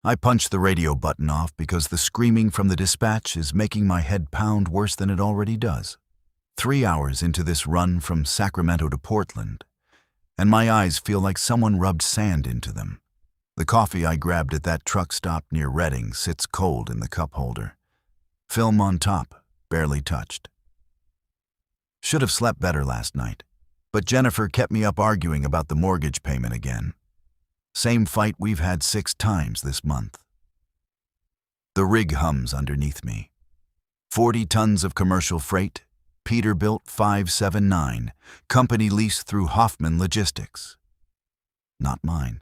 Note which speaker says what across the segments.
Speaker 1: I punch the radio button off because the screaming from the dispatch is making my head pound worse than it already does. 3 hours into this run from Sacramento to Portland, and my eyes feel like someone rubbed sand into them. The coffee I grabbed at that truck stop near Redding sits cold in the cup holder. Film on top, barely touched. Should have slept better last night, but Jennifer kept me up arguing about the mortgage payment again. Same fight we've had 6 times this month. The rig hums underneath me. 40 tons of commercial freight, Peterbilt 579, company lease through Hoffman Logistics. Not mine.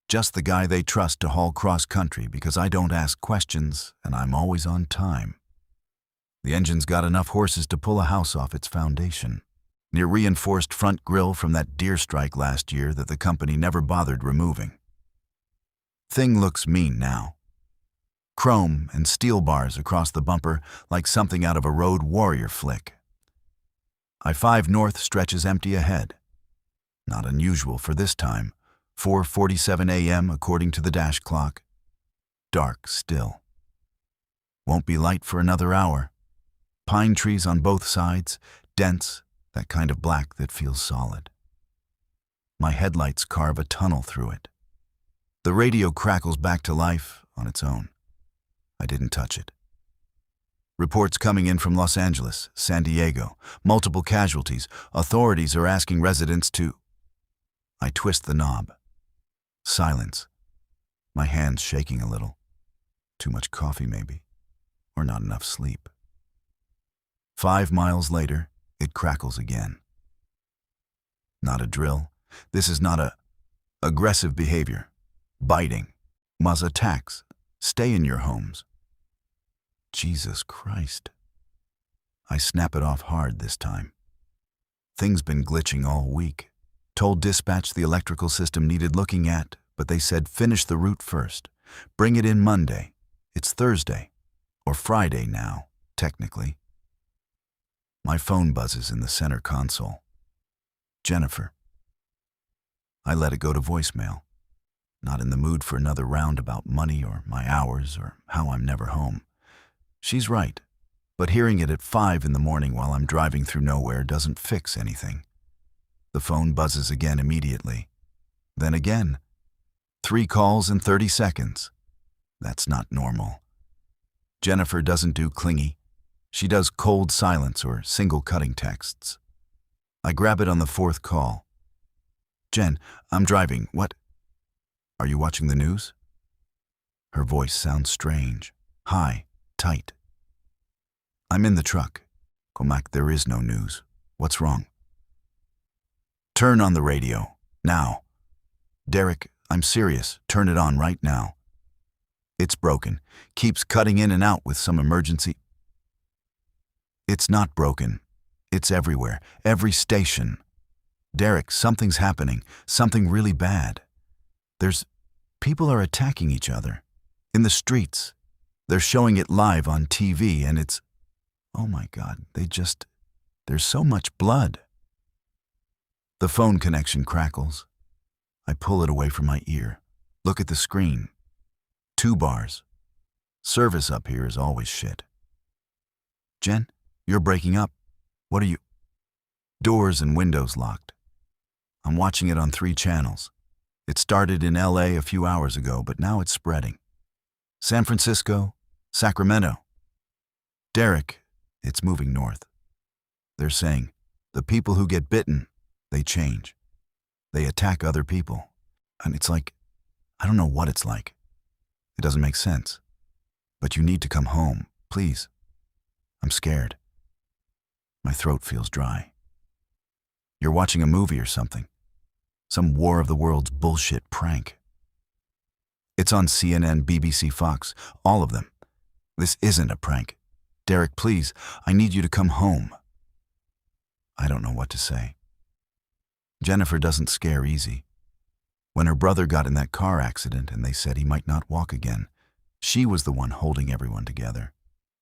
Speaker 1: Just the guy they trust to haul cross-country because I don't ask questions and I'm always on time. The engine's got enough horses to pull a house off its foundation. Near reinforced front grille from that deer strike last year that the company never bothered removing. Thing looks mean now. Chrome and steel bars across the bumper like something out of a Road Warrior flick. I-5 North stretches empty ahead. Not unusual for this time. 4:47 a.m. according to the dash clock. Dark still. Won't be light for another hour. Pine trees on both sides, dense, that kind of black that feels solid. My headlights carve a tunnel through it. The radio crackles back to life on its own. I didn't touch it. Reports coming in from Los Angeles, San Diego, multiple casualties. Authorities are asking residents to... I twist the knob. Silence. My hands shaking a little. Too much coffee, maybe. Or not enough sleep. 5 miles later, it crackles again. Not a drill. This is not a... Aggressive behavior. Biting. Muzz attacks. Stay in your homes. Jesus Christ. I snap it off hard this time. Thing's been glitching all week. Told dispatch the electrical system needed looking at, but they said finish the route first. Bring it in Monday. It's Thursday. Or Friday now, technically. My phone buzzes in the center console. Jennifer. I let it go to voicemail. Not in the mood for another round about money or my hours or how I'm never home. She's right, but hearing it at 5 in the morning while I'm driving through nowhere doesn't fix anything. The phone buzzes again immediately. Then again. 3 calls in 30 seconds. That's not normal. Jennifer doesn't do clingy. She does cold silence or single cutting texts. I grab it on the 4th call. Jen, I'm driving. What? Are you watching the news? Her voice sounds strange. High, tight. I'm in the truck. Comac, there is no news. What's wrong? Turn on the radio. Now. Derek, I'm serious. Turn it on right now. It's broken. Keeps cutting in and out with some emergency. It's not broken. It's everywhere. Every station. Derek, something's happening. Something really bad. People are attacking each other. In the streets. They're showing it live on TV and it's... Oh my God, there's so much blood. The phone connection crackles. I pull it away from my ear. Look at the screen. 2 bars. Service up here is always shit. Jen, you're breaking up. What are you... Doors and windows locked. I'm watching it on 3 channels. It started in LA a few hours ago, but now it's spreading. San Francisco, Sacramento. Derek, it's moving north. They're saying, the people who get bitten, they change. They attack other people. And it's like, I don't know what it's like. It doesn't make sense. But you need to come home, please. I'm scared. My throat feels dry. You're watching a movie or something. Some War of the Worlds bullshit prank. It's on CNN, BBC, Fox, all of them. This isn't a prank. Derek, please, I need you to come home. I don't know what to say. Jennifer doesn't scare easy. When her brother got in that car accident and they said he might not walk again, she was the one holding everyone together.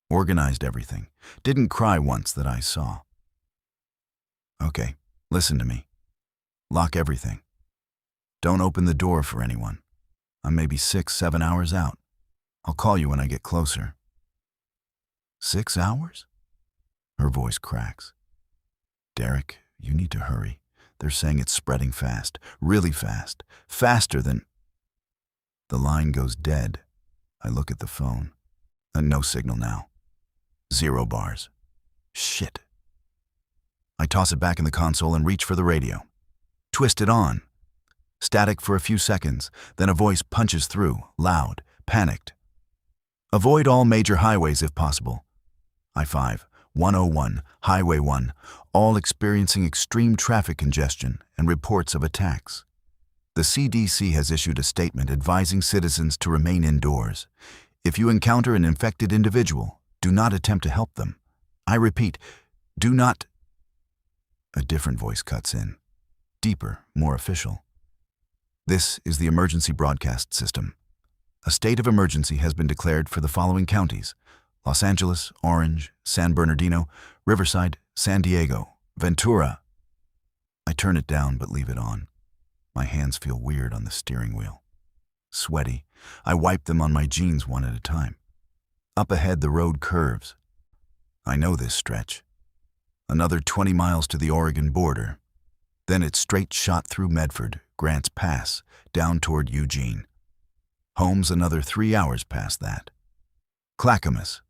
Speaker 1: Organized everything. Didn't cry once that I saw. Okay, listen to me. Lock everything. Don't open the door for anyone. I'm maybe 6, 7 hours out. I'll call you when I get closer. 6 hours? Her voice cracks. Derek, you need to hurry. They're saying it's spreading fast, really fast, faster than... The line goes dead. I look at the phone. No signal now. 0 bars. Shit. I toss it back in the console and reach for the radio. Twist it on. Static for a few seconds, then a voice punches through, loud, panicked. Avoid all major highways if possible. I-5, 101, Highway 1, all experiencing extreme traffic congestion and reports of attacks. The CDC has issued a statement advising citizens to remain indoors. If you encounter an infected individual, do not attempt to help them. I repeat, do not... A different voice cuts in. Deeper, more official. This is the emergency broadcast system. A state of emergency has been declared for the following counties: Los Angeles, Orange, San Bernardino, Riverside, San Diego, Ventura. I turn it down but leave it on. My hands feel weird on the steering wheel. Sweaty, I wipe them on my jeans one at a time. Up ahead, the road curves. I know this stretch. Another 20 miles to the Oregon border. Then it's straight shot through Medford, Grants Pass, down toward Eugene. Home's another 3 hours past that. Clackamas.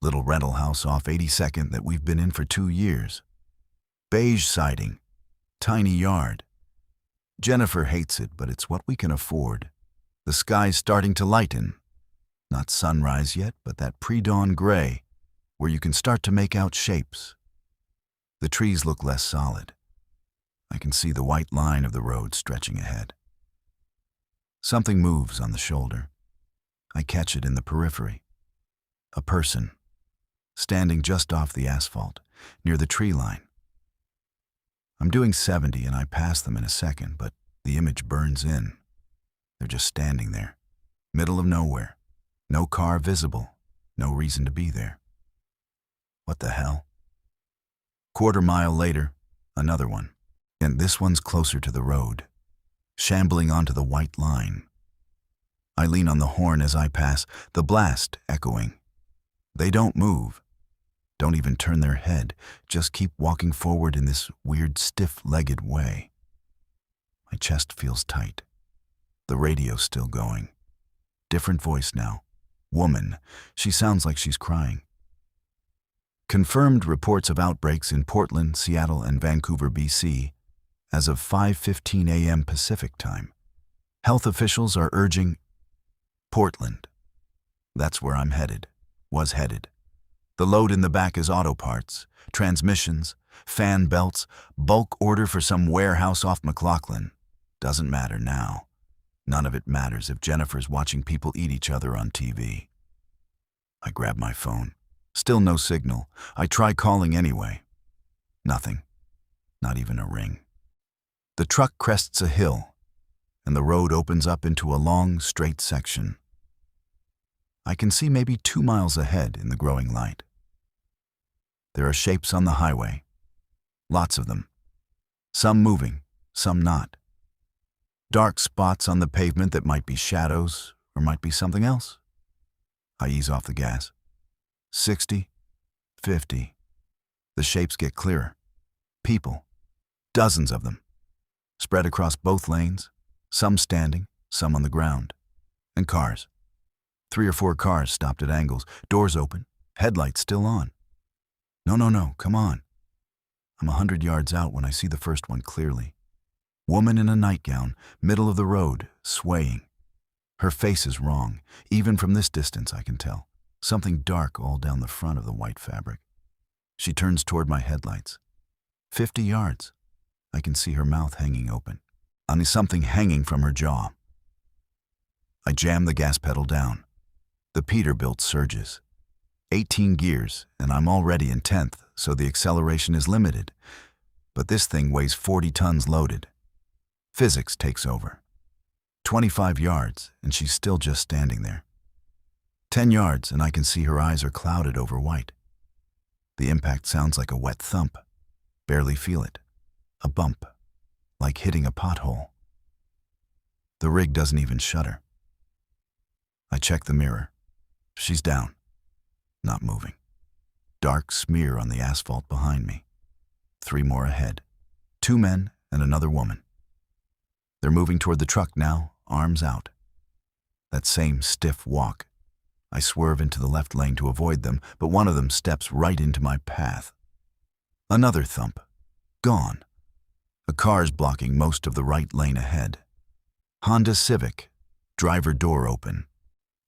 Speaker 1: Little rental house off 82nd that we've been in for 2 years. Beige siding. Tiny yard. Jennifer hates it, but it's what we can afford. The sky's starting to lighten. Not sunrise yet, but that pre-dawn gray, where you can start to make out shapes. The trees look less solid. I can see the white line of the road stretching ahead. Something moves on the shoulder. I catch it in the periphery. A person, standing just off the asphalt, near the tree line. I'm doing 70 and I pass them in a second, but the image burns in. They're just standing there, middle of nowhere. No car visible, no reason to be there. What the hell? Quarter mile later, another one. And this one's closer to the road, shambling onto the white line. I lean on the horn as I pass, the blast echoing. They don't move, don't even turn their head, just keep walking forward in this weird stiff-legged way. My chest feels tight. The radio's still going. Different voice now. Woman. She sounds like she's crying. Confirmed reports of outbreaks in Portland, Seattle, and Vancouver, BC, as of 5:15 a.m. Pacific time. Health officials are urging Portland. That's where I'm headed. Was headed. The load in the back is auto parts, transmissions, fan belts, bulk order for some warehouse off McLaughlin. Doesn't matter now. None of it matters if Jennifer's watching people eat each other on TV. I grab my phone. Still no signal. I try calling anyway. Nothing. Not even a ring. The truck crests a hill, and the road opens up into a long, straight section. I can see maybe 2 miles ahead in the growing light. There are shapes on the highway. Lots of them. Some moving, some not. Dark spots on the pavement that might be shadows or might be something else. I ease off the gas. 60, 50. The shapes get clearer. People. Dozens of them. Spread across both lanes. Some standing, some on the ground. And cars. 3 or 4 cars stopped at angles. Doors open. Headlights still on. No, come on. I'm 100 yards out when I see the first one clearly. Woman in a nightgown, middle of the road, swaying. Her face is wrong. Even from this distance I can tell. Something dark all down the front of the white fabric. She turns toward my headlights. 50 yards. I can see her mouth hanging open. Only something hanging from her jaw. I jam the gas pedal down. The Peterbilt surges. 18 gears, and I'm already in 10th, so the acceleration is limited. But this thing weighs 40 tons loaded. Physics takes over. 25 yards, and she's still just standing there. 10 yards, and I can see her eyes are clouded over white. The impact sounds like a wet thump. Barely feel it. A bump, like hitting a pothole. The rig doesn't even shudder. I check the mirror. She's down, not moving. Dark smear on the asphalt behind me. 3 more ahead. 2 men and another woman. They're moving toward the truck now, arms out. That same stiff walk. I swerve into the left lane to avoid them, but one of them steps right into my path. Another thump. Gone. A car's blocking most of the right lane ahead. Honda Civic. Driver door open.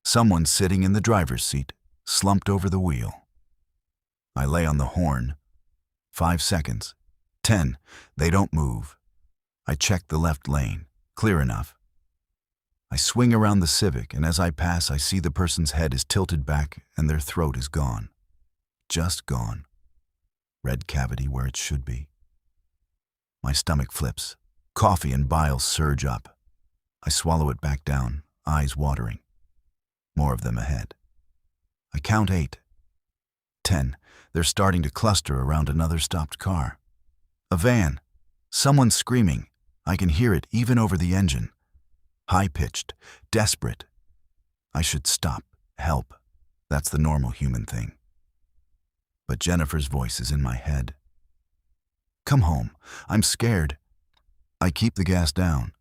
Speaker 1: Someone sitting in the driver's seat, slumped over the wheel. I lay on the horn. 5 seconds. 10. They don't move. I check the left lane. Clear enough. I swing around the Civic, and as I pass, I see the person's head is tilted back and their throat is gone. Just gone. Red cavity where it should be. My stomach flips. Coffee and bile surge up. I swallow it back down, eyes watering. More of them ahead. I count 8. 10. They're starting to cluster around another stopped car. A van. Someone screaming. I can hear it even over the engine. High-pitched, desperate. I should stop, help. That's the normal human thing. But Jennifer's voice is in my head. Come home. I'm scared. I keep the gas down.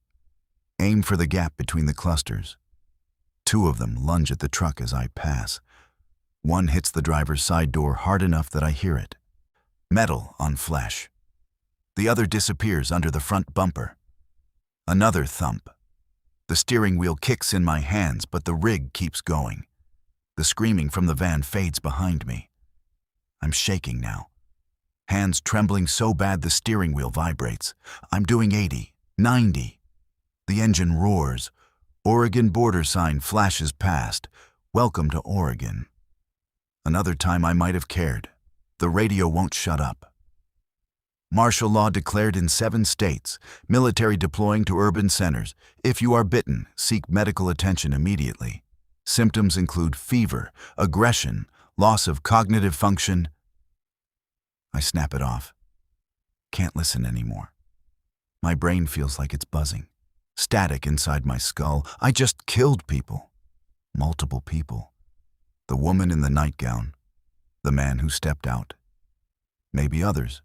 Speaker 1: Aim for the gap between the clusters. 2 of them lunge at the truck as I pass. One hits the driver's side door hard enough that I hear it. Metal on flesh. The other disappears under the front bumper. Another thump. The steering wheel kicks in my hands, but the rig keeps going. The screaming from the van fades behind me. I'm shaking now. Hands trembling so bad the steering wheel vibrates. I'm doing 80, 90. The engine roars. Oregon border sign flashes past. Welcome to Oregon. Another time I might have cared. The radio won't shut up. Martial law declared in 7 states. Military deploying to urban centers. If you are bitten, seek medical attention immediately. Symptoms include fever, aggression, loss of cognitive function. I snap it off. Can't listen anymore. My brain feels like it's buzzing. Static inside my skull. I just killed people. Multiple people. The woman in the nightgown. The man who stepped out. Maybe others.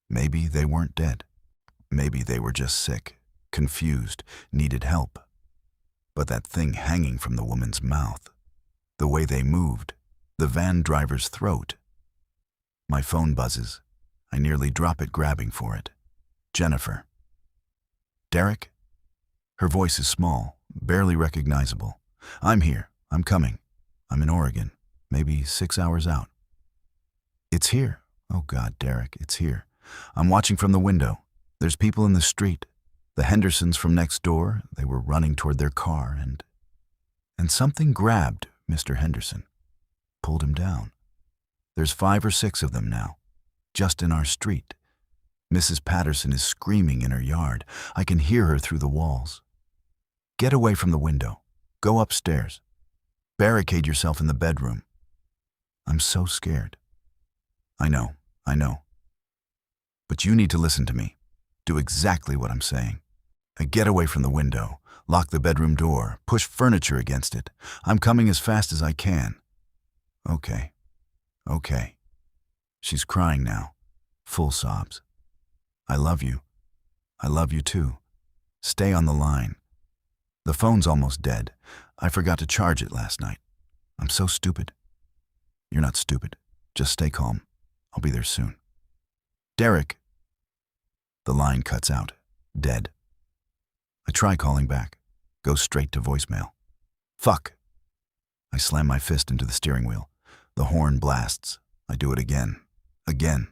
Speaker 1: Maybe they weren't dead. Maybe they were just sick, confused, needed help. But that thing hanging from the woman's mouth, the way they moved, the van driver's throat. My phone buzzes. I nearly drop it grabbing for it. Jennifer. Derek? Her voice is small, barely recognizable. I'm here. I'm coming. I'm in Oregon, maybe 6 hours out. It's here. Oh God, Derek, it's here. I'm watching from the window. There's people in the street. The Hendersons from next door, they were running toward their car, and something grabbed Mr. Henderson, pulled him down. There's 5 or 6 of them now, just in our street. Mrs. Patterson is screaming in her yard. I can hear her through the walls. Get away from the window. Go upstairs. Barricade yourself in the bedroom. I'm so scared. I know. But you need to listen to me. Do exactly what I'm saying. Get away from the window. Lock the bedroom door. Push furniture against it. I'm coming as fast as I can. Okay. She's crying now. Full sobs. I love you. I love you too. Stay on the line. The phone's almost dead. I forgot to charge it last night. I'm so stupid. You're not stupid. Just stay calm. I'll be there soon. Derek. The line cuts out. Dead. I try calling back. Goes straight to voicemail. Fuck. I slam my fist into the steering wheel. The horn blasts. I do it again. Again.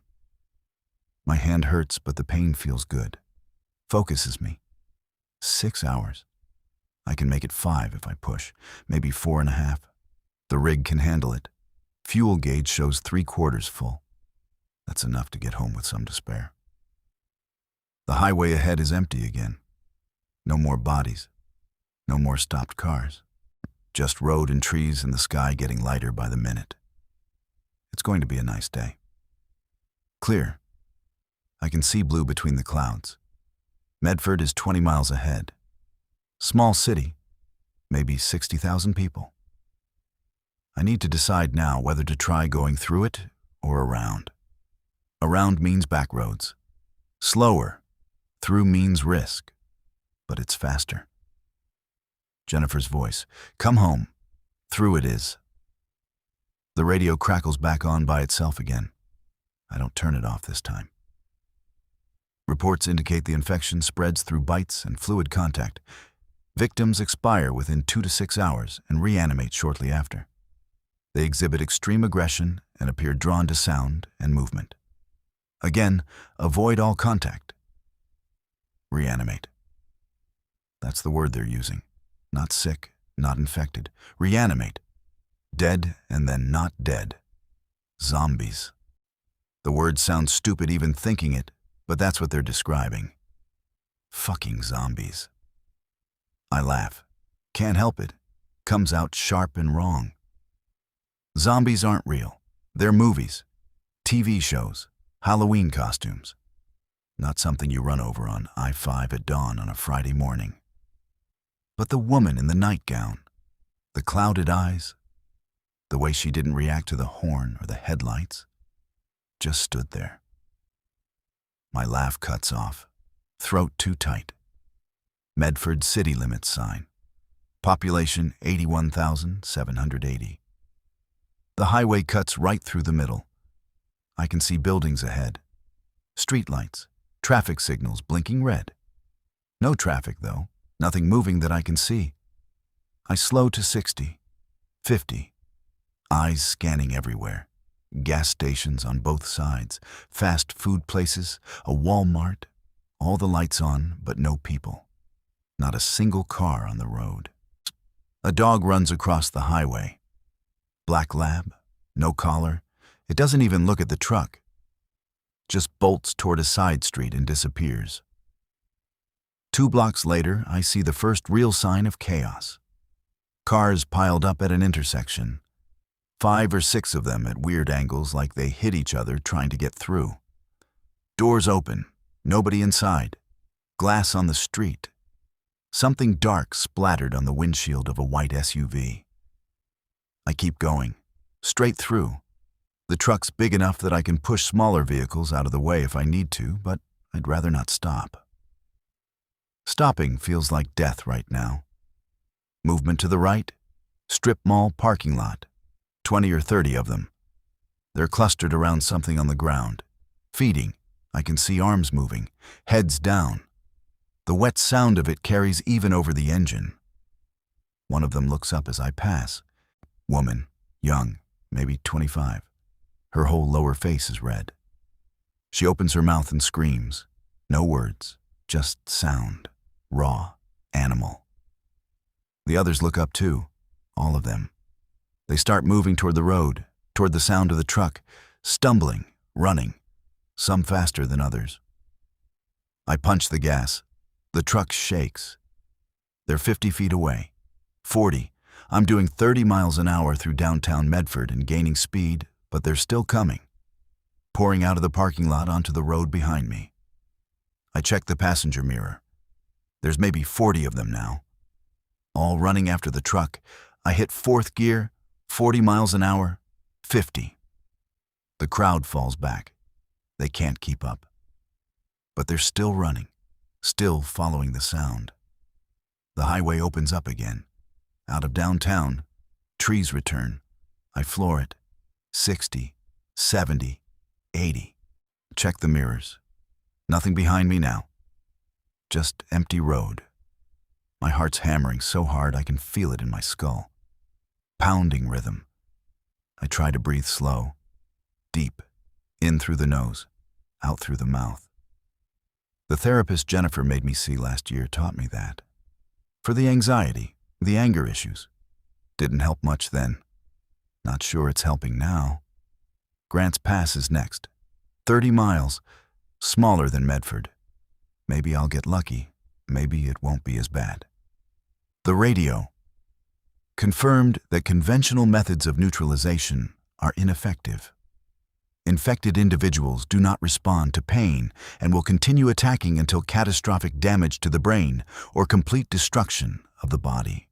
Speaker 1: My hand hurts, but the pain feels good. Focuses me. 6 hours. I can make it 5 if I push. Maybe 4.5. The rig can handle it. Fuel gauge shows 3/4 full. That's enough to get home with some to spare. The highway ahead is empty again. No more bodies. No more stopped cars. Just road and trees and the sky getting lighter by the minute. It's going to be a nice day. Clear. I can see blue between the clouds. Medford is 20 miles ahead. Small city. maybe 60,000 people. I need to decide now whether to try going through it or around. Around means back roads. Slower. Through means risk. But it's faster. Jennifer's voice. Come home. Through it is. The radio crackles back on by itself again. I don't turn it off this time. Reports indicate the infection spreads through bites and fluid contact. Victims expire within 2 to 6 hours and reanimate shortly after. They exhibit extreme aggression and appear drawn to sound and movement. Again, avoid all contact. Reanimate. That's the word they're using. Not sick, not infected. Reanimate. Dead and then not dead. Zombies. The word sounds stupid even thinking it, but that's what they're describing. Fucking zombies. I laugh. Can't help it. Comes out sharp and wrong. Zombies aren't real. They're movies, TV shows, Halloween costumes. Not something you run over on I-5 at dawn on a Friday morning. But the woman in the nightgown, the clouded eyes, the way she didn't react to the horn or the headlights, just stood there. My laugh cuts off, throat too tight. Medford city limits sign. Population 81,780. The highway cuts right through the middle. I can see buildings ahead. Streetlights, traffic signals blinking red. No traffic though, nothing moving that I can see. I slow to 60, 50. Eyes scanning everywhere. Gas stations on both sides, fast food places, a Walmart, all the lights on but no people. Not a single car on the road. A dog runs across the highway. Black lab, no collar. It doesn't even look at the truck. Just bolts toward a side street and disappears. 2 blocks later, I see the first real sign of chaos. Cars piled up at an intersection. 5 or 6 of them at weird angles like they hit each other trying to get through. Doors open, nobody inside. Glass on the street. Something dark splattered on the windshield of a white SUV. I keep going, straight through. The truck's big enough that I can push smaller vehicles out of the way if I need to, but I'd rather not stop. Stopping feels like death right now. Movement to the right, strip mall parking lot, 20 or 30 of them. They're clustered around something on the ground. Feeding, I can see arms moving, heads down. The wet sound of it carries even over the engine. One of them looks up as I pass. Woman, young, maybe 25. Her whole lower face is red. She opens her mouth and screams. No words, just sound. Raw, animal. The others look up too, all of them. They start moving toward the road, toward the sound of the truck, stumbling, running, some faster than others. I punch the gas. The truck shakes. They're 50 feet away, 40. I'm doing 30 miles an hour through downtown Medford and gaining speed, but they're still coming, pouring out of the parking lot onto the road behind me. I check the passenger mirror. There's maybe 40 of them now. All running after the truck. I hit 4th gear, 40 miles an hour, 50. The crowd falls back. They can't keep up. But they're still running, still following the sound. The highway opens up again. Out of downtown, trees return. I floor it. 60, 70, 80. Check the mirrors. Nothing behind me now. Just empty road. My heart's hammering so hard I can feel it in my skull. Pounding rhythm. I try to breathe slow. Deep. In through the nose. Out through the mouth. The therapist Jennifer made me see last year taught me that. For the anxiety, the anger issues. Didn't help much then. Not sure it's helping now. Grants Pass is next. 30 miles. Smaller than Medford. Maybe I'll get lucky. Maybe it won't be as bad. The radio. Confirmed that conventional methods of neutralization are ineffective. Infected individuals do not respond to pain and will continue attacking until catastrophic damage to the brain or complete destruction of the body.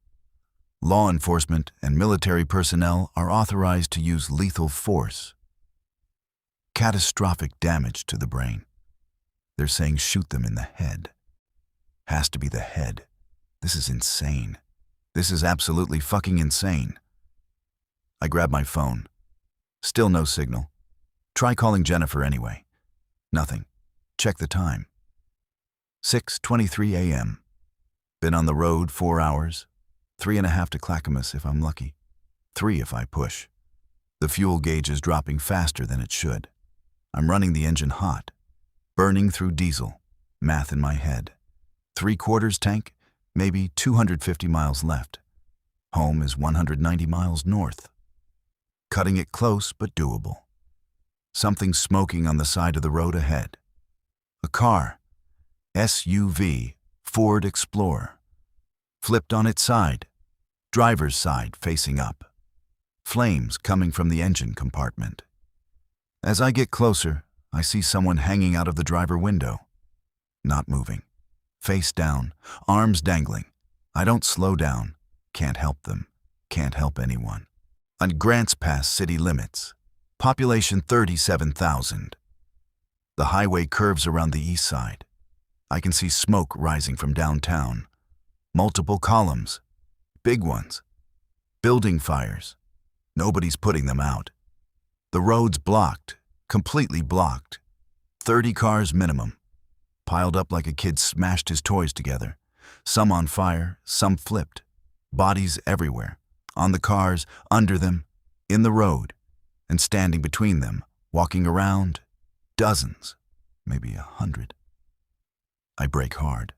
Speaker 1: Law enforcement and military personnel are authorized to use lethal force. Catastrophic damage to the brain. They're saying shoot them in the head. Has to be the head. This is insane. This is absolutely fucking insane. I grab my phone. Still no signal. Try calling Jennifer anyway. Nothing. Check the time. 6:23 a.m. Been on the road 4 hours. 3.5 to Clackamas if I'm lucky. 3 if I push. The fuel gauge is dropping faster than it should. I'm running the engine hot. Burning through diesel. Math in my head. 3/4 tank, maybe 250 miles left. Home is 190 miles north. Cutting it close but doable. Something smoking on the side of the road ahead. A car. SUV, Ford Explorer. Flipped on its side. Driver's side facing up. Flames coming from the engine compartment. As I get closer, I see someone hanging out of the driver window. Not moving. Face down, arms dangling. I don't slow down. Can't help them. Can't help anyone. On Grants Pass city limits. Population 37,000. The highway curves around the east side. I can see smoke rising from downtown. Multiple columns. Big ones. Building fires. Nobody's putting them out. The road's blocked. Completely blocked. 30 cars minimum. Piled up like a kid smashed his toys together. Some on fire, some flipped. Bodies everywhere. On the cars, under them, in the road. And standing between them, walking around, dozens, maybe 100. I brake hard.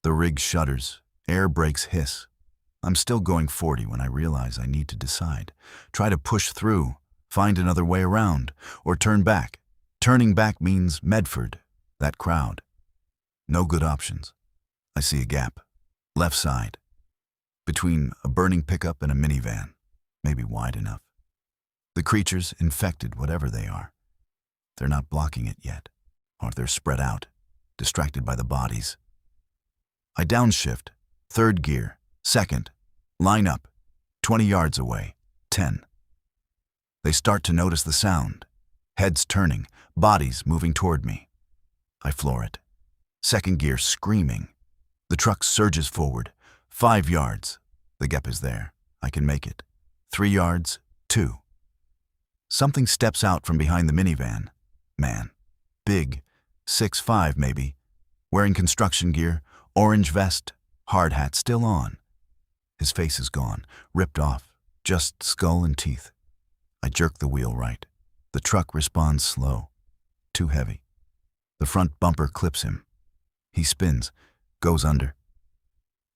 Speaker 1: The rig shudders, air brakes hiss. I'm still going 40 when I realize I need to decide. Try to push through, find another way around, or turn back. Turning back means Medford, that crowd. No good options. I see a gap, left side, between a burning pickup and a minivan, maybe wide enough. The creatures infected, whatever they are. They're not blocking it yet, or they're spread out, distracted by the bodies. I downshift, 3rd gear, 2nd, line up, 20 yards away, 10. They start to notice the sound, heads turning, bodies moving toward me. I floor it. 2nd gear screaming. The truck surges forward, 5 yards. The gap is there. I can make it. 3 yards, 2. Something steps out from behind the minivan. Man. Big. 6'5" maybe. Wearing construction gear, orange vest, hard hat still on. His face is gone, ripped off, just skull and teeth. I jerk the wheel right. The truck responds slow. Too heavy. The front bumper clips him. He spins, goes under.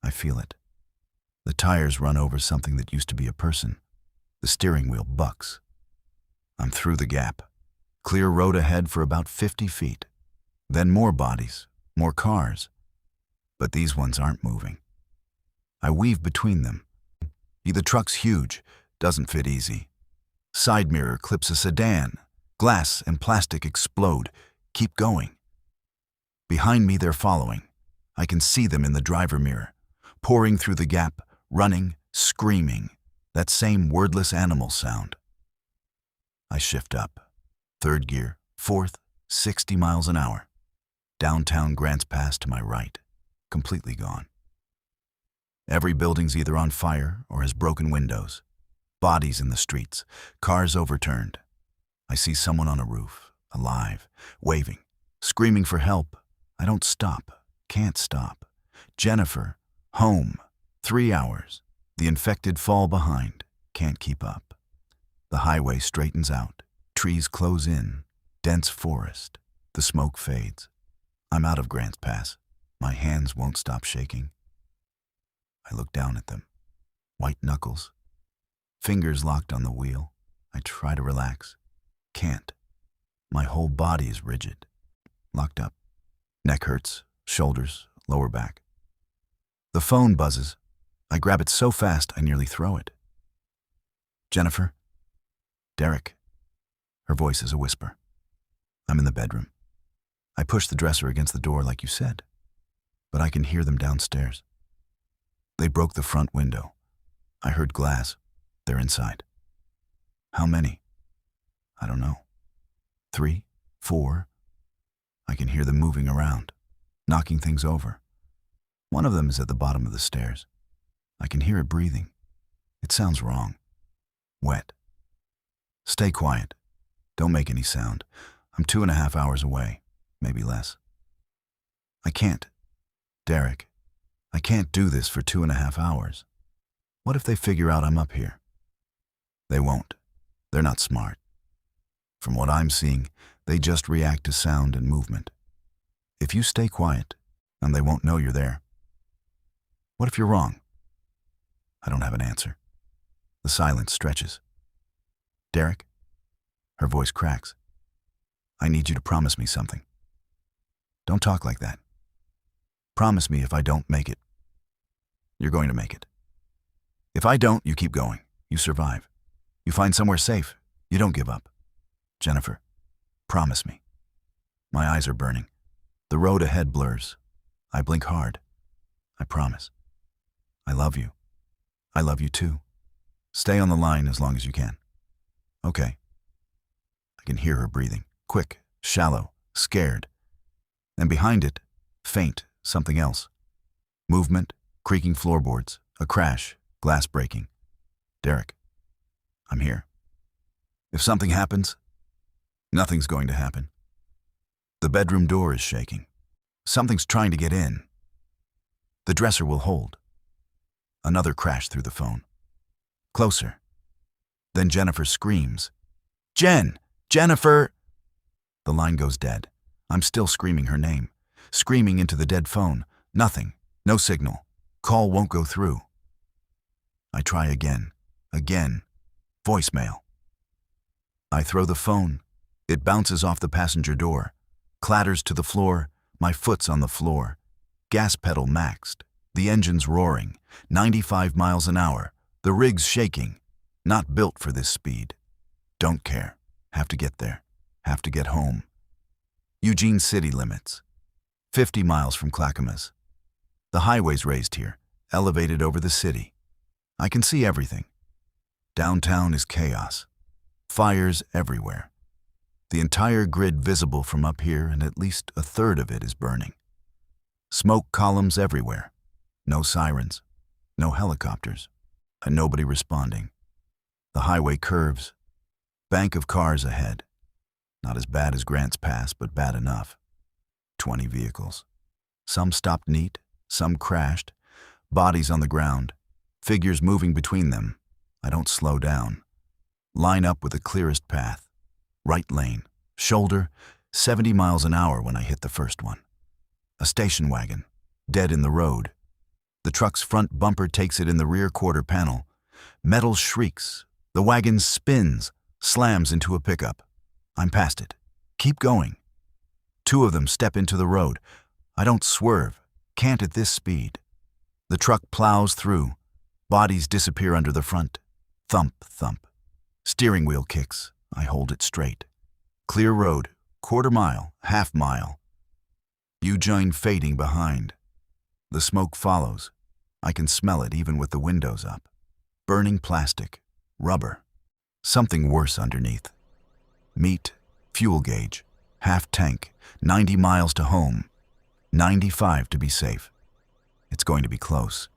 Speaker 1: I feel it. The tires run over something that used to be a person. The steering wheel bucks. I'm through the gap. Clear road ahead for about 50 feet. Then more bodies, more cars. But these ones aren't moving. I weave between them. The truck's huge, doesn't fit easy. Side mirror clips a sedan. Glass and plastic explode. Keep going. Behind me, they're following. I can see them in the driver mirror, pouring through the gap, running, screaming, that same wordless animal sound. I shift up. 3rd gear, 4th, 60 miles an hour. Downtown Grants Pass to my right, completely gone. Every building's either on fire or has broken windows. Bodies in the streets, cars overturned. I see someone on a roof, alive, waving, screaming for help. I don't stop, can't stop. Jennifer, home, 3 hours. The infected fall behind, can't keep up. The highway straightens out, trees close in, dense forest. The smoke fades. I'm out of Grants Pass. My hands won't stop shaking. I look down at them. White knuckles. Fingers locked on the wheel. I try to relax. Can't. My whole body is rigid. Locked up. Neck hurts, shoulders, lower back. The phone buzzes. I grab it so fast I nearly throw it. Jennifer? Derek. Her voice is a whisper. I'm in the bedroom. I push the dresser against the door like you said, but I can hear them downstairs. They broke the front window. I heard glass. They're inside. How many? I don't know. 3, 4. I can hear them moving around, knocking things over. One of them is at the bottom of the stairs. I can hear it breathing. It sounds wrong. Wet. Stay quiet. Don't make any sound. I'm 2.5 hours away, maybe less. I can't. Derek, I can't do this for 2.5 hours. What if they figure out I'm up here? They won't. They're not smart. From what I'm seeing, they just react to sound and movement. If you stay quiet, then they won't know you're there. What if you're wrong? I don't have an answer. The silence stretches. Derek? Her voice cracks. I need you to promise me something. Don't talk like that. Promise me if I don't make it. You're going to make it. If I don't, you keep going. You survive. You find somewhere safe. You don't give up. Jennifer, promise me. My eyes are burning. The road ahead blurs. I blink hard. I promise. I love you. I love you too. Stay on the line as long as you can. Okay. I can hear her breathing. Quick, shallow, scared. And behind it, faint, something else. Movement, creaking floorboards, a crash, glass breaking. Derek, I'm here. If something happens, nothing's going to happen. The bedroom door is shaking. Something's trying to get in. The dresser will hold. Another crash through the phone. Closer. Then Jennifer screams. Jen! Jennifer! The line goes dead. I'm still screaming her name. Screaming into the dead phone. Nothing. No signal. Call won't go through. I try again. Again. Voicemail. I throw the phone. It bounces off the passenger door. Clatters to the floor. My foot's on the floor. Gas pedal maxed. The engine's roaring. 95 miles an hour. The rig's shaking. Not built for this speed. Don't care. Have to get there. Have to get home. Eugene city limits. 50 miles from Clackamas. The highway's raised here, elevated over the city. I can see everything. Downtown is chaos. Fires everywhere. The entire grid visible from up here, and at least a third of it is burning. Smoke columns everywhere. No sirens. No helicopters. And nobody responding. The highway curves. Bank of cars ahead. Not as bad as Grant's Pass, but bad enough. 20 vehicles. Some stopped neat, some crashed. Bodies on the ground. Figures moving between them. I don't slow down. Line up with the clearest path. Right lane. Shoulder. 70 miles an hour when I hit the first one. A station wagon. Dead in the road. The truck's front bumper takes it in the rear quarter panel. Metal shrieks. The wagon spins. Slams into a pickup. I'm past it. Keep going. 2 of them step into the road. I don't swerve. Can't at this speed. The truck plows through. Bodies disappear under the front. Thump, thump. Steering wheel kicks. I hold it straight. Clear road. Quarter mile. Half mile. Eugene fading behind. The smoke follows. I can smell it even with the windows up. Burning plastic. Rubber. Something worse underneath. Meat, fuel gauge, half tank, 90 miles to home, 95 to be safe. It's going to be close.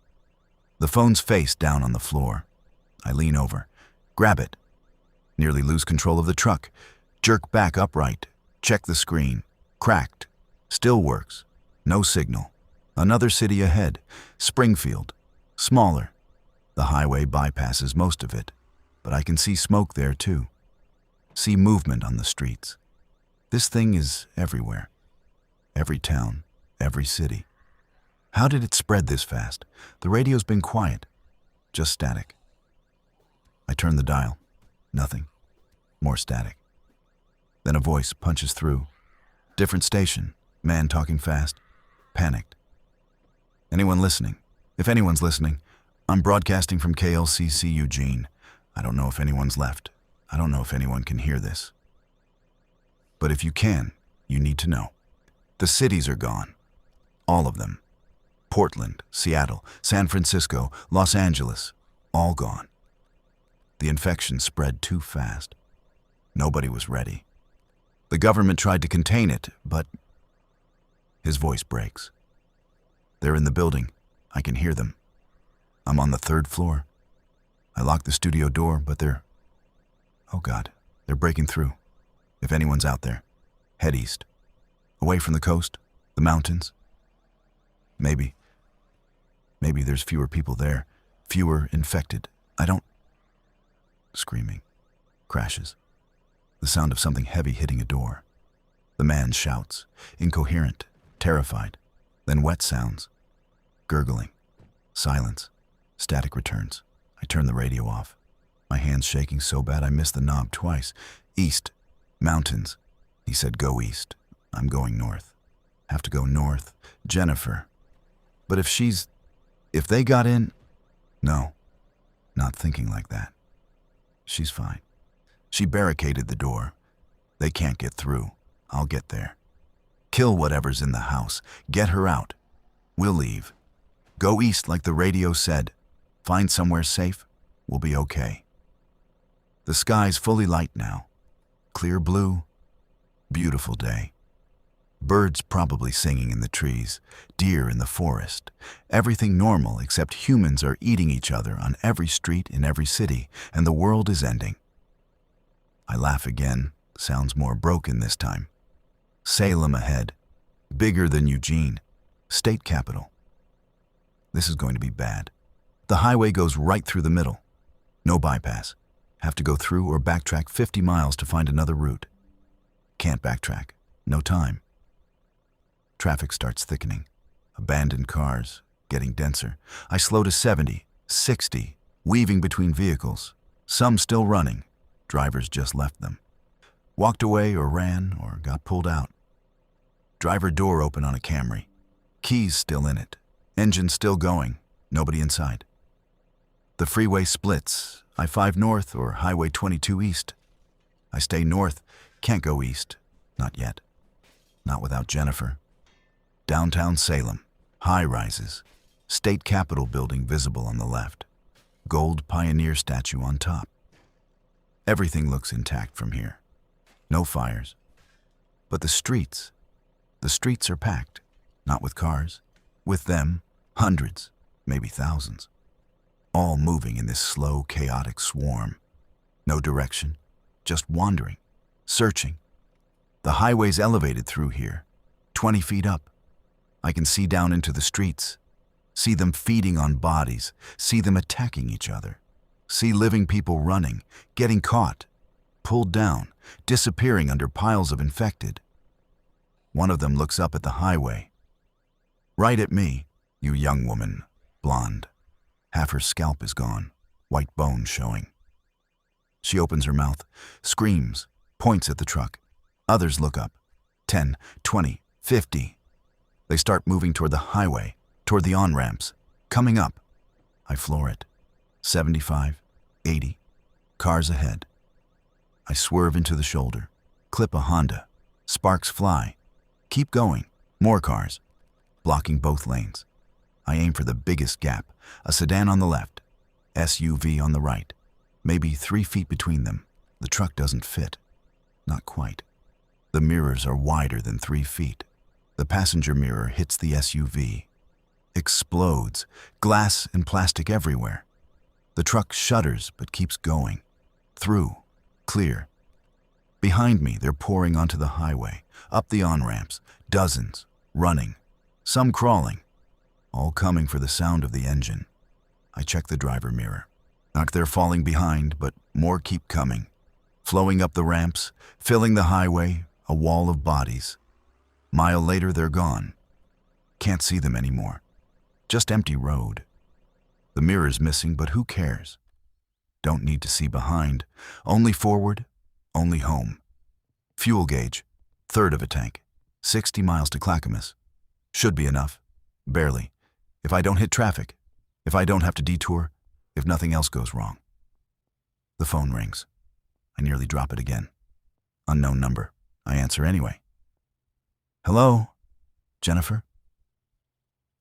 Speaker 1: The phone's face down on the floor. I lean over, grab it, nearly lose control of the truck, jerk back upright, check the screen, cracked, still works, no signal. Another city ahead, Springfield, smaller. The highway bypasses most of it. But I can see smoke there too. See movement on the streets. This thing is everywhere. Every town, every city. How did it spread this fast? The radio's been quiet. Just static. I turn the dial. Nothing. More static. Then a voice punches through. Different station. Man talking fast. Panicked. Anyone listening? If anyone's listening, I'm broadcasting from KLCC Eugene. I don't know if anyone's left. I don't know if anyone can hear this. But if you can, you need to know. The cities are gone. All of them. Portland, Seattle, San Francisco, Los Angeles. All gone. The infection spread too fast. Nobody was ready. The government tried to contain it, but... His voice breaks. They're in the building. I can hear them. I'm on the 3rd floor. I locked the studio door, but they're... Oh God, they're breaking through. If anyone's out there, head east. Away from the coast, the mountains. Maybe there's fewer people there, fewer infected. I don't... Screaming. Crashes. The sound of something heavy hitting a door. The man shouts, incoherent, terrified. Then wet sounds. Gurgling. Silence. Static returns. I turn the radio off. My hand's shaking so bad I missed the knob twice. East. Mountains. He said go east. I'm going north. Have to go north. Jennifer. But if they got in... No. Not thinking like that. She's fine. She barricaded the door. They can't get through. I'll get there. Kill whatever's in the house. Get her out. We'll leave. Go east like the radio said. Find somewhere safe. We'll be okay. The sky's fully light now. Clear blue. Beautiful day. Birds probably singing in the trees. Deer in the forest. Everything normal except humans are eating each other on every street in every city, and the world is ending. I laugh again. Sounds more broken this time. Salem ahead. Bigger than Eugene. State capital. This is going to be bad. The highway goes right through the middle. No bypass. Have to go through or backtrack 50 miles to find another route. Can't backtrack. No time. Traffic starts thickening. Abandoned cars, getting denser. I slow to 70, 60, weaving between vehicles. Some still running. Drivers just left them. Walked away or ran or got pulled out. Driver door open on a Camry. Keys still in it. Engine still going. Nobody inside. The freeway splits. I-5 north or Highway 22 east. I stay north. Can't go east. Not yet. Not without Jennifer. Downtown Salem. High rises. State Capitol building visible on the left. Gold pioneer statue on top. Everything looks intact from here. No fires. But the streets are packed. Not with cars. With them, hundreds, maybe thousands. All moving in this slow, chaotic swarm. No direction, just wandering, searching. The highway's elevated through here, 20 feet up. I can see down into the streets, see them feeding on bodies, see them attacking each other, see living people running, getting caught, pulled down, disappearing under piles of infected. One of them looks up at the highway. Right at me, you young woman, blonde. Half her scalp is gone, white bone showing. She opens her mouth, screams, points at the truck. Others look up. 10, 20, 50. They start moving toward the highway, toward the on-ramps, coming up. I floor it. 75, 80. Cars ahead. I swerve into the shoulder, clip a Honda. Sparks fly. Keep going. More cars. Blocking both lanes. I aim for the biggest gap, a sedan on the left, SUV on the right. Maybe 3 feet between them. The truck doesn't fit. Not quite. The mirrors are wider than 3 feet. The passenger mirror hits the SUV. Explodes. Glass and plastic everywhere. The truck shudders but keeps going. Through. Clear. Behind me, they're pouring onto the highway, up the on-ramps, dozens, running. Some crawling, all coming for the sound of the engine. I check the driver mirror. Not they're falling behind, but more keep coming. Flowing up the ramps, filling the highway, a wall of bodies. Mile later, they're gone. Can't see them anymore. Just empty road. The mirror's missing, but who cares? Don't need to see behind. Only forward, only home. Fuel gauge, 1/3 of a tank. 60 miles to Clackamas. Should be enough. Barely. If I don't hit traffic. If I don't have to detour. If nothing else goes wrong. The phone rings. I nearly drop it again. Unknown number. I answer anyway. Hello? Jennifer?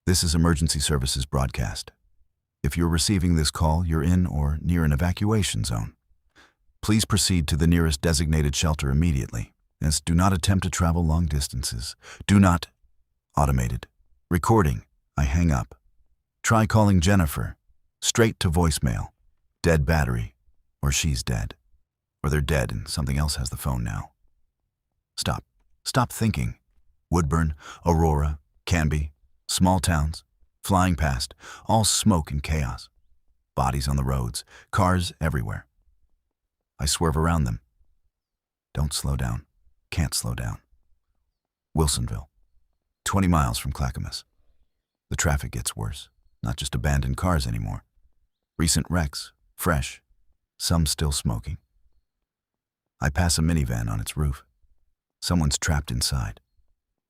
Speaker 1: This is emergency services broadcast. If you're receiving this call, you're in or near an evacuation zone. Please proceed to the nearest designated shelter immediately. Yes, do not attempt to travel long distances. Do not... Automated. Recording. I hang up. Try calling Jennifer. Straight to voicemail. Dead battery. Or she's dead. Or they're dead and something else has the phone now. Stop. Stop thinking. Woodburn, Aurora, Canby, small towns, flying past, all smoke and chaos. Bodies on the roads, cars everywhere. I swerve around them. Don't slow down. Can't slow down. Wilsonville, 20 miles from Clackamas. The traffic gets worse. Not just abandoned cars anymore. Recent wrecks, fresh, some still smoking. I pass a minivan on its roof. Someone's trapped inside,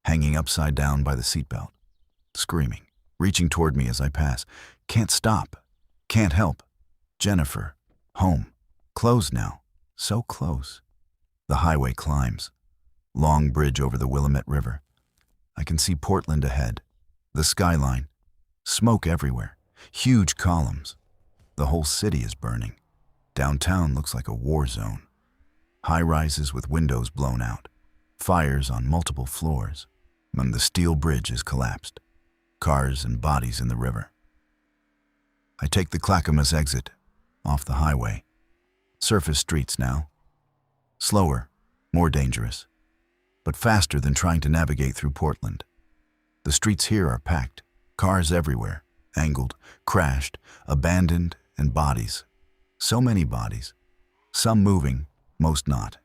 Speaker 1: hanging upside down by the seatbelt, screaming, reaching toward me as I pass. Can't stop. Can't help. Jennifer. Home. Closed now. So close. The highway climbs. Long bridge over the Willamette River. I can see Portland ahead. The skyline. Smoke everywhere. Huge columns. The whole city is burning. Downtown looks like a war zone. High-rises with windows blown out. Fires on multiple floors. And the steel bridge is collapsed. Cars and bodies in the river. I take the Clackamas exit, off the highway. Surface streets now. Slower, more dangerous, but faster than trying to navigate through Portland. The streets here are packed, cars everywhere, angled, crashed, abandoned, and bodies. So many bodies. Some moving, most not.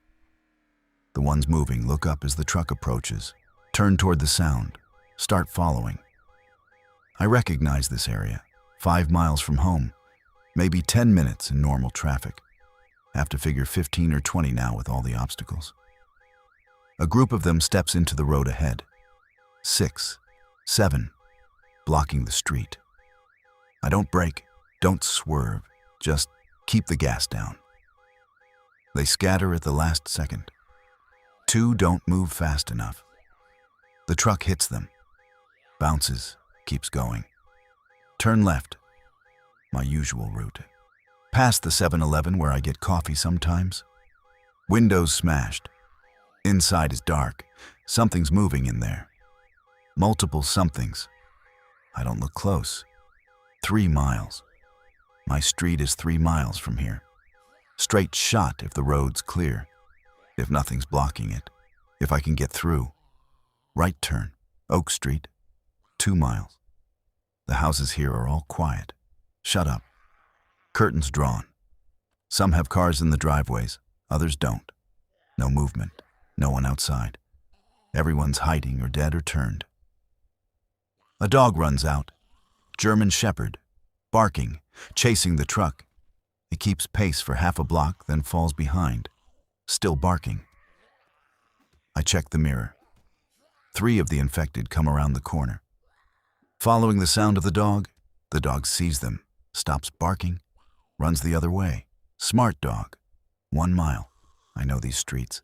Speaker 1: The ones moving look up as the truck approaches, turn toward the sound, start following. I recognize this area, 5 miles from home, maybe 10 minutes in normal traffic. Have to figure 15 or 20 now with all the obstacles. A group of them steps into the road ahead. 6, 7, blocking the street. I don't brake, don't swerve, just keep the gas down. They scatter at the last second. 2 don't move fast enough. The truck hits them, bounces, keeps going. Turn left, my usual route. Past the 7-Eleven where I get coffee sometimes. Windows smashed. Inside is dark. Something's moving in there. Multiple somethings. I don't look close. 3 miles. My street is 3 miles from here. Straight shot if the road's clear. If nothing's blocking it. If I can get through. Right turn. Oak Street. 2 miles. The houses here are all quiet. Shut up. Curtains drawn. Some have cars in the driveways, others don't. No movement, no one outside. Everyone's hiding or dead or turned. A dog runs out. German Shepherd, barking, chasing the truck. It keeps pace for half a block, then falls behind, still barking. I check the mirror. 3 of the infected come around the corner. Following the sound of the dog sees them, stops barking, runs the other way. Smart dog. 1 mile. I know these streets.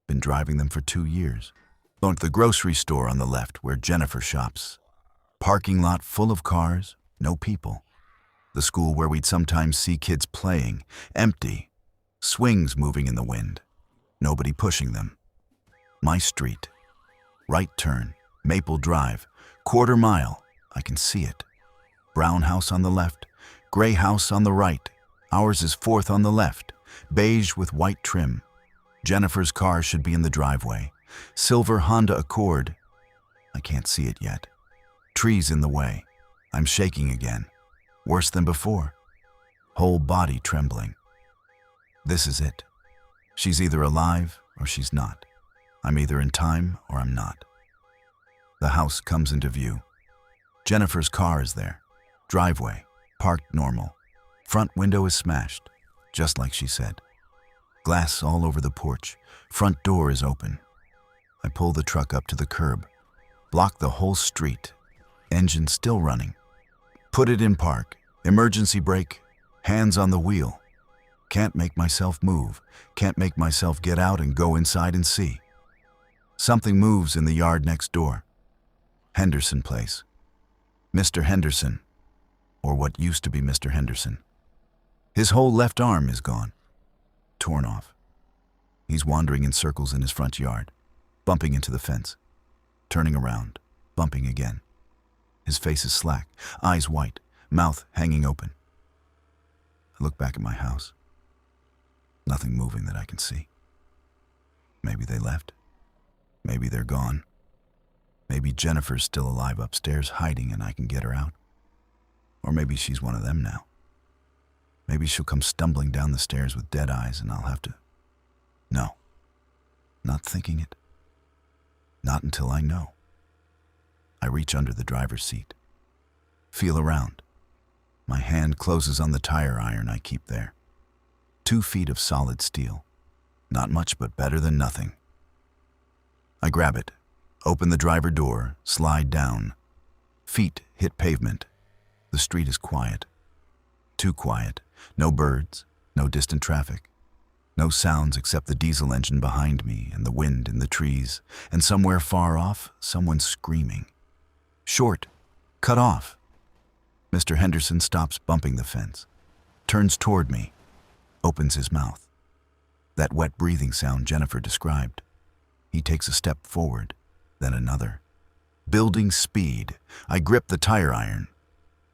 Speaker 1: Been driving them for 2 years. The grocery store on the left where Jennifer shops. Parking lot full of cars, no people. The school where we'd sometimes see kids playing, empty. Swings moving in the wind. Nobody pushing them. My street. Right turn, Maple Drive, 1/4 mile. I can see it. Brown house on the left. Gray house on the right. Ours is 4th on the left. Beige with white trim. Jennifer's car should be in the driveway. Silver Honda Accord. I can't see it yet. Trees in the way. I'm shaking again. Worse than before. Whole body trembling. This is it. She's either alive or she's not. I'm either in time or I'm not. The house comes into view. Jennifer's car is there. Driveway. Parked normal. Front window is smashed, just like she said. Glass all over the porch. Front door is open. I pull the truck up to the curb. Block the whole street. Engine still running. Put it in park. Emergency brake. Hands on the wheel. Can't make myself move. Can't make myself get out and go inside and see. Something moves in the yard next door. Henderson Place. Mr. Henderson. or what used to be Mr. Henderson. His whole left arm is gone, torn off. He's wandering in circles in his front yard, bumping into the fence, turning around, bumping again. His face is slack, eyes white, mouth hanging open. I look back at my house. Nothing moving that I can see. Maybe they left. Maybe they're gone. Maybe Jennifer's still alive upstairs hiding and I can get her out. Or maybe she's one of them now. Maybe she'll come stumbling down the stairs with dead eyes and I'll have to... No. Not thinking it. Not until I know. I reach under the driver's seat. Feel around. My hand closes on the tire iron I keep there. 2 feet of solid steel. Not much, but better than nothing. I grab it, open the driver door, slide down. Feet hit pavement. The street is quiet. Too quiet. No birds, no distant traffic. No sounds except the diesel engine behind me and the wind in the trees, and somewhere far off, someone screaming. Short. Cut off. Mr. Henderson stops bumping the fence, turns toward me, opens his mouth. That wet breathing sound Jennifer described. He takes a step forward, then another. Building speed. I grip the tire iron.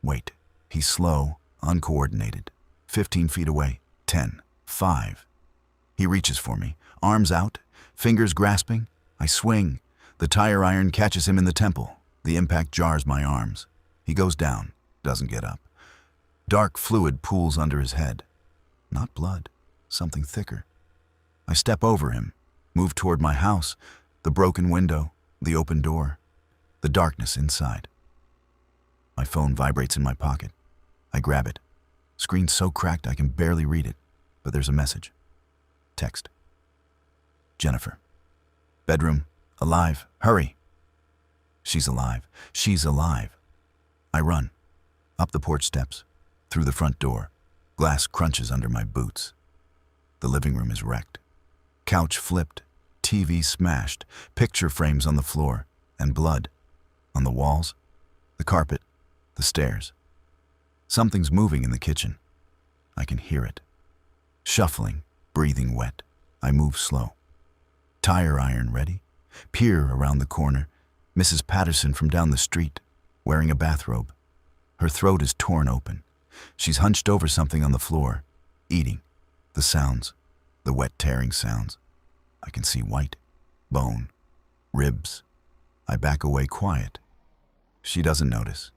Speaker 1: Wait. He's slow, uncoordinated. 15 feet away. 10. 5. He reaches for me, arms out, fingers grasping. I swing. The tire iron catches him in the temple. The impact jars my arms. He goes down, doesn't get up. Dark fluid pools under his head. Not blood, something thicker. I step over him, move toward my house, the broken window, the open door, the darkness inside. My phone vibrates in my pocket. I grab it. Screen so cracked I can barely read it, but there's a message. Text. Jennifer. Bedroom. Alive. Hurry. She's alive. She's alive. I run. Up the porch steps. Through the front door. Glass crunches under my boots. The living room is wrecked. Couch flipped. TV smashed. Picture frames on the floor. And blood. On the walls. The carpet. The stairs. Something's moving in the kitchen. I can hear it. Shuffling. Breathing wet. I move slow. Tire iron ready. Peer around the corner. Mrs. Patterson from down the street, wearing a bathrobe. Her throat is torn open. She's hunched over something on the floor, eating. The sounds, the wet tearing sounds. I can see white, bone, ribs. I back away quiet. She doesn't notice.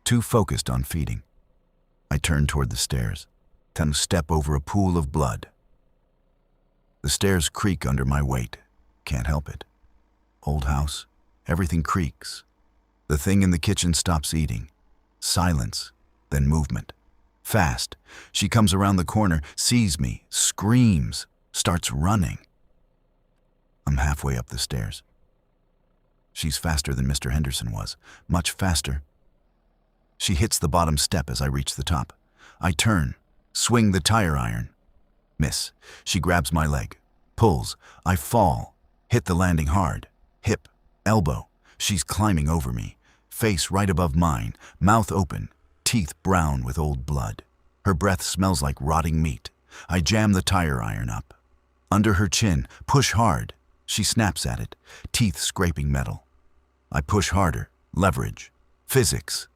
Speaker 1: Too focused on feeding. I turn toward the stairs, then step over a pool of blood. The stairs creak under my weight. Can't help it. Old house. Everything creaks. The thing in the kitchen stops eating. Silence, then movement. Fast. She comes around the corner, sees me, screams, starts running. I'm halfway up the stairs. She's faster than Mr. Henderson was, much faster. She hits the bottom step as I reach the top. I turn, swing the tire iron. Miss. She grabs my leg, pulls. I fall, hit the landing hard. Hip, elbow. She's climbing over me, face right above mine, mouth open, teeth brown with old blood. Her breath smells like rotting meat. I jam the tire iron up. Under her chin, push hard. She snaps at it, teeth scraping metal. I push harder, leverage, physics.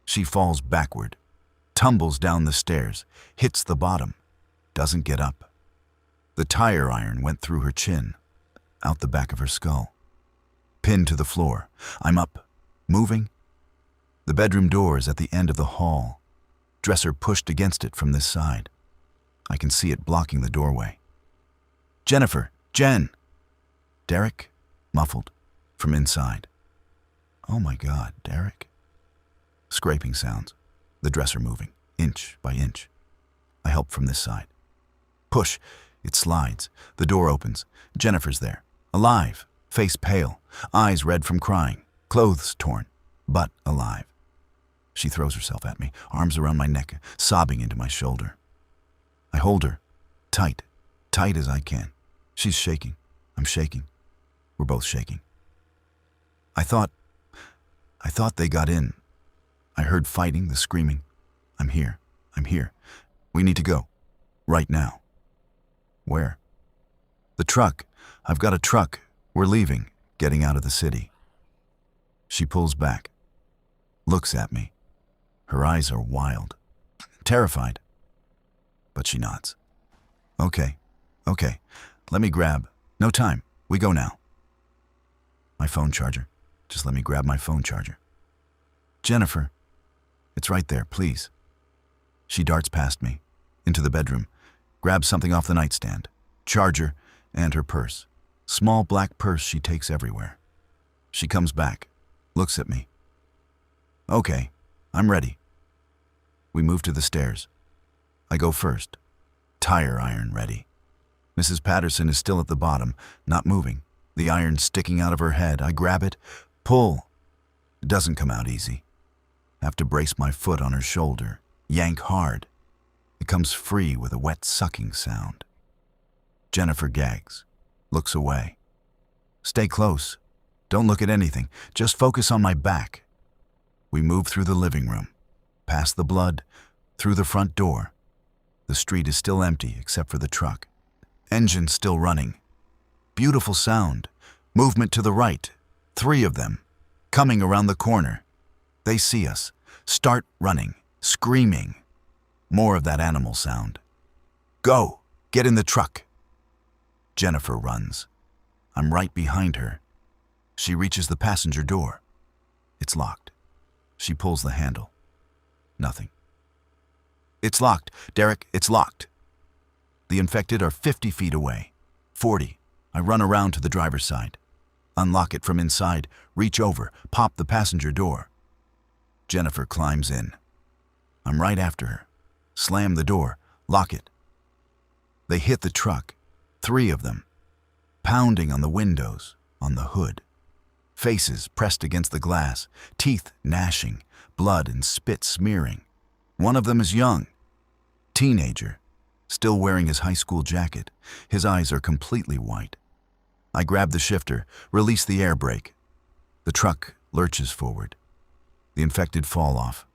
Speaker 1: She falls backward, tumbles down the stairs, hits the bottom, doesn't get up. The tire iron went through her chin, out the back of her skull. Pinned to the floor. I'm up, moving. The bedroom door is at the end of the hall. Dresser pushed against it from this side. I can see it blocking the doorway. Jennifer, Jen! Derek, muffled, from inside. Oh my God, Derek. Scraping sounds, the dresser moving, inch by inch. I help from this side. Push, it slides, the door opens. Jennifer's there, alive, face pale, eyes red from crying, clothes torn, but alive. She throws herself at me, arms around my neck, sobbing into my shoulder. I hold her, tight, tight as I can. She's shaking, I'm shaking. We're both shaking. I thought they got in. I heard fighting, the screaming. I'm here. I'm here. We need to go. Right now. Where? The truck. I've got a truck. We're leaving, getting out of the city. She pulls back, looks at me. Her eyes are wild, terrified. But she nods. Okay. Let me grab. No time. We go now. My phone charger. Just let me grab my phone charger. Jennifer. It's right there, please. She darts past me, into the bedroom, grabs something off the nightstand, charger, and her purse. Small black purse she takes everywhere. She comes back, looks at me. Okay, I'm ready. We move to the stairs. I go first. Tire iron ready. Mrs. Patterson is still at the bottom, not moving. The iron sticking out of her head. I grab it, pull. It doesn't come out easy. Have to brace my foot on her shoulder, yank hard. It comes free with a wet sucking sound. Jennifer gags, looks away. Stay close. Don't look at anything. Just focus on my back. We move through the living room, past the blood, through the front door. The street is still empty except for the truck. Engine still running. Beautiful sound. Movement to the right. 3 of them. Coming around the corner. They see us. Start running. Screaming. More of that animal sound. Go. Get in the truck. Jennifer runs. I'm right behind her. She reaches the passenger door. It's locked. She pulls the handle. Nothing. It's locked. Derek, it's locked. The infected are 50 feet away. 40. I run around to the driver's side. Unlock it from inside, reach over, pop the passenger door. Jennifer climbs in. I'm right after her. Slam the door, lock it. They hit the truck, 3 of them, pounding on the windows, on the hood. Faces pressed against the glass, teeth gnashing, blood and spit smearing. One of them is young, teenager, still wearing his high school jacket. His eyes are completely white. I grab the shifter, release the air brake. The truck lurches forward. The infected fall off.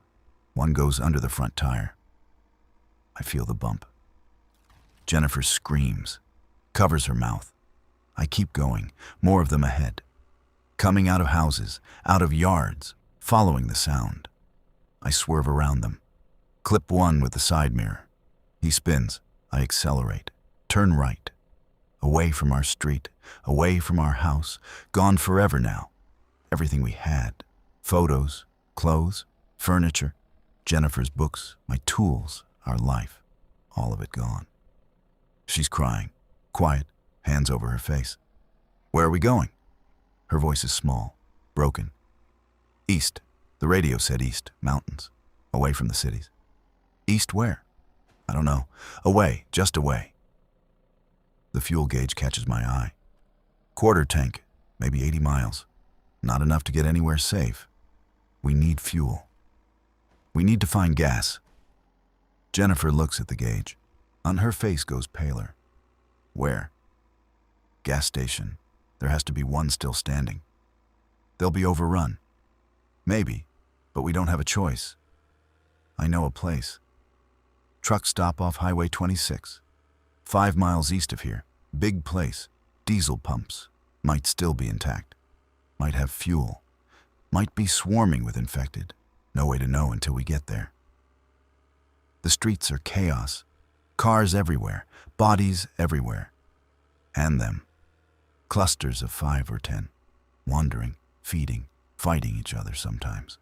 Speaker 1: One goes under the front tire. I feel the bump. Jennifer screams, covers her mouth. I keep going, more of them ahead. Coming out of houses, out of yards, following the sound. I swerve around them. Clip one with the side mirror. He spins. I accelerate. Turn right. Away from our street, away from our house, gone forever now. Everything we had. Photos, clothes, furniture, Jennifer's books, my tools, our life. All of it gone. She's crying, quiet, hands over her face. Where are we going? Her voice is small, broken. East. The radio said east, mountains, away from the cities. East where? I don't know. Away, just away. The fuel gauge catches my eye. Quarter tank, maybe 80 miles. Not enough to get anywhere safe. We need fuel. We need to find gas. Jennifer looks at the gauge. On her face goes paler. Where? Gas station. There has to be one still standing. They'll be overrun. Maybe, but we don't have a choice. I know a place. Truck stop off Highway 26. 5 miles east of here. Big place. Diesel pumps. Might still be intact. Might have fuel. Might be swarming with infected. No way to know until we get there. The streets are chaos. Cars everywhere. Bodies everywhere. And them. Clusters of 5 or 10. Wandering, feeding, fighting each other sometimes.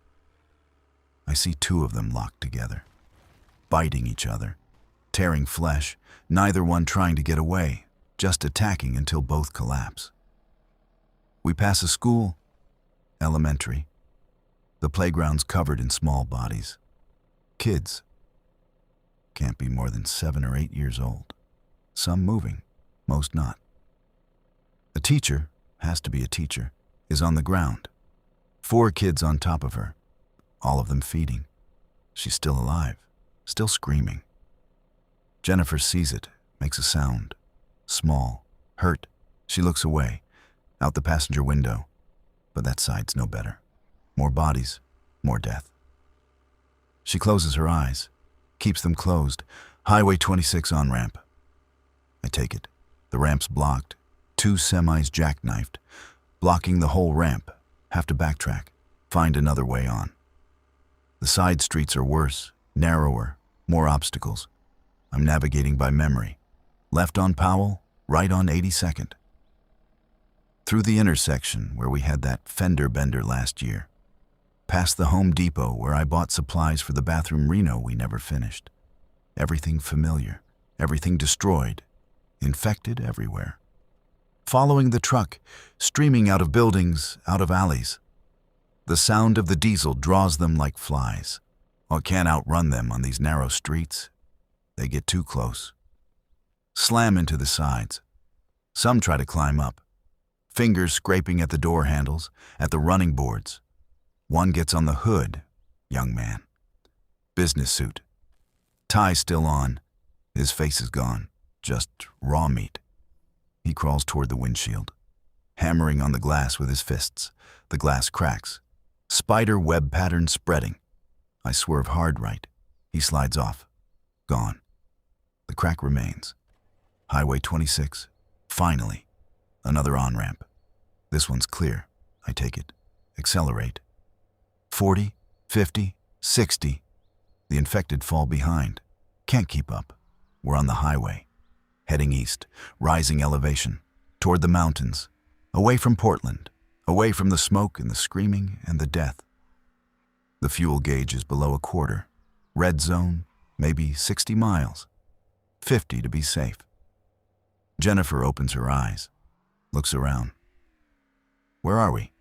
Speaker 1: I see 2 of them locked together. Biting each other. Tearing flesh. Neither one trying to get away. Just attacking until both collapse. We pass a school. Elementary. The playground's covered in small bodies. Kids. Can't be more than 7 or 8 years old. Some moving, most not. A teacher, has to be a teacher, is on the ground. 4 kids on top of her, all of them feeding. She's still alive, still screaming. Jennifer sees it, makes a sound. Small, hurt. She looks away, out the passenger window. But that side's no better. More bodies, more death. She closes her eyes, keeps them closed. Highway 26 on-ramp. I take it. The ramp's blocked. 2 semis jackknifed, blocking the whole ramp. Have to backtrack, find another way on. The side streets are worse, narrower, more obstacles. I'm navigating by memory. Left on Powell, right on 82nd. Through the intersection where we had that fender bender last year. Past the Home Depot where I bought supplies for the bathroom reno we never finished. Everything familiar, everything destroyed, infected everywhere. Following the truck, streaming out of buildings, out of alleys. The sound of the diesel draws them like flies. I can't outrun them on these narrow streets. They get too close. Slam into the sides. Some try to climb up. Fingers scraping at the door handles, at the running boards. One gets on the hood, young man. Business suit. Tie still on. His face is gone. Just raw meat. He crawls toward the windshield, hammering on the glass with his fists. The glass cracks. Spider web pattern spreading. I swerve hard right. He slides off. Gone. The crack remains. Highway 26. Finally. Another on-ramp. This one's clear. I take it. Accelerate. 40, 50, 60. The infected fall behind. Can't keep up. We're on the highway. Heading east, rising elevation, toward the mountains, away from Portland, away from the smoke and the screaming and the death. The fuel gauge is below a quarter. Red zone, maybe 60 miles. 50 to be safe. Jennifer opens her eyes, looks around. Where are we?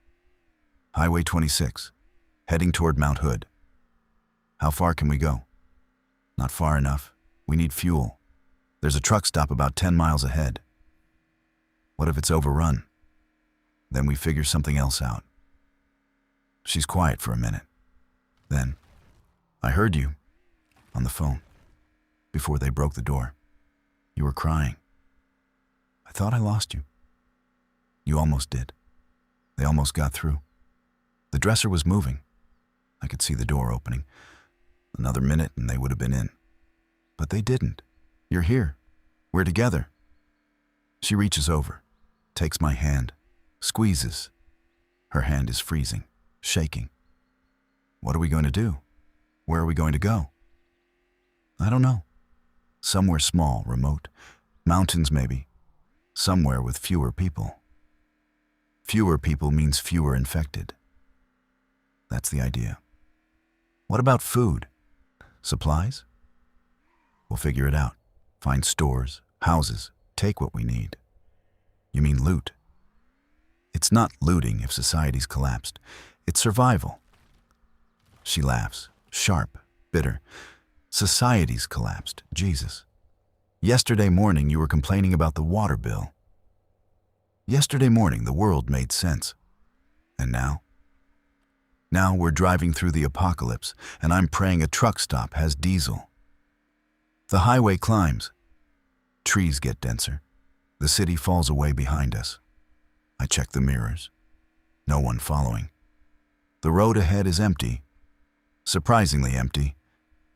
Speaker 1: Highway 26, heading toward Mount Hood. How far can we go? Not far enough. We need fuel. There's a truck stop about 10 miles ahead. What if it's overrun? Then we figure something else out. She's quiet for a minute. Then, I heard you on the phone before they broke the door. You were crying. I thought I lost you. You almost did. They almost got through. The dresser was moving. I could see the door opening. Another minute and they would have been in. But they didn't. You're here. We're together. She reaches over, takes my hand, squeezes. Her hand is freezing, shaking. What are we going to do? Where are we going to go? I don't know. Somewhere small, remote. Mountains, maybe. Somewhere with fewer people. Fewer people means fewer infected. That's the idea. What about food? Supplies? We'll figure it out. Find stores, houses, take what we need. You mean loot? It's not looting if society's collapsed. It's survival. She laughs, sharp, bitter. Society's collapsed, Jesus. Yesterday morning you were complaining about the water bill. Yesterday morning the world made sense. And now? Now we're driving through the apocalypse, and I'm praying a truck stop has diesel. The highway climbs. Trees get denser. The city falls away behind us. I check the mirrors. No one following. The road ahead is empty. Surprisingly empty.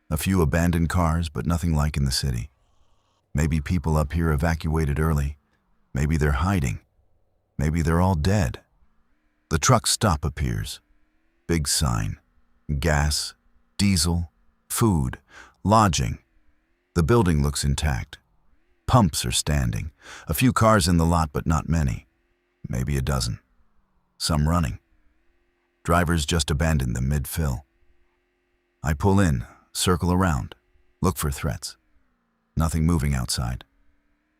Speaker 1: A few abandoned cars, but nothing like in the city. Maybe people up here evacuated early. Maybe they're hiding. Maybe they're all dead. The truck stop appears. Big sign. Gas, diesel, food, lodging. The building looks intact. Pumps are standing. A few cars in the lot, but not many. Maybe a dozen. Some running. Drivers just abandoned them mid-fill. I pull in, circle around, look for threats. Nothing moving outside.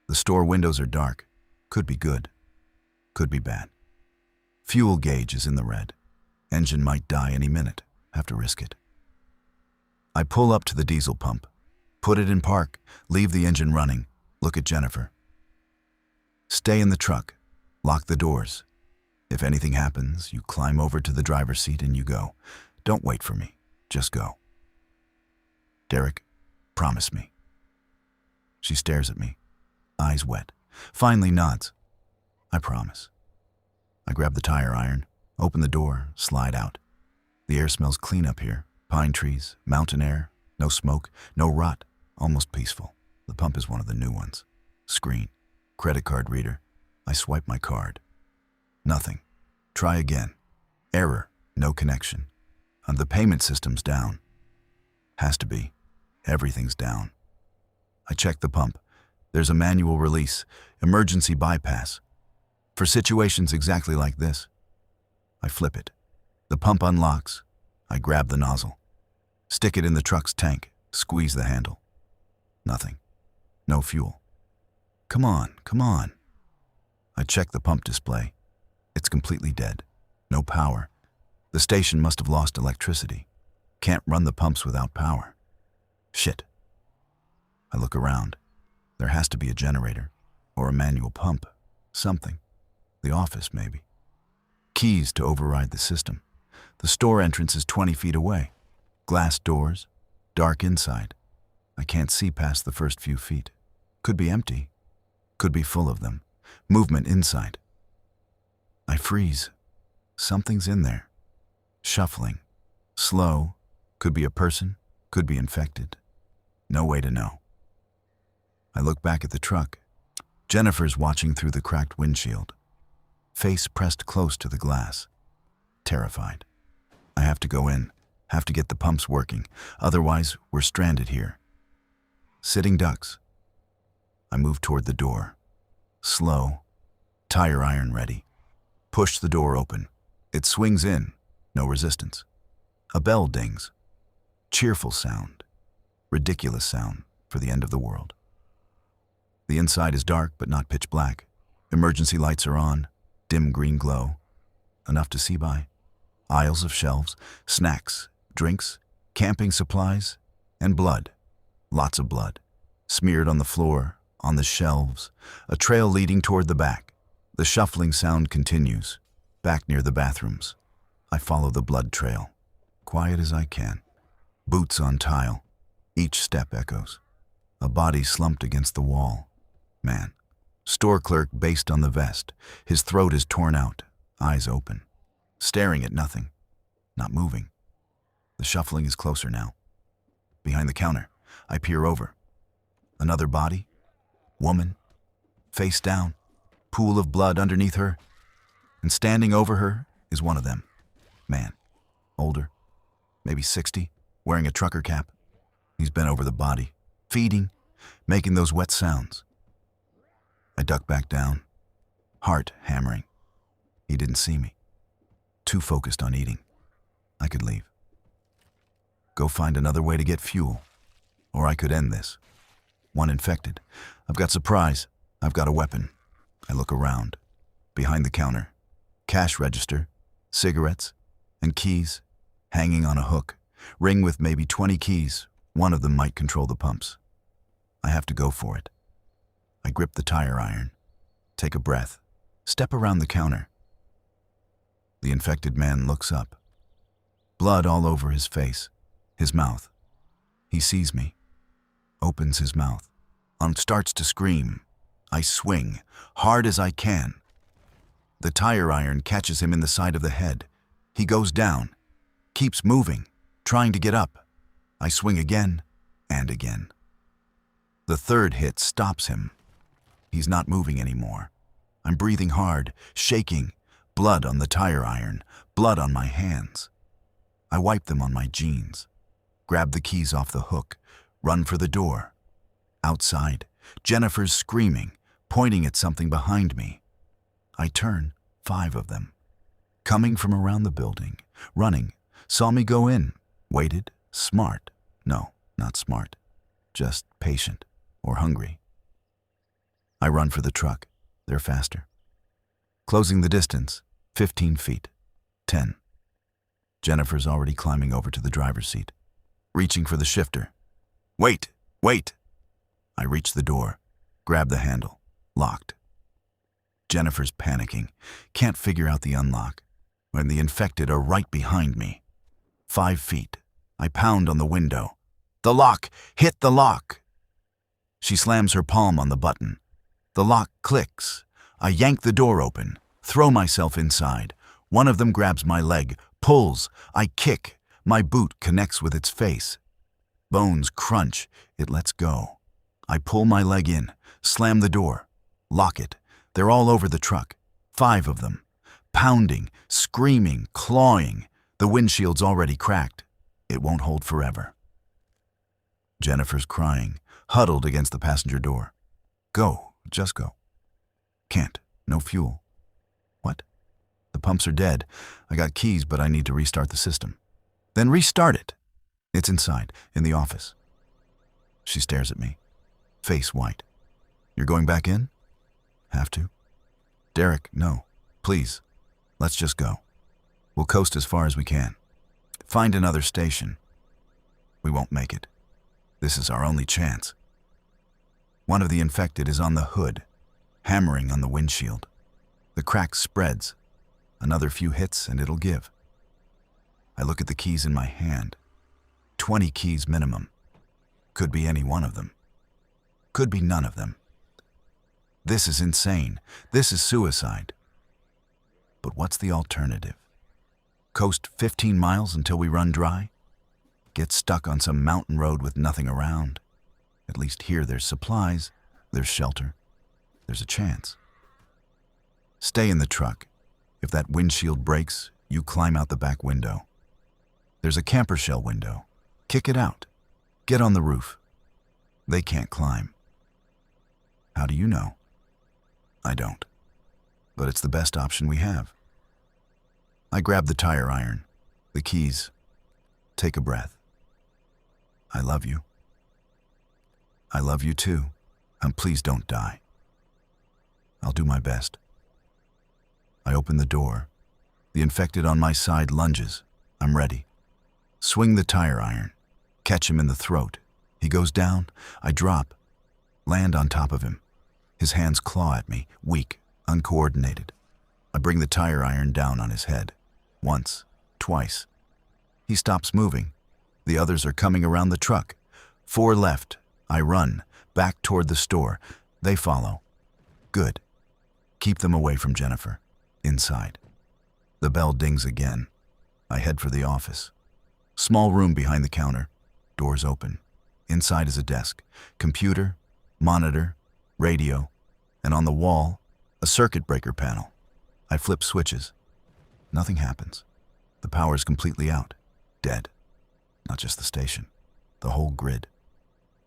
Speaker 1: The store windows are dark. Could be good. Could be bad. Fuel gauge is in the red. Engine might die any minute. Have to risk it. I pull up to the diesel pump. Put it in park, leave the engine running, look at Jennifer. Stay in the truck, lock the doors. If anything happens, you climb over to the driver's seat and you go. Don't wait for me, just go. Derek, promise me. She stares at me, eyes wet, finally nods. I promise. I grab the tire iron, open the door, slide out. The air smells clean up here, Pine trees, mountain air, no smoke, no rot, almost peaceful. The pump is one of the new ones. Screen, credit card reader. I swipe my card. Nothing. Try again. Error, no connection. And the payment system's down. Has to be. Everything's down. I check the pump. There's a manual release, emergency bypass. For situations exactly like this. I flip it. The pump unlocks. I grab the nozzle. Stick it in the truck's tank. Squeeze the handle. Nothing. No fuel. Come on, come on. I check the pump display. It's completely dead. No power. The station must have lost electricity. Can't run the pumps without power. Shit. I look around. There has to be a generator. Or a manual pump. Something. The office, maybe. Keys to override the system. The store entrance is 20 feet away. Glass doors. Dark inside. I can't see past the first few feet. Could be empty. Could be full of them. Movement inside. I freeze. Something's in there. Shuffling. Slow. Could be a person. Could be infected. No way to know. I look back at the truck. Jennifer's watching through the cracked windshield. Face pressed close to the glass. Terrified. I have to go in. Have to get the pumps working. Otherwise, we're stranded here. Sitting ducks. I move toward the door. Slow. Tire iron ready. Push the door open. It swings in. No resistance. A bell dings. Cheerful sound. Ridiculous sound for the end of the world. The inside is dark but not pitch black. Emergency lights are on. Dim green glow. Enough to see by. Aisles of shelves. Snacks. Drinks. Camping supplies. And blood. Lots of blood. Smeared on the floor. On the shelves. A trail leading toward the back. The shuffling sound continues. Back near the bathrooms. I follow the blood trail. Quiet as I can. Boots on tile. Each step echoes. A body slumped against the wall. Man. Store clerk based on the vest. His throat is torn out. Eyes open. Staring at nothing. Not moving. The shuffling is closer now. Behind the counter, I peer over. Another body. Woman. Face down. Pool of blood underneath her. And standing over her is one of them. Man. Older. Maybe 60. Wearing a trucker cap. He's bent over the body. Feeding. Making those wet sounds. I duck back down. Heart hammering. He didn't see me. Too focused on eating. I could leave. Go find another way to get fuel. Or I could end this. One infected. I've got supplies. I've got a weapon. I look around. Behind the counter. Cash register. Cigarettes. And keys. Hanging on a hook. Ring with maybe 20 keys. One of them might control the pumps. I have to go for it. I grip the tire iron. Take a breath. Step around the counter. The infected man looks up. Blood all over his face. His mouth. He sees me. Opens his mouth. And starts to scream. I swing. Hard as I can. The tire iron catches him in the side of the head. He goes down. Keeps moving. Trying to get up. I swing again. And again. The third hit stops him. He's not moving anymore. I'm breathing hard, shaking, blood on the tire iron, blood on my hands. I wipe them on my jeans, grab the keys off the hook, run for the door. Outside, Jennifer's screaming, pointing at something behind me. I turn, 5 of them. Coming from around the building, running, saw me go in, waited, smart. No, not smart, just patient or hungry. I run for the truck. They're faster. Closing the distance, 15 feet, 10. Jennifer's already climbing over to the driver's seat, reaching for the shifter. Wait, wait! I reach the door, grab the handle, locked. Jennifer's panicking, can't figure out the unlock, when the infected are right behind me. 5 feet, I pound on the window. The lock! Hit the lock! She slams her palm on the button. The lock clicks. I yank the door open, throw myself inside. One of them grabs my leg, pulls. I kick. My boot connects with its face. Bones crunch. It lets go. I pull my leg in, slam the door, lock it. They're all over the truck. 5 of them. Pounding, screaming, clawing. The windshield's already cracked. It won't hold forever. Jennifer's crying, huddled against the passenger door. Go, just go. Can't, no fuel. What? The pumps are dead. I got keys, but I need to restart the system. Then restart it. It's inside, in the office. She stares at me, face white. You're going back in? Have to. Derek, no. Please, let's just go. We'll coast as far as we can. Find another station. We won't make it. This is our only chance. One of the infected is on the hood, hammering on the windshield. The crack spreads. Another few hits and it'll give. I look at the keys in my hand. 20 keys minimum. Could be any one of them. Could be none of them. This is insane. This is suicide. But what's the alternative? Coast 15 miles until we run dry? Get stuck on some mountain road with nothing around? At least here there's supplies, there's shelter, there's a chance. Stay in the truck. If that windshield breaks, you climb out the back window. There's a camper shell window. Kick it out. Get on the roof. They can't climb. How do you know? I don't. But it's the best option we have. I grab the tire iron, the keys. Take a breath. I love you. I love you too, and please don't die. I'll do my best. I open the door. The infected on my side lunges. I'm ready. Swing the tire iron. Catch him in the throat. He goes down. I drop. Land on top of him. His hands claw at me, weak, uncoordinated. I bring the tire iron down on his head. Once, twice. He stops moving. The others are coming around the truck. 4 left. I run, back toward the store. They follow. Good. Keep them away from Jennifer. Inside. The bell dings again. I head for the office. Small room behind the counter. Doors open. Inside is a desk. Computer, monitor, radio, and on the wall, a circuit breaker panel. I flip switches. Nothing happens. The power's completely out. Dead. Not just the station. The whole grid.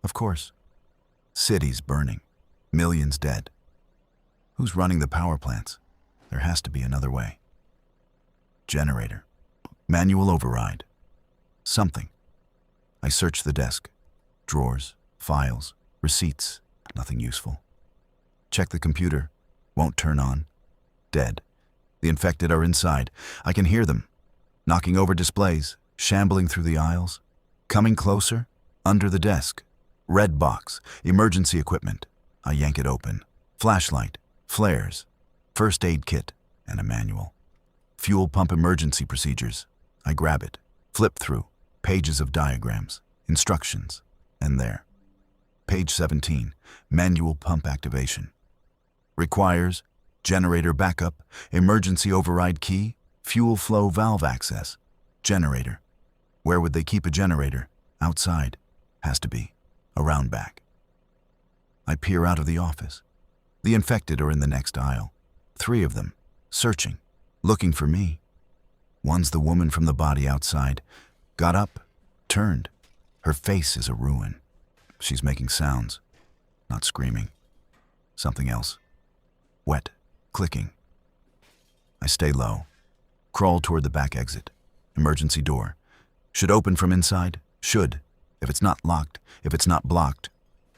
Speaker 1: Of course. Cities burning. Millions dead. Who's running the power plants? There has to be another way. Generator. Manual override. Something. I search the desk. Drawers, files, receipts. Nothing useful. Check the computer. Won't turn on. Dead. The infected are inside. I can hear them. Knocking over displays, shambling through the aisles. Coming closer. Under the desk. Red box. Emergency equipment. I yank it open. Flashlight. Flares. First aid kit. And a manual. Fuel pump emergency procedures. I grab it. Flip through. Pages of diagrams. Instructions. And there. Page 17. Manual pump activation. Requires generator backup, emergency override key, fuel flow valve access. Generator. Where would they keep a generator? Outside. Has to be. Around back. I peer out of the office. The infected are in the next aisle. 3 of them. Searching. Looking for me. One's the woman from the body outside. Got up. Turned. Her face is a ruin. She's making sounds. Not screaming. Something else. Wet. Clicking. I stay low. Crawl toward the back exit. Emergency door. Should open from inside. Should. If it's not locked. If it's not blocked.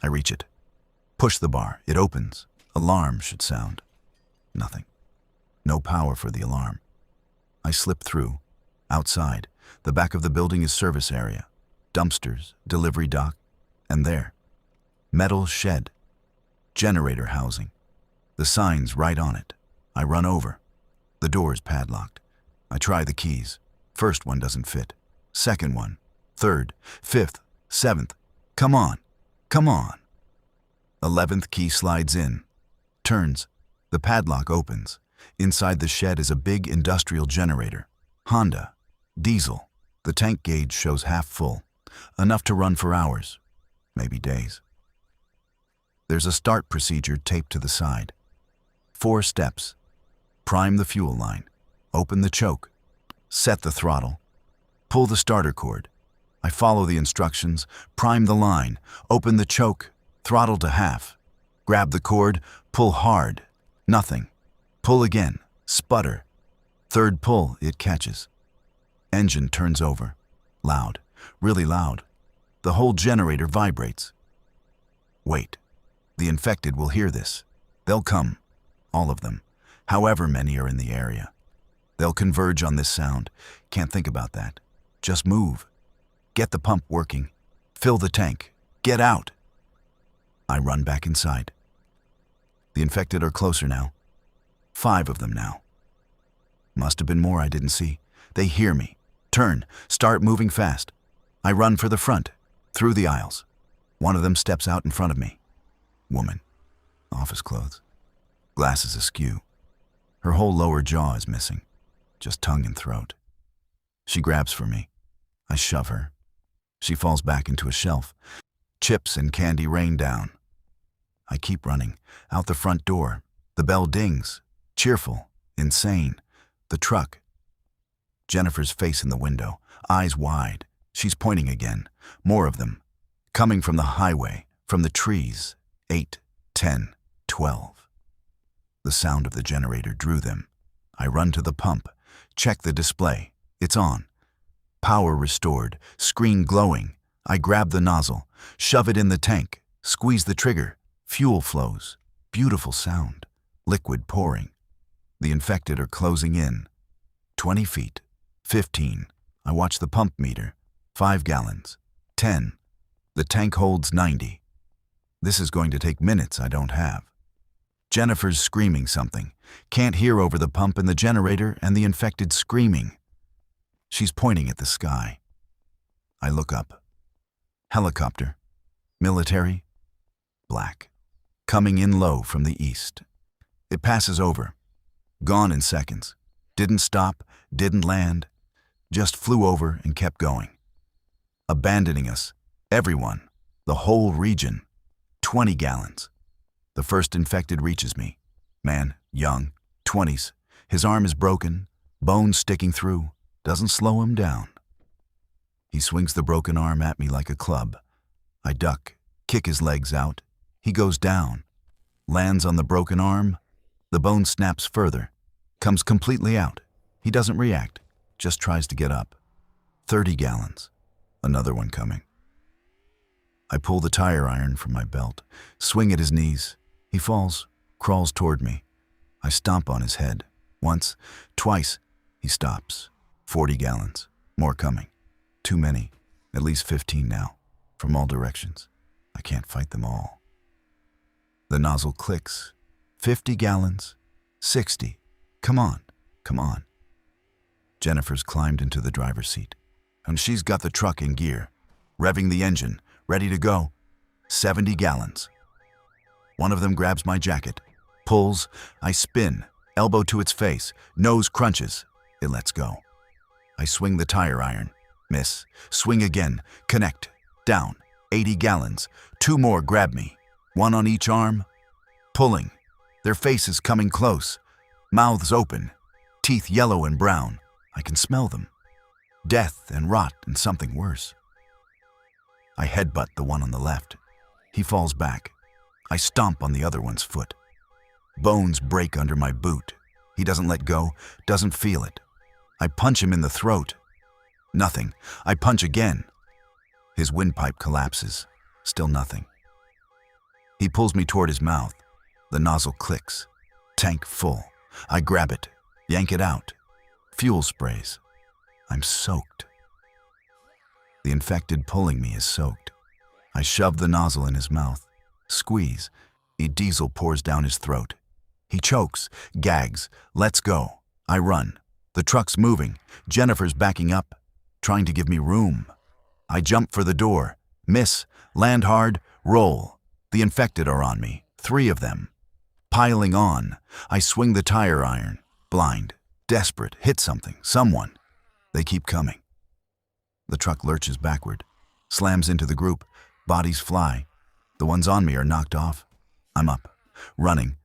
Speaker 1: I reach it. Push the bar. It opens. Alarm should sound. Nothing. No power for the alarm. I slip through. Outside. The back of the building is service area. Dumpsters. Delivery dock. And there. Metal shed. Generator housing. The sign's right on it. I run over. The door's padlocked. I try the keys. First one doesn't fit. Second one. Third. Fifth. 7th. Come on. Come on. 11th key slides in. Turns. The padlock opens. Inside the shed is a big industrial generator. Honda. Diesel. The tank gauge shows half full, enough to run for hours, maybe days. There's a start procedure taped to the side. 4 steps. Prime the fuel line. Open the choke. Set the throttle. Pull the starter cord. I follow the instructions. Prime the line. Open the choke. Throttle to half. Grab the cord. Pull hard. Nothing. Pull again. Sputter. Third pull, it catches. Engine turns over. Loud. Really loud. The whole generator vibrates. Wait. The infected will hear this. They'll come. All of them. However many are in the area. They'll converge on this sound. Can't think about that. Just move. Get the pump working. Fill the tank. Get out. I run back inside. The infected are closer now. 5 of them now. Must have been more I didn't see. They hear me. Turn. Start moving fast. I run for the front. Through the aisles. One of them steps out in front of me. Woman. Office clothes. Glasses askew. Her whole lower jaw is missing. Just tongue and throat. She grabs for me. I shove her. She falls back into a shelf. Chips and candy rain down. I keep running. Out the front door. The bell dings. Cheerful. Insane. The truck. Jennifer's face in the window. Eyes wide. She's pointing again. More of them. Coming from the highway. From the trees. 8, 10, 12. The sound of the generator drew them. I run to the pump. Check the display. It's on. Power restored. Screen glowing. I grab the nozzle. Shove it in the tank. Squeeze the trigger. Fuel flows. Beautiful sound. Liquid pouring. The infected are closing in. 20 feet. 15. I watch the pump meter. 5 gallons. 10. The tank holds 90. This is going to take minutes I don't have. Jennifer's screaming something. Can't hear over the pump and the generator and the infected screaming. She's pointing at the sky. I look up. Helicopter. Military. Black. Coming in low from the east. It passes over. Gone in seconds. Didn't stop, didn't land. Just flew over and kept going. Abandoning us. Everyone. The whole region. 20 gallons. The first infected reaches me. Man, young, 20s. His arm is broken, bones sticking through. Doesn't slow him down. He swings the broken arm at me like a club. I duck, kick his legs out. He goes down. Lands on the broken arm. The bone snaps further. Comes completely out. He doesn't react. Just tries to get up. 30 gallons. Another one coming. I pull the tire iron from my belt, swing at his knees. He falls, crawls toward me. I stomp on his head. Once, twice. He stops. 40 gallons. More coming. Too many. At least 15 now. From all directions. I can't fight them all. The nozzle clicks. 50 gallons. 60. Come on. Come on. Jennifer's climbed into the driver's seat, and she's got the truck in gear, revving the engine, ready to go. 70 gallons. One of them grabs my jacket, pulls. I spin, elbow to its face, nose crunches. It lets go. I swing the tire iron, miss, swing again, connect, down. 80 gallons. 2 more grab me, one on each arm. Pulling. Their faces coming close, mouths open, teeth yellow and brown. I can smell them. Death and rot and something worse. I headbutt the one on the left. He falls back. I stomp on the other one's foot. Bones break under my boot. He doesn't let go, doesn't feel it. I punch him in the throat. Nothing. I punch again. His windpipe collapses. Still nothing. He pulls me toward his mouth. The nozzle clicks. Tank full. I grab it, yank it out. Fuel sprays. I'm soaked. The infected pulling me is soaked. I shove the nozzle in his mouth. Squeeze. A diesel pours down his throat. He chokes, gags, lets go. I run. The truck's moving. Jennifer's backing up, trying to give me room. I jump for the door. Miss. Land hard. Roll. The infected are on me. 3 of them. Piling on. I swing the tire iron. Blind. Desperate. Hit something. Someone. They keep coming. The truck lurches backward, slams into the group, bodies fly. The ones on me are knocked off. I'm up, running.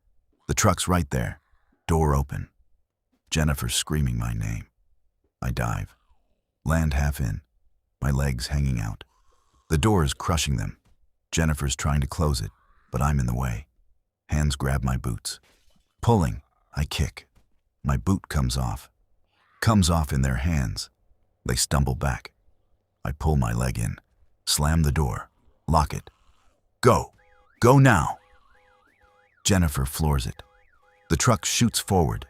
Speaker 1: The truck's right there, door open. Jennifer's screaming my name. I dive, land half in, my legs hanging out. The door is crushing them. Jennifer's trying to close it, but I'm in the way. Hands grab my boots. Pulling, I kick. My boot comes off in their hands. They stumble back. I pull my leg in, slam the door, lock it. Go now. Jennifer floors it. The truck shoots forward,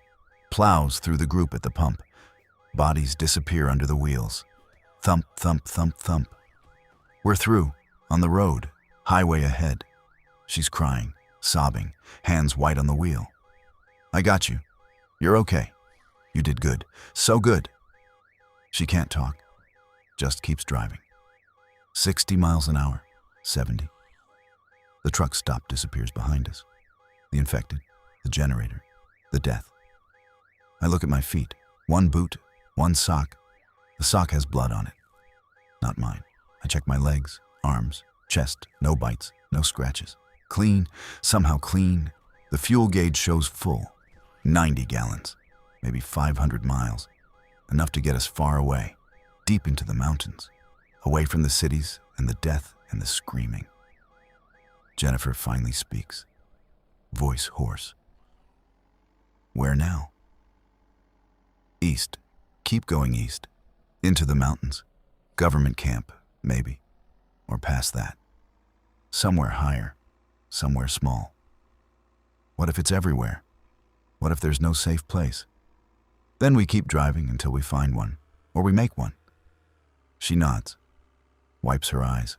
Speaker 1: plows through the group at the pump. Bodies disappear under the wheels. Thump, thump, thump, thump. We're through, on the road, highway ahead. She's crying, sobbing, hands white on the wheel. I got you. You're okay. You did good. So good. She can't talk, just keeps driving. 60 miles an hour, 70. The truck stop disappears behind us. The infected, the generator, the death. I look at my feet. One boot, one sock. The sock has blood on it. Not mine. I check my legs, arms, chest. No bites, no scratches. Clean, somehow clean. The fuel gauge shows full. 90 gallons, maybe 500 miles. Enough to get us far away, deep into the mountains, away from the cities and the death and the screaming. Jennifer finally speaks, voice hoarse. Where now? East. Keep going east. Into the mountains. Government camp, maybe. Or past that. Somewhere higher. Somewhere small. What if it's everywhere? What if there's no safe place? Then we keep driving until we find one, or we make one. She nods, wipes her eyes,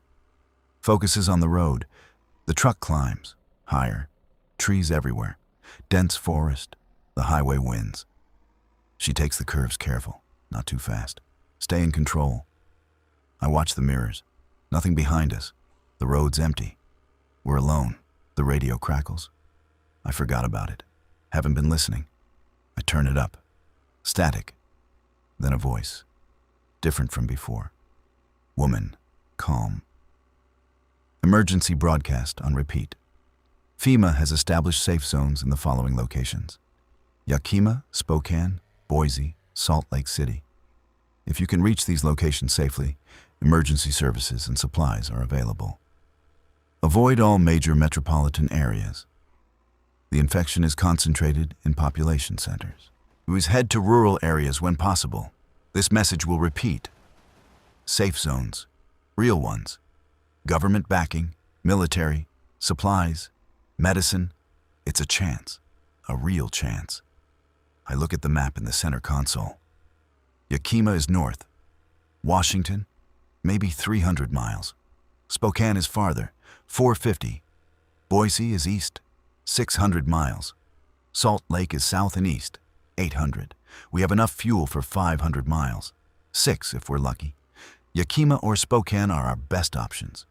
Speaker 1: focuses on the road. The truck climbs, higher, trees everywhere, dense forest, the highway winds. She takes the curves careful, not too fast. Stay in control. I watch the mirrors. Nothing behind us. The road's empty. We're alone. The radio crackles. I forgot about it. Haven't been listening. I turn it up. Static. Then a voice. Different from before. Woman. Calm. Emergency broadcast on repeat. FEMA has established safe zones in the following locations: Yakima, Spokane, Boise, Salt Lake City. If you can reach these locations safely, emergency services and supplies are available. Avoid all major metropolitan areas. The infection is concentrated in population centers. Please head to rural areas when possible. This message will repeat. Safe zones, real ones. Government backing, military, supplies, medicine. It's a chance, a real chance. I look at the map in the center console. Yakima is north. Washington, maybe 300 miles. Spokane is farther, 450. Boise is east, 600 miles. Salt Lake is south and east, 800. We have enough fuel for 500 miles. 6 if we're lucky. Yakima or Spokane are our best options.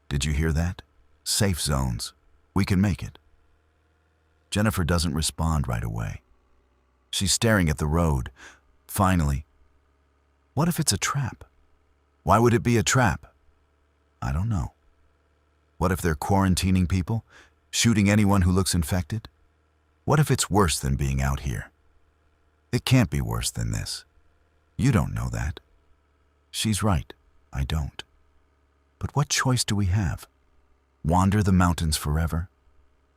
Speaker 1: Did you hear that? Safe zones. We can make it. Jennifer doesn't respond right away. She's staring at the road. Finally, what if it's a trap? Why would it be a trap? I don't know. What if they're quarantining people, shooting anyone who looks infected? What if it's worse than being out here? It can't be worse than this. You don't know that. She's right. I don't. But what choice do we have? Wander the mountains forever?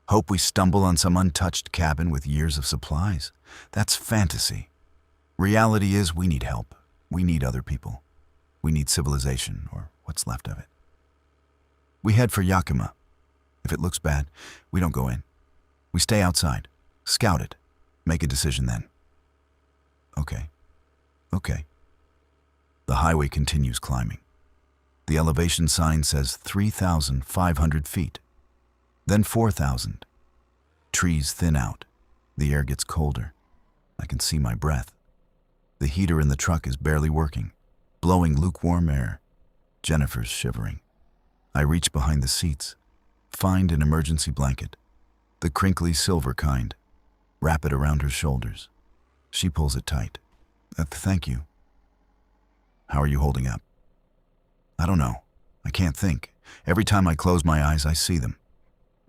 Speaker 1: Hope we stumble on some untouched cabin with years of supplies? That's fantasy. Reality is we need help. We need other people. We need civilization, or what's left of it. We head for Yakima. If it looks bad, we don't go in. We stay outside, scout it, make a decision then. Okay. The highway continues climbing. The elevation sign says 3,500 feet, then 4,000. Trees thin out. The air gets colder. I can see my breath. The heater in the truck is barely working, blowing lukewarm air. Jennifer's shivering. I reach behind the seats, find an emergency blanket, the crinkly silver kind, wrap it around her shoulders. She pulls it tight. Thank you. How are you holding up? I don't know. I can't think. Every time I close my eyes, I see them.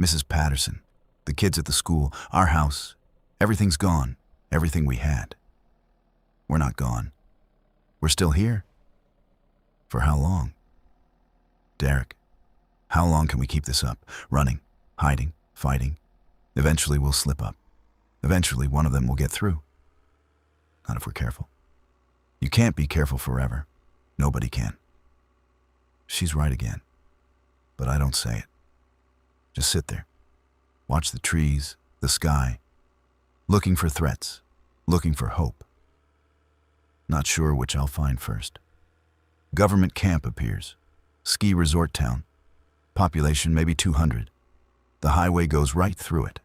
Speaker 1: Mrs. Patterson, the kids at the school, our house. Everything's gone. Everything we had. We're not gone. We're still here. For how long? Derek, how long can we keep this up? Running, hiding, fighting. Eventually we'll slip up. Eventually one of them will get through. Not if we're careful. You can't be careful forever. Nobody can. She's right again. But I don't say it. Just sit there. Watch the trees, the sky. Looking for threats. Looking for hope. Not sure which I'll find first. Government camp appears. Ski resort town. Population maybe 200. The highway goes right through it.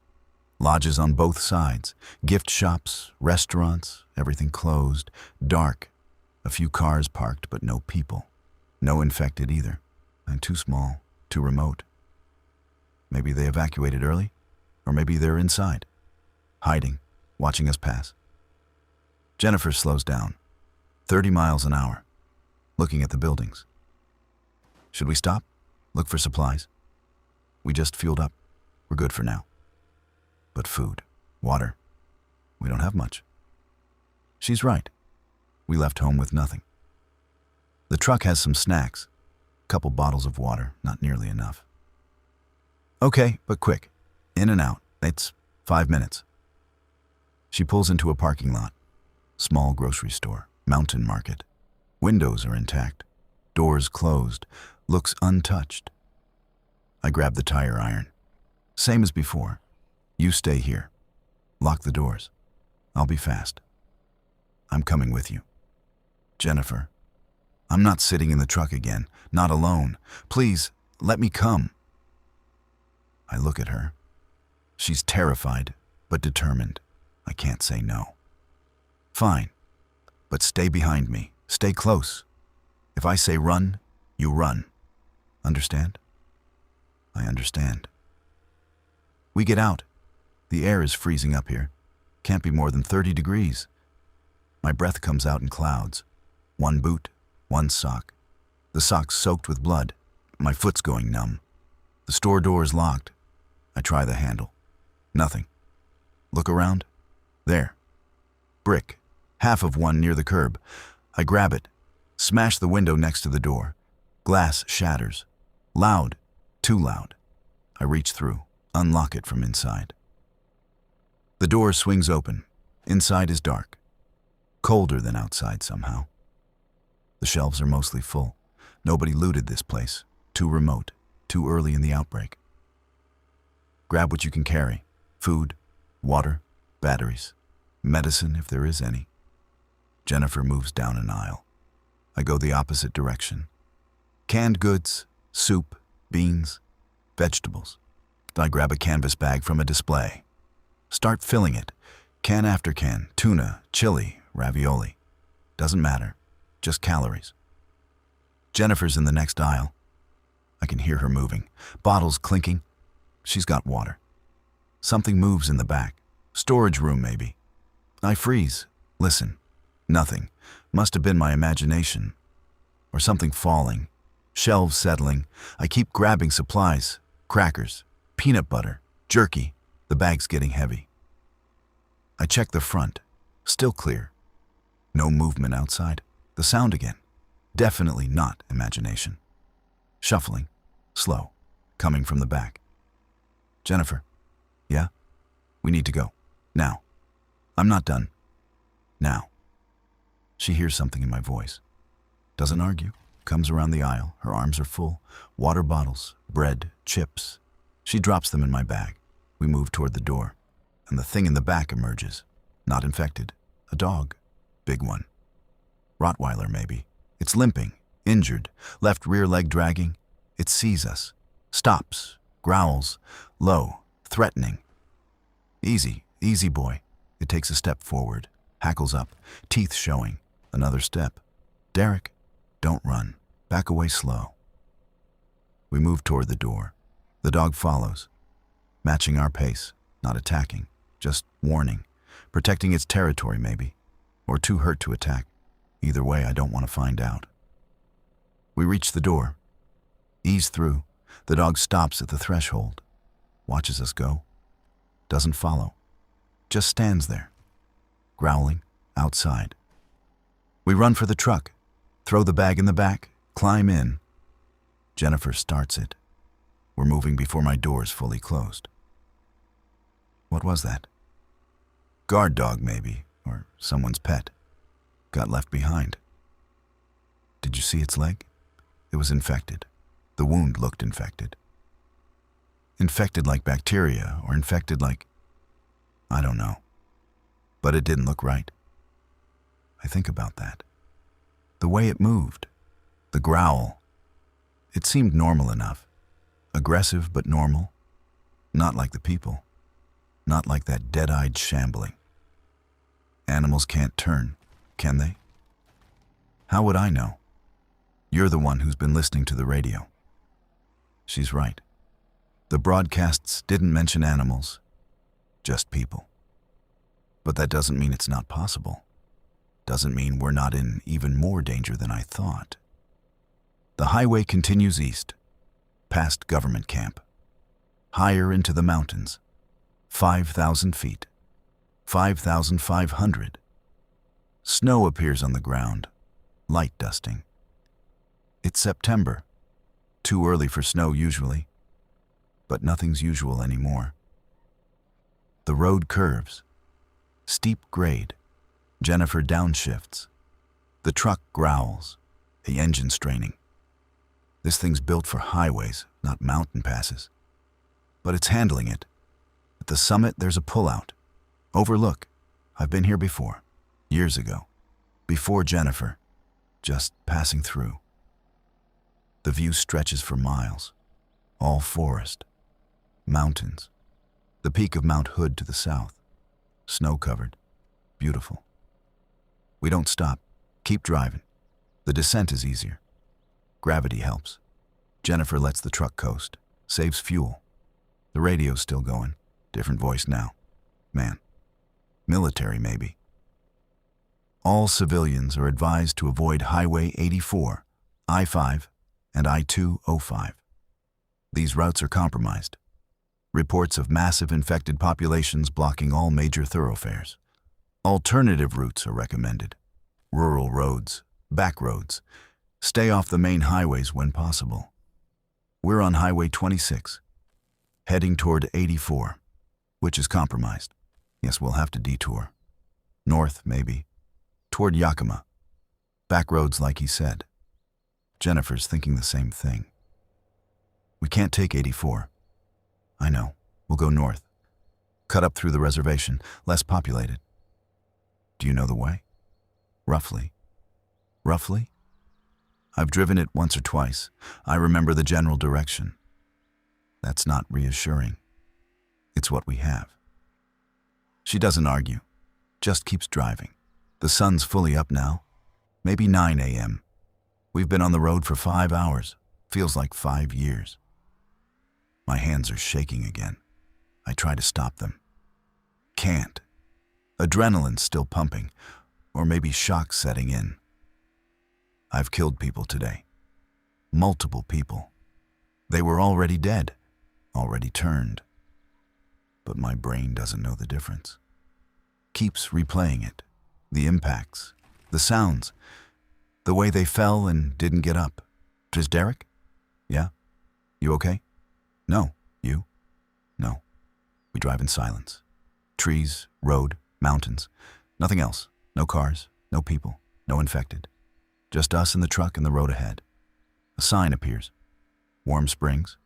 Speaker 1: Lodges on both sides. Gift shops, restaurants, everything closed. Dark. A few cars parked, but no people. No infected either. And too small, too remote. Maybe they evacuated early, or maybe they're inside. Hiding, watching us pass. Jennifer slows down. 30 miles an hour. Looking at the buildings. Should we stop? Look for supplies? We just fueled up. We're good for now. But food, water, we don't have much. She's right. We left home with nothing. The truck has some snacks. Couple bottles of water, not nearly enough. Okay, but quick. In and out. It's 5 minutes. She pulls into a parking lot. Small grocery store, mountain market. Windows are intact. Doors closed. Looks untouched. I grab the tire iron. Same as before. You stay here. Lock the doors. I'll be fast. I'm coming with you. Jennifer, I'm not sitting in the truck again, not alone. Please, let me come. I look at her. She's terrified, but determined. I can't say no. Fine, but stay behind me. Stay close. If I say run, you run. Understand? I understand. We get out. The air is freezing up here. Can't be more than 30 degrees. My breath comes out in clouds. One boot, one sock. The sock's soaked with blood. My foot's going numb. The store door is locked. I try the handle. Nothing. Look around. There. Brick. Half of one near the curb. I grab it. Smash the window next to the door. Glass shatters. Loud. Too loud. I reach through. Unlock it from inside. The door swings open. Inside is dark. Colder than outside somehow. The shelves are mostly full. Nobody looted this place. Too remote. Too early in the outbreak. Grab what you can carry. Food, water, batteries, medicine if there is any. Jennifer moves down an aisle. I go the opposite direction. Canned goods, soup, beans, vegetables. I grab a canvas bag from a display. Start filling it. Can after can, tuna, chili, ravioli. Doesn't matter. Just calories. Jennifer's in the next aisle. I can hear her moving. Bottles clinking. She's got water. Something moves in the back. Storage room, maybe. I freeze. Listen. Nothing. Must have been my imagination. Or something falling. Shelves settling. I keep grabbing supplies. Crackers. Peanut butter. Jerky. The bag's getting heavy. I check the front. Still clear. No movement outside. The sound again. Definitely not imagination. Shuffling. Slow. Coming from the back. Jennifer. Yeah? We need to go. Now. I'm not done. Now. She hears something in my voice. Doesn't argue. Comes around the aisle. Her arms are full. Water bottles, bread, chips. She drops them in my bag. We move toward the door. And the thing in the back emerges. Not infected. A dog. Big one. Rottweiler, maybe. It's limping. Injured. Left rear leg dragging. It sees us. Stops. Growls. Low. Threatening. Easy. Easy, boy. It takes a step forward. Hackles up. Teeth showing. Another step. Derek, don't run. Back away slow. We move toward the door. The dog follows. Matching our pace. Not attacking. Just warning. Protecting its territory, maybe. Or too hurt to attack. Either way, I don't want to find out. We reach the door. Ease through. The dog stops at the threshold. Watches us go. Doesn't follow. Just stands there, growling, outside. We run for the truck, throw the bag in the back, climb in. Jennifer starts it. We're moving before my door's fully closed. What was that? Guard dog, maybe, or someone's pet. Got left behind. Did you see its leg? It was infected. The wound looked infected. Infected like bacteria, or infected like... I don't know. But it didn't look right. I think about that. The way it moved. The growl. It seemed normal enough. Aggressive but normal. Not like the people. Not like that dead-eyed shambling. Animals can't turn, can they? How would I know? You're the one who's been listening to the radio. She's right. The broadcasts didn't mention animals, just people. But that doesn't mean it's not possible. Doesn't mean we're not in even more danger than I thought. The highway continues east, past government camp, higher into the mountains, 5,000 feet, 5,500. Snow appears on the ground, light dusting. It's September, too early for snow usually, but nothing's usual anymore. The road curves, steep grade. Jennifer downshifts. The truck growls, the engine straining. This thing's built for highways, not mountain passes. But it's handling it. At the summit, there's a pullout. Overlook. I've been here before, years ago. Before Jennifer, just passing through. The view stretches for miles. All forest. Mountains. The peak of Mount Hood to the south. Snow-covered. Beautiful. We don't stop. Keep driving. The descent is easier. Gravity helps. Jennifer lets the truck coast. Saves fuel. The radio's still going. Different voice now. Man. Military, maybe. All civilians are advised to avoid Highway 84, I-5, and I-205. These routes are compromised. Reports of massive infected populations blocking all major thoroughfares. Alternative routes are recommended. Rural roads, back roads. Stay off the main highways when possible. We're on Highway 26, heading toward 84, which is compromised. Yes, we'll have to detour. North, maybe. Toward Yakima. Back roads like he said. Jennifer's thinking the same thing. We can't take 84. I know. We'll go north. Cut up through the reservation, less populated. Do you know the way? Roughly. Roughly? I've driven it once or twice. I remember the general direction. That's not reassuring. It's what we have. She doesn't argue, just keeps driving. The sun's fully up now. Maybe 9 a.m. We've been on the road for 5 hours. Feels like 5 years. My hands are shaking again. I try to stop them. Can't. Adrenaline's still pumping, or maybe shock's setting in. I've killed people today. Multiple people. They were already dead, already turned. But my brain doesn't know the difference. Keeps replaying it. The impacts, the sounds, the way they fell and didn't get up. Does Derek? Yeah? You okay? No. You? No. We drive in silence. Trees, road, mountains. Nothing else. No cars, no people, no infected. Just us in the truck and the road ahead. A sign appears. Warm Springs.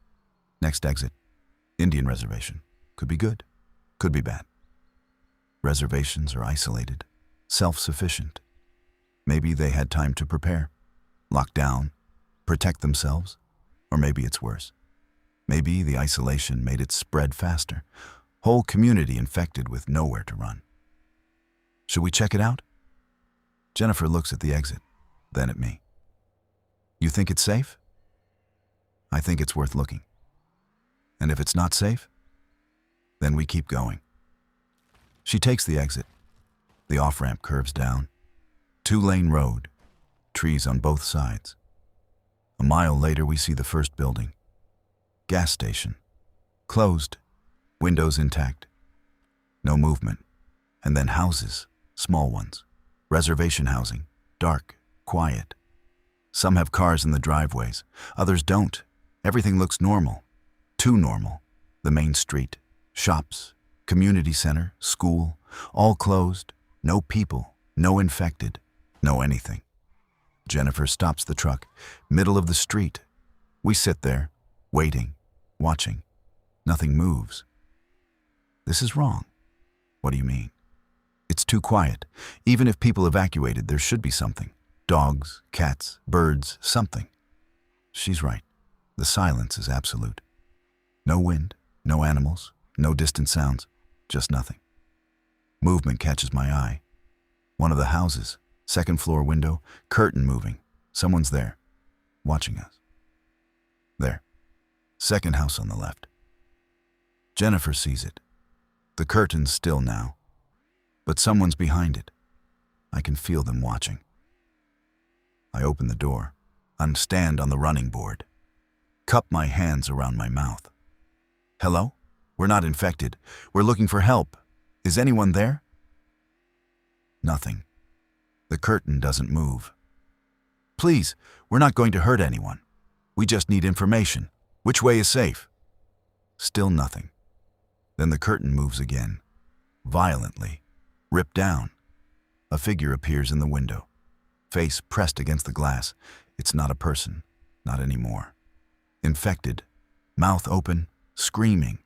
Speaker 1: Next exit. Indian reservation. Could be good. Could be bad. Reservations are isolated. Self-sufficient. Maybe they had time to prepare. Lock down. Protect themselves. Or maybe it's worse. Maybe the isolation made it spread faster. Whole community infected with nowhere to run. Should we check it out? Jennifer looks at the exit, then at me. You think it's safe? I think it's worth looking. And if it's not safe, then we keep going. She takes the exit. The off-ramp curves down. Two-lane road, trees on both sides. A mile later, we see the first building. Gas station. Closed, windows intact. No movement. And then houses, small ones. Reservation housing, dark, quiet. Some have cars in the driveways, others don't. Everything looks normal. Too normal. The main street, shops, community center, school, all closed. No people, no infected, no anything. Jennifer stops the truck, middle of the street. We sit there, waiting, watching. Nothing moves. This is wrong. What do you mean? It's too quiet. Even if people evacuated, there should be something. Dogs, cats, birds, something. She's right. The silence is absolute. No wind, no animals, no distant sounds, just nothing. Movement catches my eye. One of the houses, second floor window, curtain moving. Someone's there, watching us. There. Second house on the left. Jennifer sees it. The curtain's still now, but someone's behind it. I can feel them watching. I open the door, stand on the running board, cup my hands around my mouth. Hello? We're not infected. We're looking for help. Is anyone there? Nothing. The curtain doesn't move. Please, we're not going to hurt anyone. We just need information. Which way is safe? Still nothing. Then the curtain moves again, violently, ripped down. A figure appears in the window, face pressed against the glass. It's not a person, not anymore. Infected, mouth open, screaming,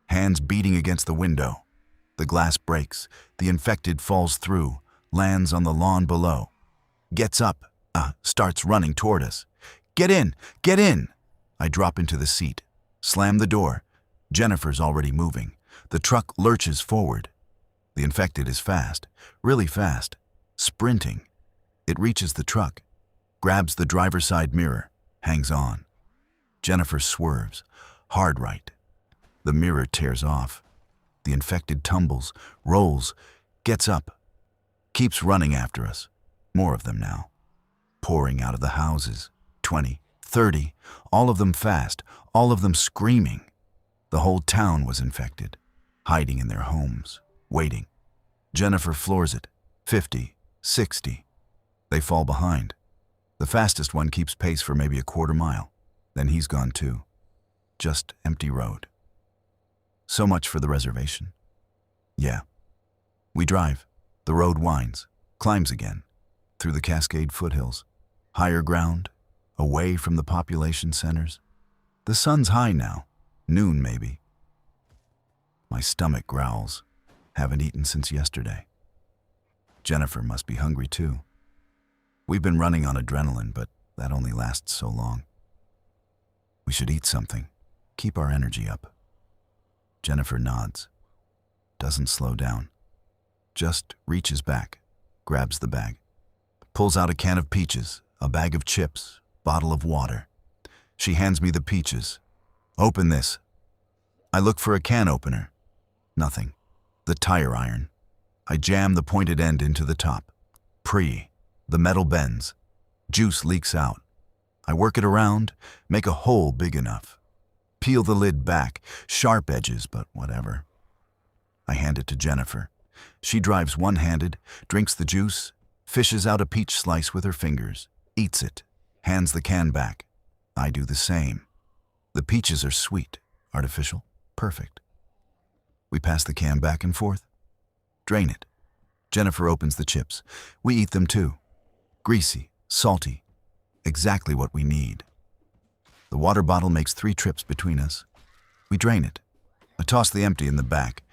Speaker 1: hands beating against the window. The glass breaks, the infected falls through, lands on the lawn below. Gets up, starts running toward us. Get in, get in! I drop into the seat, slam the door. Jennifer's already moving. The truck lurches forward. The infected is fast, really fast, sprinting. It reaches the truck, grabs the driver's side mirror, hangs on. Jennifer swerves, hard right. The mirror tears off. The infected tumbles, rolls, gets up, keeps running after us. More of them now. Pouring out of the houses, 20, 30, all of them fast, all of them screaming. The whole town was infected, hiding in their homes, waiting. Jennifer floors it, 50, 60. They fall behind. The fastest one keeps pace for maybe a quarter mile. Then he's gone too. Just empty road. So much for the reservation. Yeah. We drive. The road winds, climbs again, through the Cascade foothills, higher ground, away from the population centers. The sun's high now, noon maybe. My stomach growls. Haven't eaten since yesterday. Jennifer must be hungry too. We've been running on adrenaline, but that only lasts so long. We should eat something, keep our energy up. Jennifer nods, doesn't slow down, just reaches back, grabs the bag, pulls out a can of peaches, a bag of chips, bottle of water. She hands me the peaches. Open this. I look for a can opener. Nothing. The tire iron. I jam the pointed end into the top. The metal bends. Juice leaks out. I work it around, make a hole big enough. Peel the lid back, sharp edges, but whatever. I hand it to Jennifer. She drives one-handed, drinks the juice, fishes out a peach slice with her fingers, eats it, hands the can back. I do the same. The peaches are sweet, artificial, perfect. We pass the can back and forth. Drain it. Jennifer opens the chips. We eat them too. Greasy, salty, exactly what we need. The water bottle makes 3 trips between us. We drain it. I toss the empty in the back.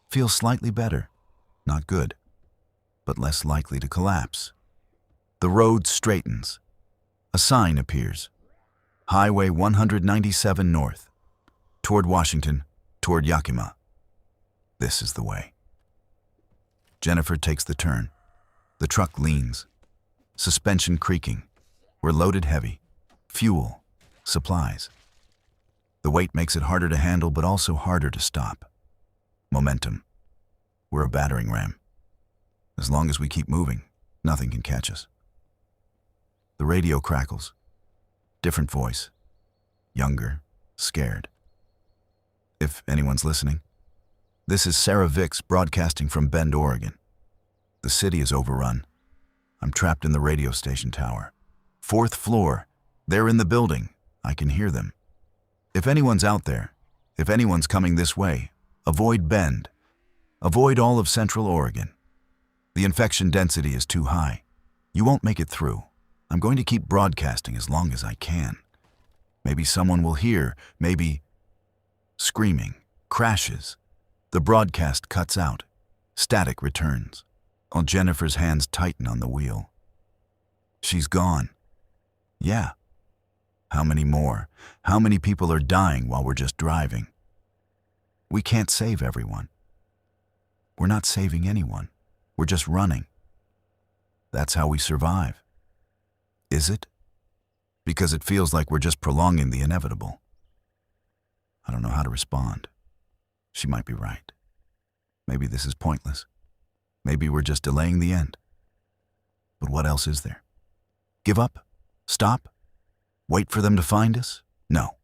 Speaker 1: Feels slightly better. Not good, but less likely to collapse. The road straightens. A sign appears. Highway 197 North. Toward Washington, toward Yakima. This is the way. Jennifer takes the turn. The truck leans. Suspension creaking. We're loaded heavy. Fuel. Supplies. The weight makes it harder to handle, but also harder to stop. Momentum. We're a battering ram. As long as we keep moving, Nothing can catch us. The radio crackles. Different voice. Younger, scared. If anyone's listening, this is Sarah Vicks broadcasting from Bend, Oregon. The city is overrun. I'm trapped in the radio station tower. 4th floor. They're in the building. I can hear them. If anyone's out there, if anyone's coming this way, avoid Bend. Avoid all of Central Oregon. The infection density is too high. You won't make it through. I'm going to keep broadcasting as long as I can. Maybe someone will hear, maybe... Screaming, crashes. The broadcast cuts out. Static returns, while Jennifer's hands tighten on the wheel. She's gone. Yeah. How many more? How many people are dying while we're just driving? We can't save everyone. We're not saving anyone. We're just running. That's how we survive. Is it? Because it feels like we're just prolonging the inevitable. I don't know how to respond. She might be right. Maybe this is pointless. Maybe we're just delaying the end. But what else is there? Give up? Stop? Wait for them to find us? No.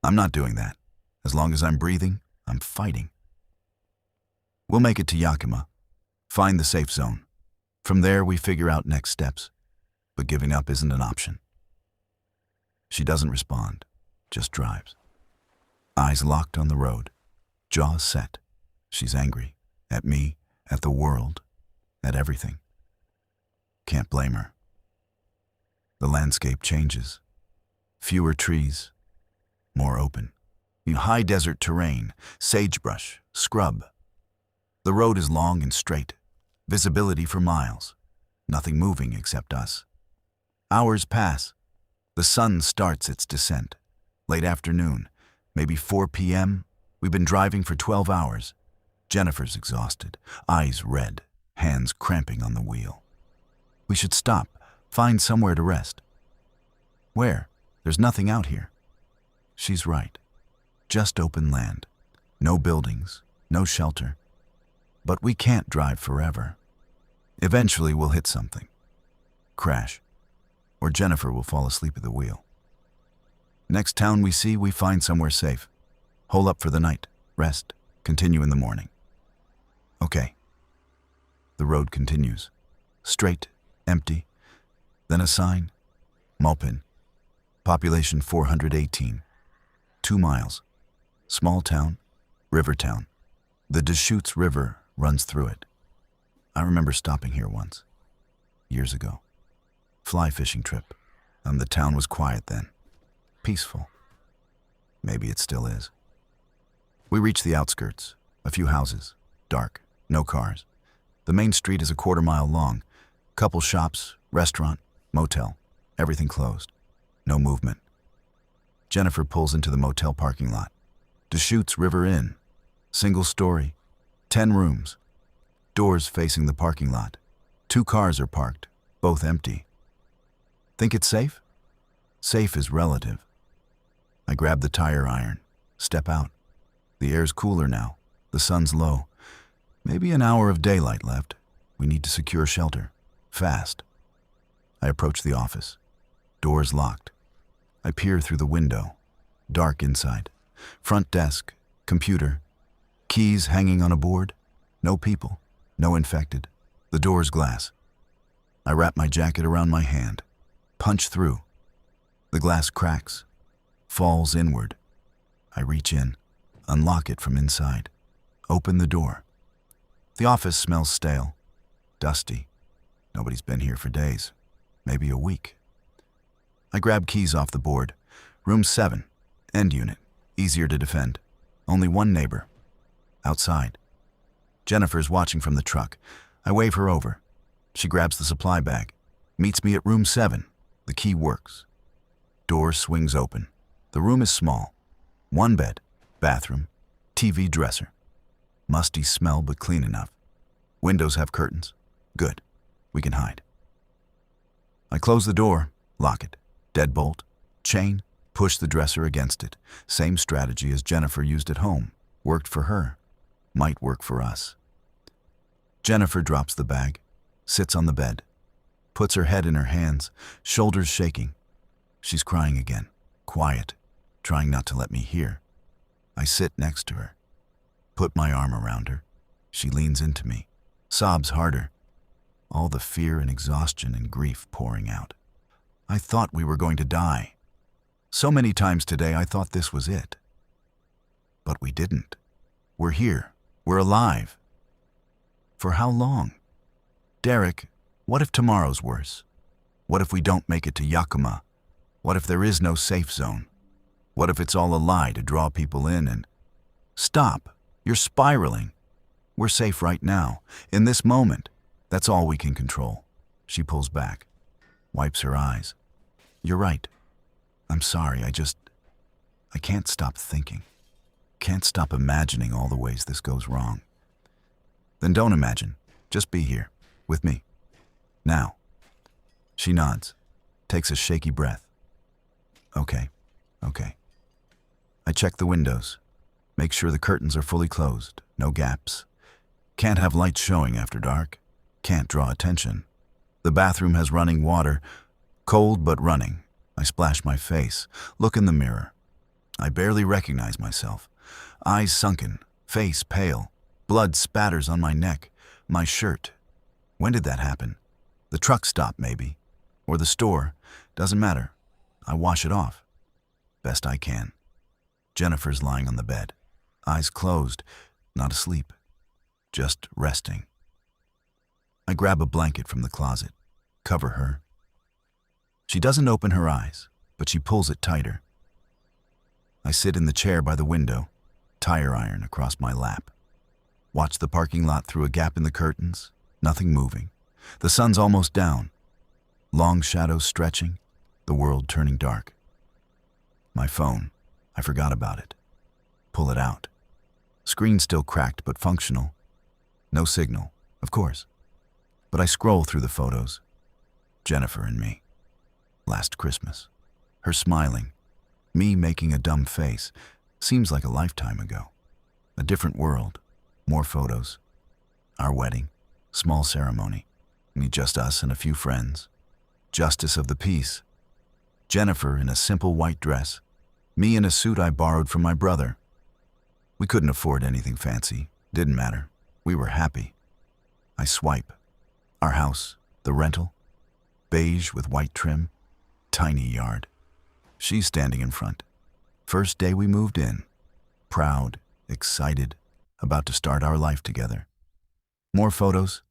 Speaker 1: I'm not doing that. As long as I'm breathing, I'm fighting. We'll make it to Yakima. Find the safe zone. From there, we figure out next steps. But giving up isn't an option. She doesn't respond, just drives. Eyes locked on the road, jaws set. She's angry. At me, at the world, at everything. Can't blame her. The landscape changes. Fewer trees, more open. High desert terrain, sagebrush, scrub. The road is long and straight, visibility for miles. Nothing moving except us. Hours pass. The sun starts its descent. Late afternoon, maybe 4 p.m. We've been driving for 12 hours. Jennifer's exhausted, eyes red, hands cramping on the wheel. We should stop, find somewhere to rest. Where? There's nothing out here. She's right. Just open land. No buildings, no shelter. But we can't drive forever. Eventually we'll hit something. Crash. Or Jennifer will fall asleep at the wheel. Next town we see, we find somewhere safe. Hole up for the night, rest, continue in the morning. Okay. The road continues. Straight, empty. Then a sign. Maupin. Population 418. 2 miles. Small town, river town. The Deschutes River runs through it. I remember stopping here once. Years ago. Fly fishing trip. The town was quiet then. Peaceful. Maybe it still is. We reach the outskirts. A few houses. Dark. No cars. The main street is a 1/4 mile long. Couple shops, restaurant, motel. Everything closed. No movement. Jennifer pulls into the motel parking lot. Deschutes River Inn. Single story. 10 rooms. Doors facing the parking lot. 2 cars are parked, both empty. Think it's safe? Safe is relative. I grab the tire iron, step out. The air's cooler now. The sun's low. Maybe an hour of daylight left. We need to secure shelter. Fast. I approach the office. Doors locked. I peer through the window. Dark inside. Front desk. Computer. Keys hanging on a board. No people. No infected. The door's glass. I wrap my jacket around my hand. Punch through. The glass cracks. Falls inward. I reach in. Unlock it from inside. Open the door. The office smells stale. Dusty. Nobody's been here for days. Maybe a week. I grab keys off the board. Room 7. End unit. Easier to defend. Only one neighbor. Outside. Jennifer's watching from the truck. I wave her over. She grabs the supply bag. Meets me at room 7. The key works. Door swings open. The room is small. 1 bed. Bathroom. TV dresser. Musty smell but clean enough. Windows have curtains. Good. We can hide. I close the door. Lock it. Deadbolt. Chain. Push the dresser against it. Same strategy as Jennifer used at home. Worked for her. Might work for us. Jennifer drops the bag. Sits on the bed. puts her head in her hands, shoulders shaking. She's crying again, quiet, trying not to let me hear. I sit next to her, put my arm around her. She leans into me, sobs harder, all the fear and exhaustion and grief pouring out. I thought we were going to die. So many times today I thought this was it. But we didn't. We're here. We're alive. For how long? Derek, what if tomorrow's worse? What if we don't make it to Yakima? What if there is no safe zone? What if it's all a lie to draw people in and... Stop. You're spiraling. We're safe right now, in this moment. That's all we can control. She pulls back, wipes her eyes. You're right. I'm sorry, I can't stop thinking. Can't stop imagining all the ways this goes wrong. Then don't imagine. Just be here, with me. Now. She nods, takes a shaky breath. Okay. I check the windows, make sure the curtains are fully closed, no gaps. Can't have lights showing after dark. Can't draw attention. The bathroom has running water, cold but running. I splash my face, look in the mirror. I barely recognize myself. Eyes sunken, face pale. Blood spatters on my neck, my shirt. When did that happen? The truck stop, maybe. Or the store. Doesn't matter. I wash it off. Best I can. Jennifer's lying on the bed. Eyes closed, not asleep. Just resting. I grab a blanket from the closet, cover her. She doesn't open her eyes, but she pulls it tighter. I sit in the chair by the window, tire iron across my lap. Watch the parking lot through a gap in the curtains, nothing moving. The sun's almost down. Long shadows stretching, the world turning dark. My phone, I forgot about it. Pull it out. Screen still cracked but functional. No signal, of course. But I scroll through the photos. Jennifer and me. Last Christmas. Her smiling. Me making a dumb face. Seems like a lifetime ago. A different world. More photos. Our wedding. Small ceremony. Just us and a few friends. Justice of the peace. Jennifer in a simple white dress. Me in a suit I borrowed from my brother. We couldn't afford anything fancy. Didn't matter. We were happy. I swipe. Our house. The rental. Beige with white trim. Tiny yard. She's standing in front. First day we moved in. Proud, excited, about to start our life together. More photos.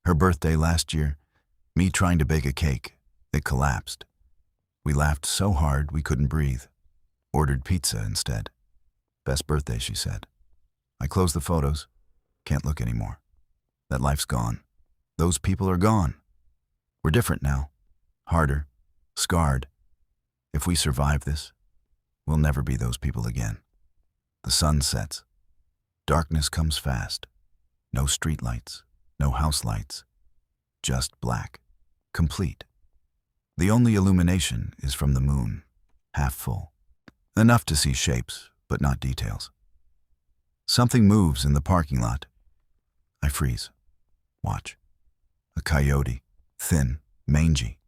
Speaker 1: Her birthday last year. Me trying to bake a cake. It collapsed. We laughed so hard we couldn't breathe. Ordered pizza instead. Best birthday, she said. I closed the photos. Can't look anymore. That life's gone. Those people are gone. We're different now. Harder. Scarred. If we survive this, we'll never be those people again. The sun sets. Darkness comes fast. No street lights. No house lights. Just black. Complete. The only illumination is from the moon. Half full. Enough to see shapes, but not details. Something moves in the parking lot. I freeze. Watch. A coyote. Thin. Mangy.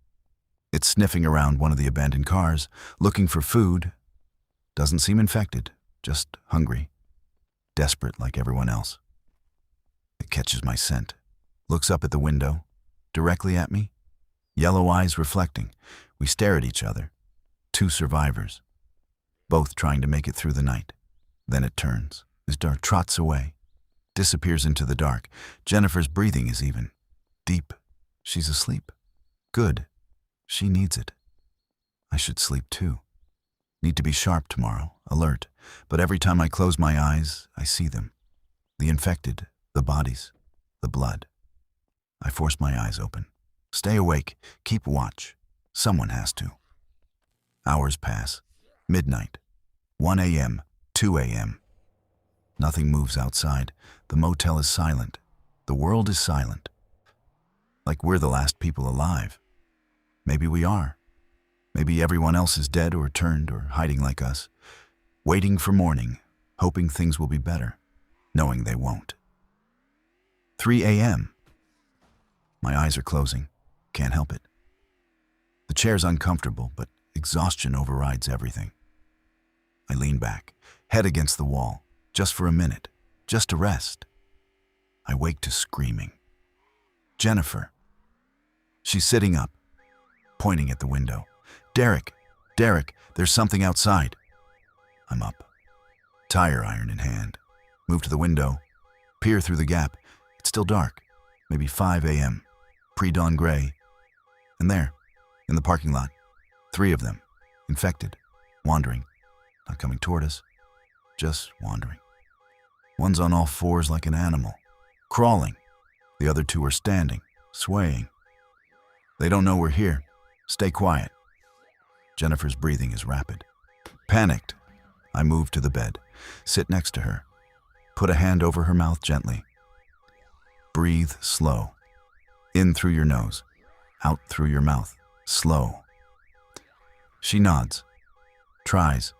Speaker 1: It's sniffing around one of the abandoned cars, looking for food. Doesn't seem infected, just hungry. Desperate like everyone else. It catches my scent. Looks up at the window. Directly at me. Yellow eyes reflecting. We stare at each other. Two survivors. Both trying to make it through the night. Then it turns. His dart trots away. Disappears into the dark. Jennifer's breathing is even. Deep. She's asleep. Good. She needs it. I should sleep too. Need to be sharp tomorrow, alert. But every time I close my eyes, I see them. The infected, the bodies, the blood. I force my eyes open. Stay awake. Keep watch. Someone has to. Hours pass. Midnight. 1 a.m. 2 a.m. Nothing moves outside. The motel is silent. The world is silent. Like we're the last people alive. Maybe we are. Maybe everyone else is dead or turned or hiding like us. Waiting for morning, hoping things will be better, knowing they won't. 3 a.m. My eyes are closing. Can't help it. The chair's uncomfortable, but exhaustion overrides everything. I lean back, head against the wall, just for a minute, just to rest. I wake to screaming. Jennifer. She's sitting up, pointing at the window. Derek, there's something outside. I'm up, tire iron in hand. Move to the window, peer through the gap. It's still dark, maybe 5 a.m., pre-dawn gray. And there, in the parking lot, 3 of them, infected, wandering, not coming toward us, just wandering. One's on all fours like an animal, crawling. The other 2 are standing, swaying. They don't know we're here. Stay quiet. Jennifer's breathing is rapid. Panicked, I move to the bed, sit next to her, put a hand over her mouth gently. Breathe slow. In through your nose, out through your mouth, slow. She nods, tries.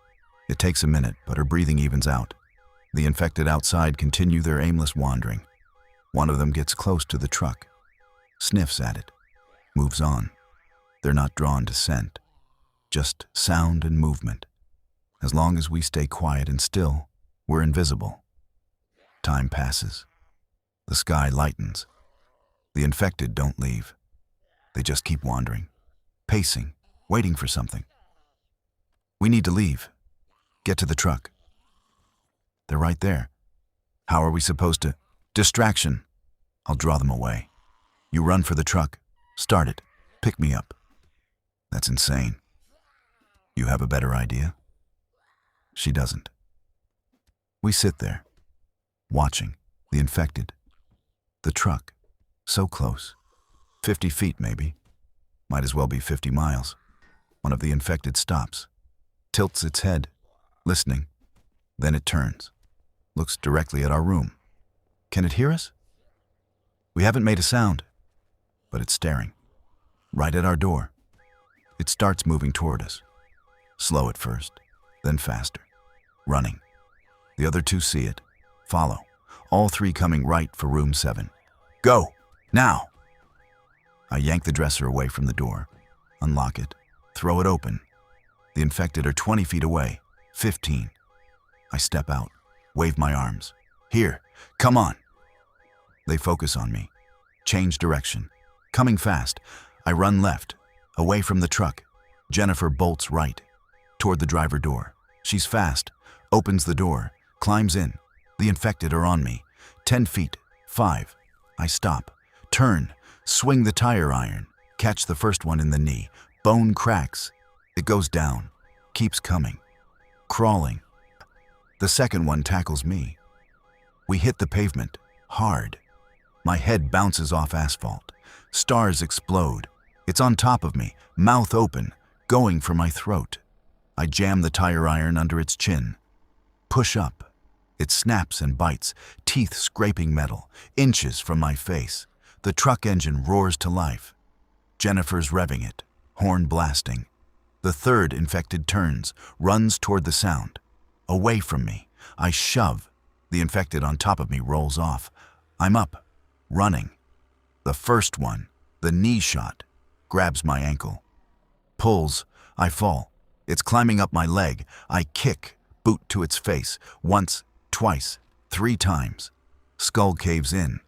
Speaker 1: It takes a minute, but her breathing evens out. The infected outside continue their aimless wandering. One of them gets close to the truck, sniffs at it, moves on. They're not drawn to scent, just sound and movement. As long as we stay quiet and still, we're invisible. Time passes. The sky lightens. The infected don't leave. They just keep wandering, pacing, waiting for something. We need to leave. Get to the truck. They're right there. How are we supposed to? Distraction. I'll draw them away. You run for the truck. Start it. Pick me up. That's insane. You have a better idea? She doesn't. We sit there, watching the infected. The truck, so close. 50 feet maybe. Might as well be 50 miles. One of the infected stops, tilts its head, listening. Then it turns, looks directly at our room. Can it hear us? We haven't made a sound, but it's staring, right at our door. It starts moving toward us. Slow at first, then faster, running. The other 2 see it, follow, all 3 coming right for room 7. Go, now! I yank the dresser away from the door, unlock it, throw it open. The infected are 20 feet away, 15. I step out, wave my arms. Here, come on! They focus on me, change direction, coming fast. I run left, away from the truck. Jennifer bolts right, toward the driver door. She's fast, opens the door, climbs in. The infected are on me. 10 feet, 5. I stop, turn, swing the tire iron, catch the first one in the knee. Bone cracks. It goes down, keeps coming, crawling. The second one tackles me. We hit the pavement, hard. My head bounces off asphalt. Stars explode. It's on top of me, mouth open, going for my throat. I jam the tire iron under its chin. Push up. It snaps and bites, teeth scraping metal, inches from my face. The truck engine roars to life. Jennifer's revving it, horn blasting. The third infected turns, runs toward the sound. Away from me. I shove. The infected on top of me rolls off. I'm up, running. The first one, the knee shot, grabs my ankle. Pulls. I fall. It's climbing up my leg. I kick, boot to its face. Once, twice, 3 times. Skull caves in.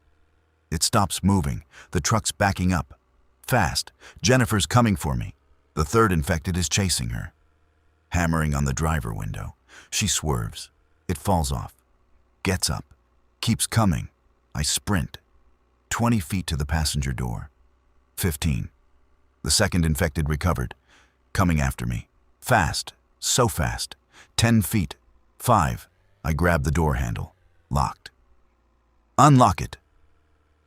Speaker 1: It stops moving. The truck's backing up. Fast. Jennifer's coming for me. The third infected is chasing her. Hammering on the driver window. She swerves. It falls off. Gets up. Keeps coming. I sprint. 20 feet to the passenger door. 15. The second infected recovered. Coming after me. Fast. So fast. 10 feet. 5. I grab the door handle. Locked. Unlock it.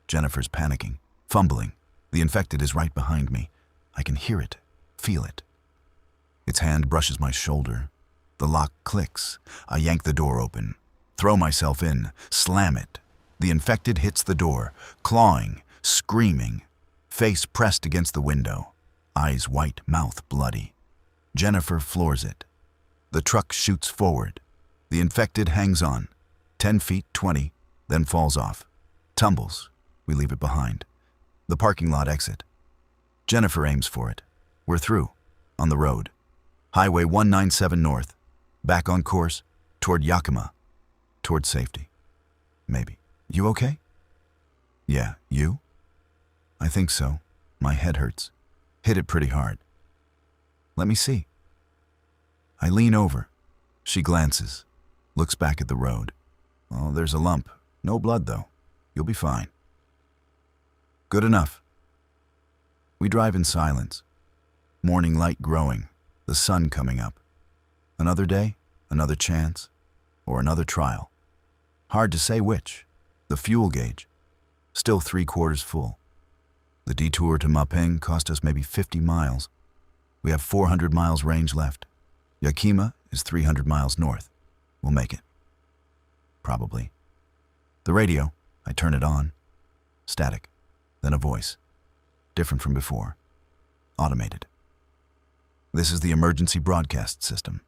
Speaker 1: Jennifer's panicking, fumbling. The infected is right behind me. I can hear it, feel it. Its hand brushes my shoulder. The lock clicks. I yank the door open, throw myself in, slam it. The infected hits the door, clawing, screaming, face pressed against the window, eyes white, mouth bloody. Jennifer floors it. The truck shoots forward. The infected hangs on, 10 feet, 20, then falls off. Tumbles. We leave it behind. The parking lot exit. Jennifer aims for it. We're through. On the road. Highway 197 north. Back on course. Toward Yakima. Toward safety. Maybe. You okay? Yeah, you? I think so. My head hurts. Hit it pretty hard. Let me see. I lean over. She glances. Looks back at the road. Oh, there's a lump. No blood, though. You'll be fine. Good enough. We drive in silence. Morning light growing, the sun coming up. Another day, another chance, or another trial. Hard to say which. The fuel gauge, still 3/4 full. The detour to Mapeng cost us maybe 50 miles. We have 400 miles range left. Yakima is 300 miles north. We'll make it. Probably. The radio, I turn it on. Static. Then a voice. Different from before. Automated. This is the emergency broadcast system.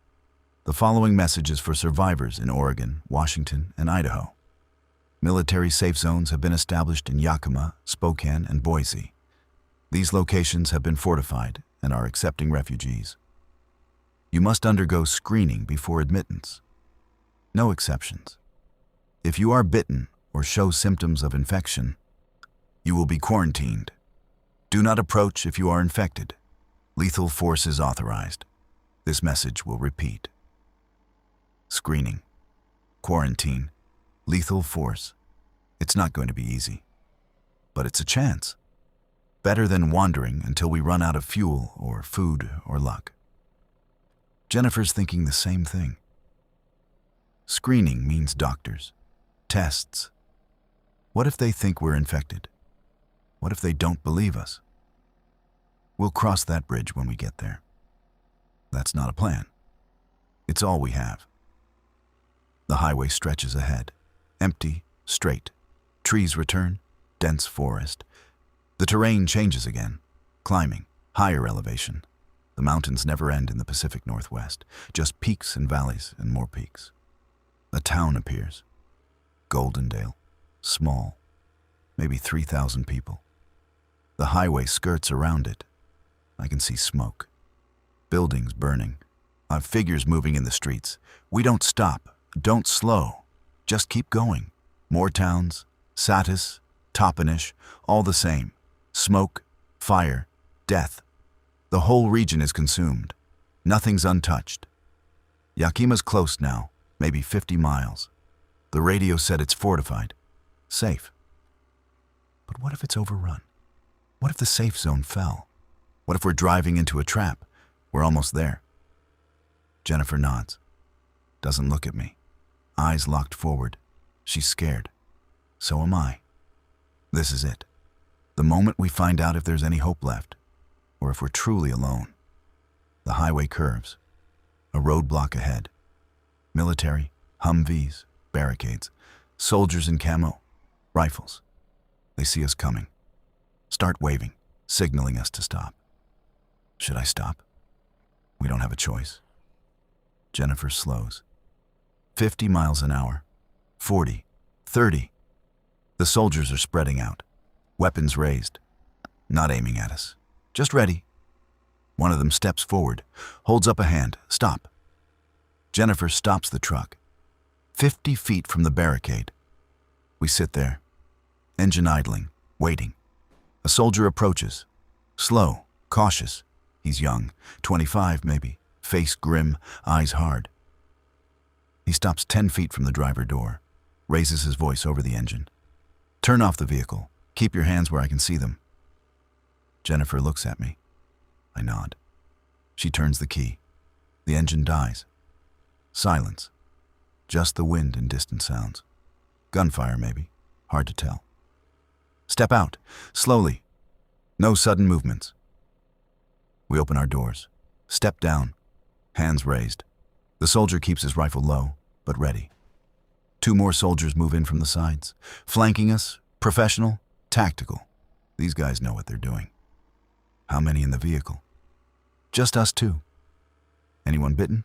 Speaker 1: The following message is for survivors in Oregon, Washington, and Idaho. Military safe zones have been established in Yakima, Spokane, and Boise. These locations have been fortified and are accepting refugees. You must undergo screening before admittance. No exceptions. If you are bitten or show symptoms of infection, you will be quarantined. Do not approach if you are infected. Lethal force is authorized. This message will repeat. Screening, quarantine, lethal force. It's not going to be easy. But it's a chance. Better than wandering until we run out of fuel or food or luck. Jennifer's thinking the same thing. Screening means doctors, tests. What if they think we're infected? What if they don't believe us? We'll cross that bridge when we get there. That's not a plan. It's all we have. The highway stretches ahead, empty, straight. Trees return, dense forest. The terrain changes again, climbing, higher elevation. The mountains never end in the Pacific Northwest, just peaks and valleys and more peaks. A town appears. Goldendale, small, maybe 3,000 people. The highway skirts around it. I can see smoke. Buildings burning. Figures moving in the streets. We don't stop. Don't slow. Just keep going. More towns. Satis, Toppenish, all the same. Smoke, fire, death. The whole region is consumed. Nothing's untouched. Yakima's close now, maybe 50 miles. The radio said it's fortified. Safe. But what if it's overrun? What if the safe zone fell? What if we're driving into a trap? We're almost there. Jennifer nods. Doesn't look at me. Eyes locked forward. She's scared. So am I. This is it. The moment we find out if there's any hope left, or if we're truly alone. The highway curves. A roadblock ahead. Military, Humvees, barricades, soldiers in camo, rifles. They see us coming. Start waving, signaling us to stop. Should I stop? We don't have a choice. Jennifer slows. 50 miles an hour. 40. 30. The soldiers are spreading out. Weapons raised. Not aiming at us. Just ready. One of them steps forward, holds up a hand. Stop. Jennifer stops the truck. 50 feet from the barricade. We sit there. Engine idling, waiting. A soldier approaches. Slow, cautious. He's young, 25 maybe. Face grim, eyes hard. He stops 10 feet from the driver door, raises his voice over the engine. Turn off the vehicle. Keep your hands where I can see them. Jennifer looks at me. I nod. She turns the key. The engine dies. Silence. Just the wind and distant sounds. Gunfire, maybe. Hard to tell. Step out, slowly. No sudden movements. We open our doors. Step down. Hands raised. The soldier keeps his rifle low, but ready. 2 more soldiers move in from the sides. Flanking us, professional, tactical. These guys know what they're doing. How many in the vehicle? Just us 2. Anyone bitten?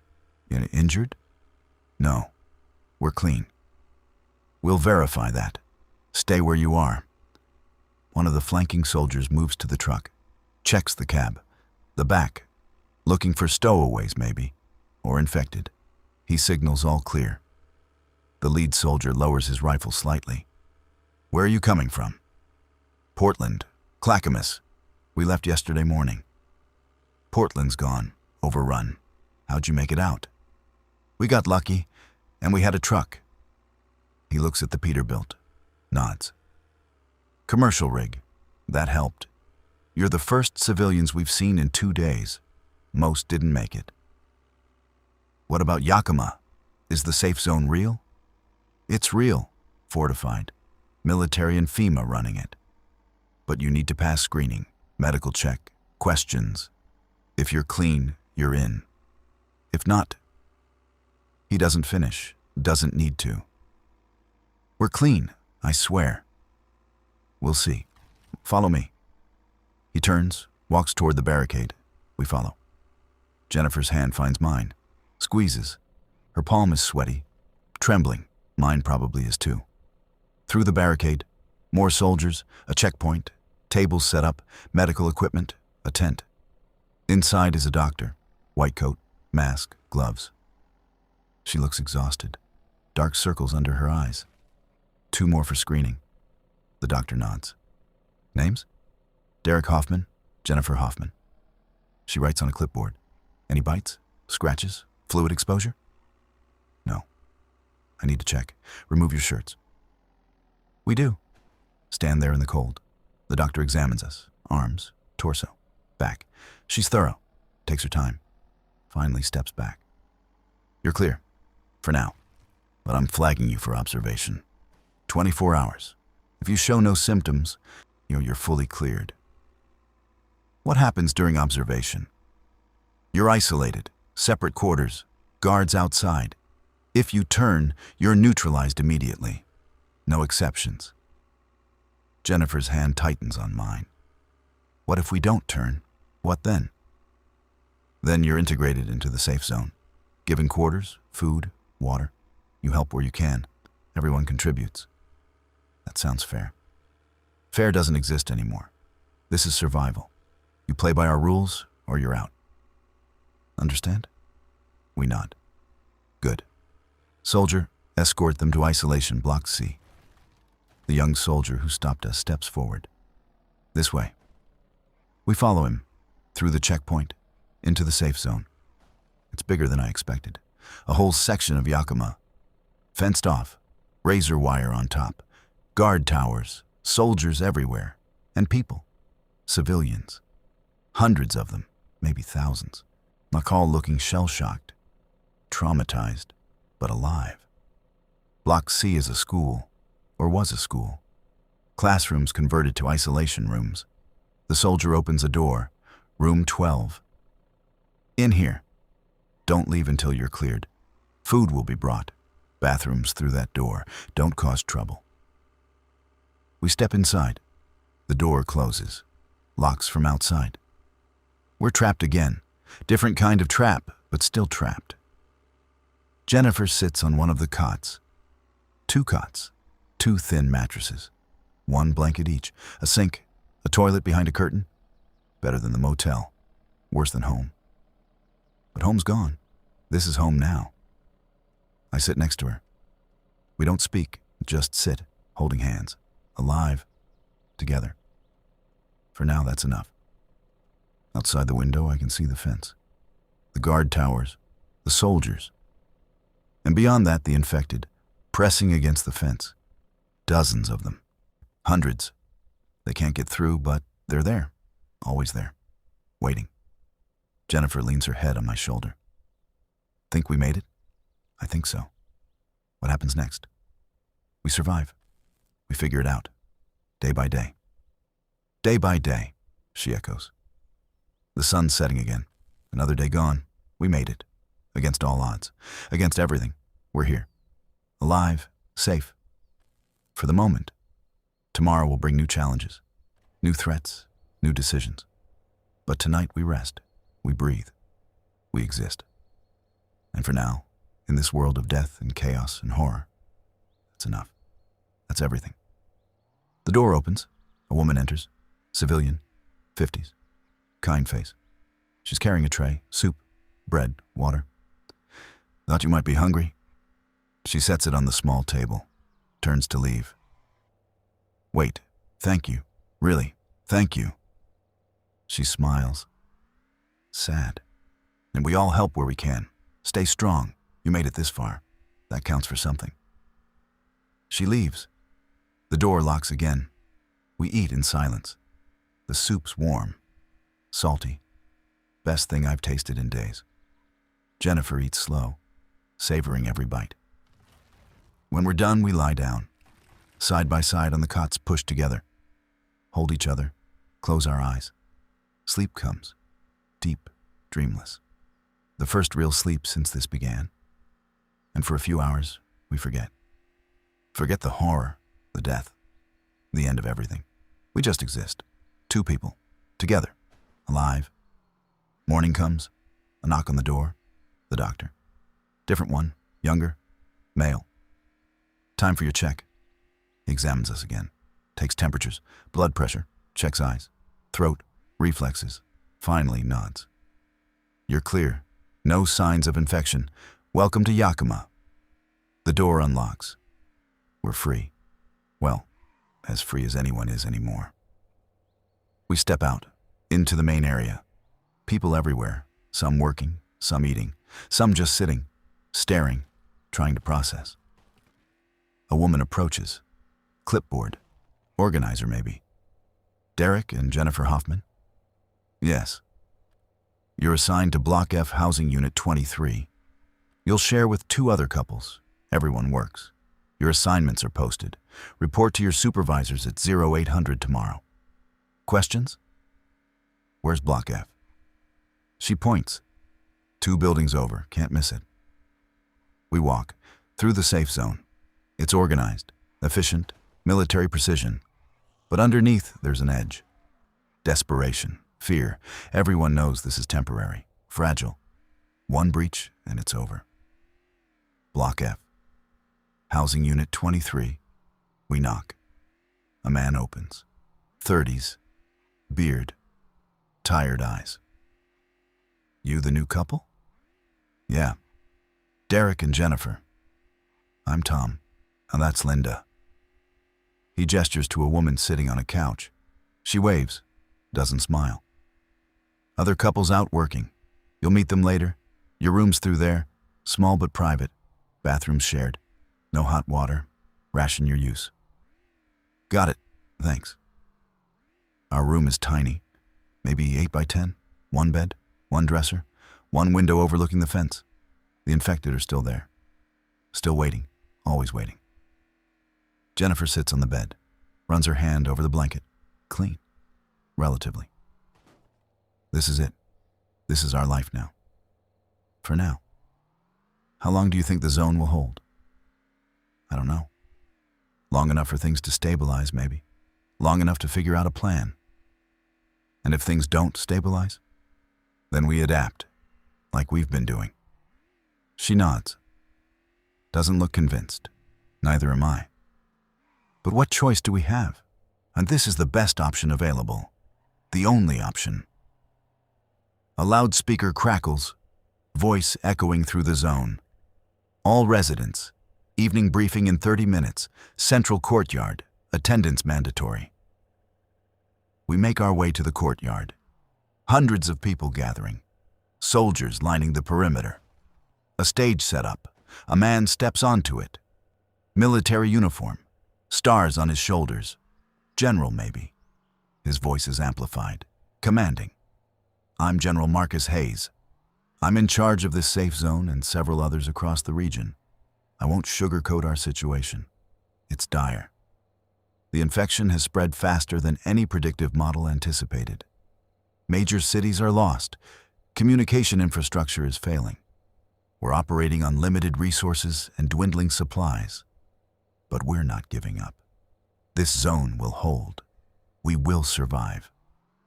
Speaker 1: Injured? No. We're clean. We'll verify that. Stay where you are. One of the flanking soldiers moves to the truck. Checks the cab. The back. Looking for stowaways, maybe. Or infected. He signals all clear. The lead soldier lowers his rifle slightly. Where are you coming from? Portland. Clackamas. We left yesterday morning. Portland's gone. Overrun. How'd you make it out? We got lucky, and we had a truck. He looks at the Peterbilt. Nods. Commercial rig. That helped. You're the first civilians we've seen in 2 days. Most didn't make it. What about Yakima? Is the safe zone real? It's real. Fortified. Military and FEMA running it. But you need to pass screening, medical check, questions. If you're clean, you're in. If not, he doesn't finish, doesn't need to. We're clean, I swear. We'll see. Follow me. He turns, walks toward the barricade. We follow. Jennifer's hand finds mine, squeezes. Her palm is sweaty, trembling. Mine probably is too. Through the barricade, more soldiers, a checkpoint, tables set up, medical equipment, a tent. Inside is a doctor, white coat, mask, gloves. She looks exhausted, dark circles under her eyes. 2 more for screening. The doctor nods. Names? Derek Hoffman, Jennifer Hoffman. She writes on a clipboard. Any bites? Scratches? Fluid exposure? No. I need to check. Remove your shirts. We do. Stand there in the cold. The doctor examines us. Arms, torso, back. She's thorough. Takes her time. Finally steps back. You're clear. For now. But I'm flagging you for observation. 24 hours. If you show no symptoms, you're fully cleared. What happens during observation? You're isolated, separate quarters, guards outside. If you turn, you're neutralized immediately. No exceptions. Jennifer's hand tightens on mine. What if we don't turn? What then? Then you're integrated into the safe zone. Given quarters, food, water. You help where you can. Everyone contributes. That sounds fair. Fair doesn't exist anymore. This is survival. You play by our rules, or you're out. Understand? We nod. Good. Soldier, escort them to isolation block C. The young soldier who stopped us steps forward. This way. We follow him, through the checkpoint, into the safe zone. It's bigger than I expected. A whole section of Yakima. Fenced off, razor wire on top, guard towers, soldiers everywhere, and people. Civilians. Hundreds of them, maybe thousands. Like all looking shell-shocked, traumatized, but alive. Block C is a school, or was a school. Classrooms converted to isolation rooms. The soldier opens a door, room 12. In here. Don't leave until you're cleared. Food will be brought. Bathrooms through that door. Don't cause trouble. We step inside. The door closes. Locks from outside. We're trapped again. Different kind of trap, but still trapped. Jennifer sits on one of the cots. 2 cots. 2 thin mattresses. 1 blanket each. A sink. A toilet behind a curtain. Better than the motel. Worse than home. But home's gone. This is home now. I sit next to her. We don't speak, just sit, holding hands. Alive. Together. For now, that's enough. Outside the window, I can see the fence. The guard towers. The soldiers. And beyond that, the infected, pressing against the fence. Dozens of them. Hundreds. They can't get through, but they're there. Always there. Waiting. Jennifer leans her head on my shoulder. Think we made it? I think so. What happens next? We survive. We figure it out. Day by day. Day by day, she echoes. The sun's setting again. Another day gone. We made it. Against all odds. Against everything. We're here. Alive. Safe. For the moment. Tomorrow will bring new challenges. New threats. New decisions. But tonight we rest. We breathe. We exist. And for now, in this world of death and chaos and horror, that's enough. That's everything. The door opens. A woman enters. Civilian. 50s. kind face. She's carrying a tray, soup, bread, water. Thought you might be hungry. She sets it on the small table, turns to leave. Wait, thank you. Really, thank you. She smiles. Sad. And we all help where we can. Stay strong. You made it this far. That counts for something. She leaves. The door locks again. We eat in silence. The soup's warm, salty. Best thing I've tasted in days. Jennifer eats slow, savoring every bite. When we're done, we lie down, side by side on the cots pushed together. Hold each other, close our eyes. Sleep comes, deep, dreamless. The first real sleep since this began. And for a few hours, we forget. Forget the horror, the death, the end of everything. We just exist. Two people, together, alive. Morning comes, a knock on the door, the doctor. Different one, younger, male. Time for your check. He examines us again, takes temperatures, blood pressure, checks eyes, throat, reflexes, finally nods. You're clear. No signs of infection. Welcome to Yakima. The door unlocks. We're free. Well, as free as anyone is anymore. We step out, into the main area. People everywhere, some working, some eating, some just sitting, staring, trying to process. A woman approaches. Clipboard. Organizer, maybe. Derek and Jennifer Hoffman? Yes. You're assigned to Block F Housing Unit 23. You'll share with 2 other couples. Everyone works. Your assignments are posted. Report to your supervisors at 0800 tomorrow. Questions? Where's Block F? She points. 2 buildings over, can't miss it. We walk through the safe zone. It's organized, efficient, military precision. But underneath, there's an edge. Desperation, fear. Everyone knows this is temporary, fragile. One breach, and it's over. Block F. Housing Unit 23. We knock. A man opens. 30s. Beard. Tired eyes. You the new couple? Yeah. Derek and Jennifer. I'm Tom, and that's Linda. He gestures to a woman sitting on a couch. She waves, doesn't smile. Other couples out working. You'll meet them later. Your room's through there, small but private. Bathrooms shared. No hot water. Ration your use. Got it. Thanks. Our room is tiny. Maybe 8 by 10. 1 bed, 1 dresser, 1 window overlooking the fence. The infected are still there. Still waiting. Always waiting. Jennifer sits on the bed, runs her hand over the blanket. Clean. Relatively. This is it. This is our life now. For now. How long do you think the zone will hold? I don't know. Long enough for things to stabilize, maybe. Long enough to figure out a plan. And if things don't stabilize, then we adapt, like we've been doing. She nods. Doesn't look convinced. Neither am I. But what choice do we have? And this is the best option available. The only option. A loudspeaker crackles, voice echoing through the zone. All residents. Evening briefing in 30 minutes. Central courtyard. Attendance mandatory. We make our way to the courtyard. Hundreds of people gathering. Soldiers lining the perimeter. A stage set up. A man steps onto it. Military uniform. Stars on his shoulders. General, maybe. His voice is amplified. Commanding. I'm General Marcus Hayes. I'm in charge of this safe zone and several others across the region. I won't sugarcoat our situation. It's dire. The infection has spread faster than any predictive model anticipated. Major cities are lost. Communication infrastructure is failing. We're operating on limited resources and dwindling supplies. But we're not giving up. This zone will hold. We will survive.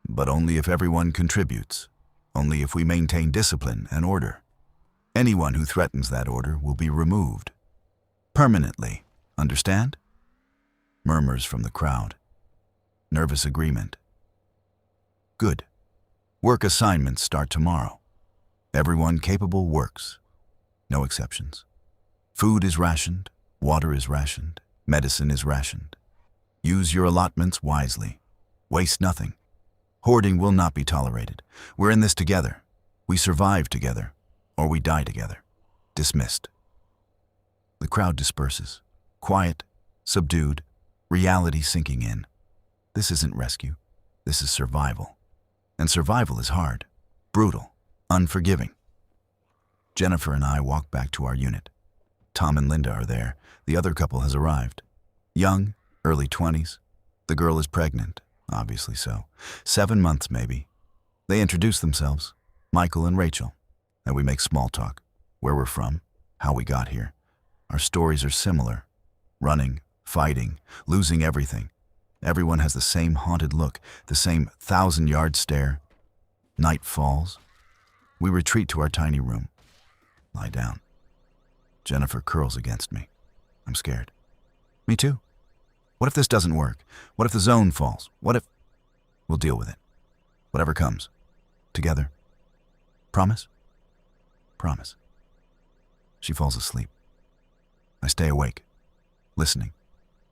Speaker 1: But only if everyone contributes. Only if we maintain discipline and order. Anyone who threatens that order will be removed. Permanently. Understand? Murmurs from the crowd. Nervous agreement. Good. Work assignments start tomorrow. Everyone capable works. No exceptions. Food is rationed, water is rationed, medicine is rationed. Use your allotments wisely. Waste nothing. Hoarding will not be tolerated. We're in this together. We survive together, or we die together. Dismissed. The crowd disperses. Quiet, subdued, reality sinking in. This isn't rescue. This is survival. And survival is hard, brutal, unforgiving. Jennifer and I walk back to our unit. Tom and Linda are there. The other couple has arrived. Young, early 20s. The girl is pregnant, obviously so. 7 months maybe. They introduce themselves, Michael and Rachel, and we make small talk. Where we're from, how we got here. Our stories are similar. Running, fighting, losing everything. Everyone has the same haunted look, the same 1,000-yard stare. Night falls. We retreat to our tiny room. Lie down. Jennifer curls against me. I'm scared. Me too. What if this doesn't work? What if the zone falls? What if... We'll deal with it. Whatever comes. Together. Promise? Promise. She falls asleep. I stay awake, listening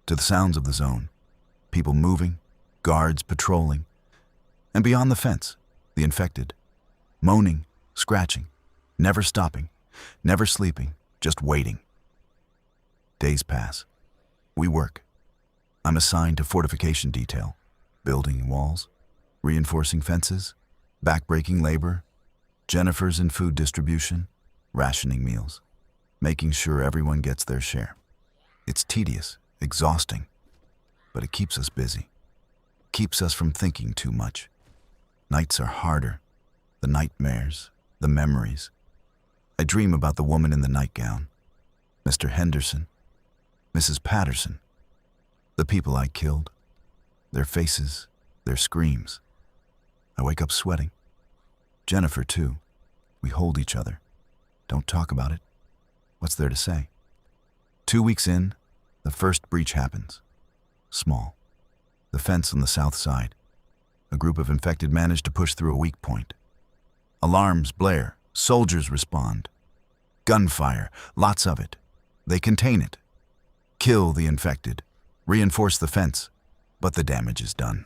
Speaker 1: to the sounds of the zone. People moving, guards patrolling. And beyond the fence, the infected. Moaning, scratching, never stopping, never sleeping, just waiting. Days pass. We work. I'm assigned to fortification detail, building walls, reinforcing fences, backbreaking labor. Jennifer's in food distribution, rationing meals, making sure everyone gets their share. It's tedious, exhausting, but it keeps us busy, keeps us from thinking too much. Nights are harder, the nightmares, the memories. I dream about the woman in the nightgown, Mr. Henderson, Mrs. Patterson, the people I killed, their faces, their screams. I wake up sweating. Jennifer, too. We hold each other. Don't talk about it. What's there to say? 2 weeks in, the first breach happens. Small. The fence on the south side. A group of infected manage to push through a weak point. Alarms blare. Soldiers respond. Gunfire, lots of it. They contain it. Kill the infected. Reinforce the fence. But the damage is done.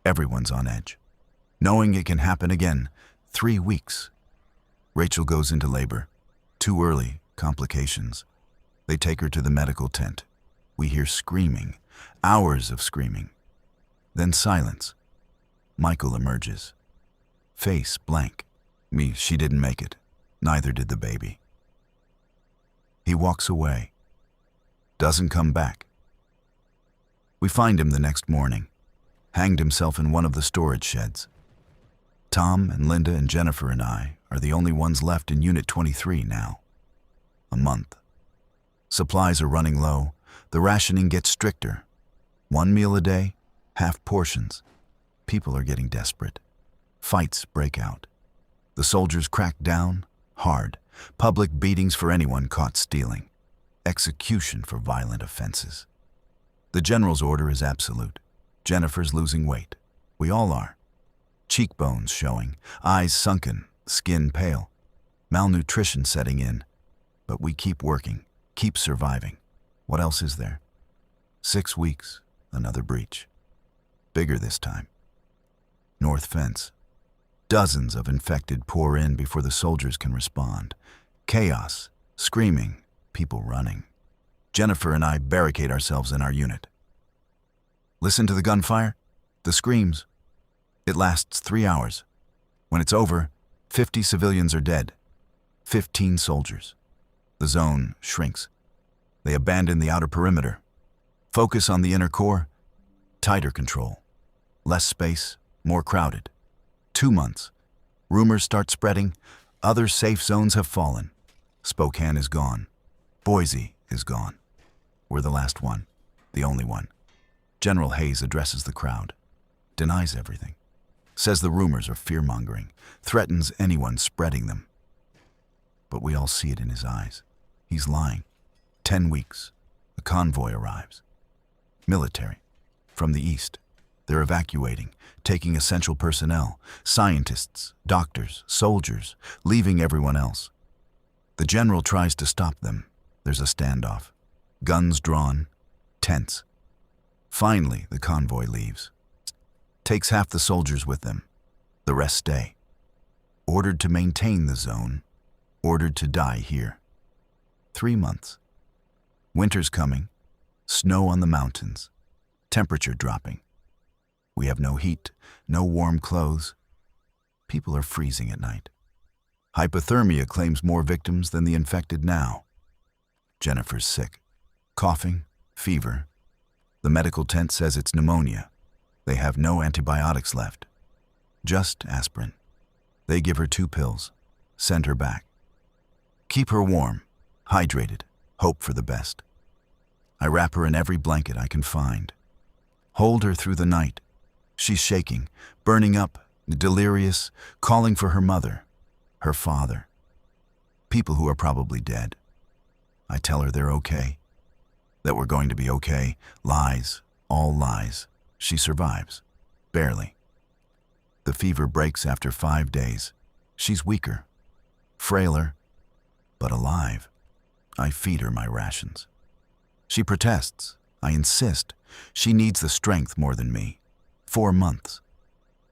Speaker 1: Everyone's on edge. Knowing it can happen again. 3 weeks. Rachel goes into labor. Too early, complications. They take her to the medical tent. We hear screaming, hours of screaming. Then silence. Michael emerges. Face blank. She didn't make it. Neither did the baby. He walks away. Doesn't come back. We find him the next morning. Hanged himself in one of the storage sheds. Tom and Linda and Jennifer and I are the only ones left in Unit 23 now. A month. Supplies are running low. The rationing gets stricter. 1 meal a day, half portions. People are getting desperate. Fights break out. The soldiers crack down, hard. Public beatings for anyone caught stealing. Execution for violent offenses. The general's order is absolute. Jennifer's losing weight. We all are. Cheekbones showing, eyes sunken, skin pale. Malnutrition setting in. But we keep working, keep surviving. What else is there? 6 weeks, another breach. Bigger this time. North fence. Dozens of infected pour in before the soldiers can respond. Chaos, screaming, people running. Jennifer and I barricade ourselves in our unit. Listen to the gunfire, the screams. It lasts 3 hours. When it's over, 50 civilians are dead. 15 soldiers. The zone shrinks. They abandon the outer perimeter. Focus on the inner core. Tighter control. Less space, more crowded. 2 months. Rumors start spreading. Other safe zones have fallen. Spokane is gone. Boise is gone. We're the last one. The only one. General Hayes addresses the crowd. Denies everything. Says the rumors are fear-mongering. Threatens anyone spreading them. But we all see it in his eyes. He's lying. 10 weeks. A convoy arrives. Military. From the east. They're evacuating, taking essential personnel, scientists, doctors, soldiers, leaving everyone else. The general tries to stop them. There's a standoff. Guns drawn, tense. Finally, the convoy leaves. Takes half the soldiers with them. The rest stay. Ordered to maintain the zone. Ordered to die here. 3 months. Winter's coming. Snow on the mountains. Temperature dropping. We have no heat, no warm clothes. People are freezing at night. Hypothermia claims more victims than the infected now. Jennifer's sick. Coughing, fever. The medical tent says it's pneumonia. They have no antibiotics left. Just aspirin. They give her 2 pills. Send her back. Keep her warm, hydrated, hope for the best. I wrap her in every blanket I can find. Hold her through the night. She's shaking, burning up, delirious, calling for her mother, her father. People who are probably dead. I tell her they're okay. That we're going to be okay. Lies, all lies. She survives. Barely. The fever breaks after 5 days. She's weaker, frailer, but alive. I feed her my rations. She protests. I insist. She needs the strength more than me. 4 months.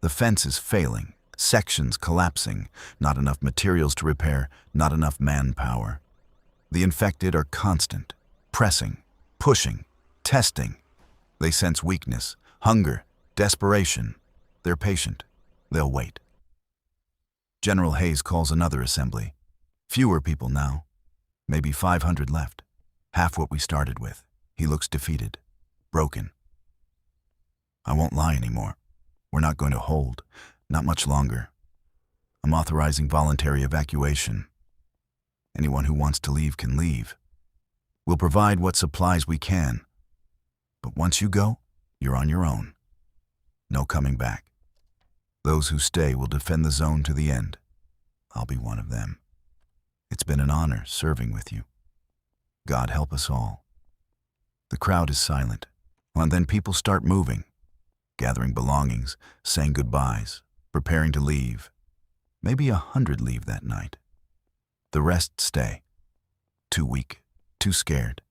Speaker 1: The fence is failing, sections collapsing, not enough materials to repair, not enough manpower. The infected are constant, pressing, pushing, testing. They sense weakness, hunger, desperation. They're patient. They'll wait. General Hayes calls another assembly. Fewer people now. Maybe 500 left. Half what we started with. He looks defeated, broken. I won't lie anymore. We're not going to hold. Not much longer. I'm authorizing voluntary evacuation. Anyone who wants to leave can leave. We'll provide what supplies we can. But once you go, you're on your own. No coming back. Those who stay will defend the zone to the end. I'll be one of them. It's been an honor serving with you. God help us all. The crowd is silent, and then people start moving, gathering belongings, saying goodbyes, preparing to leave. Maybe 100 leave that night. The rest stay. Too weak, too scared.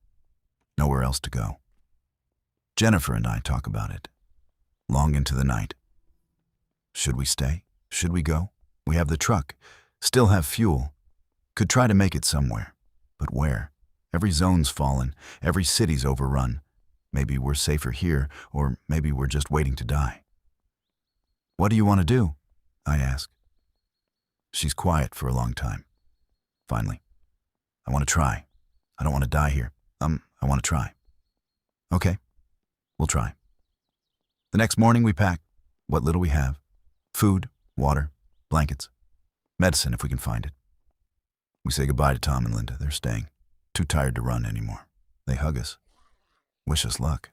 Speaker 1: Nowhere else to go. Jennifer and I talk about it, long into the night. Should we stay? Should we go? We have the truck, still have fuel. Could try to make it somewhere. But where? Every zone's fallen, every city's overrun. Maybe we're safer here, or maybe we're just waiting to die. What do you want to do? I ask. She's quiet for a long time. Finally, I want to try. I don't want to die here. I want to try. Okay, we'll try. The next morning we pack what little we have. Food, water, blankets, medicine if we can find it. We say goodbye to Tom and Linda. They're staying. Too tired to run anymore. They hug us. Wish us luck.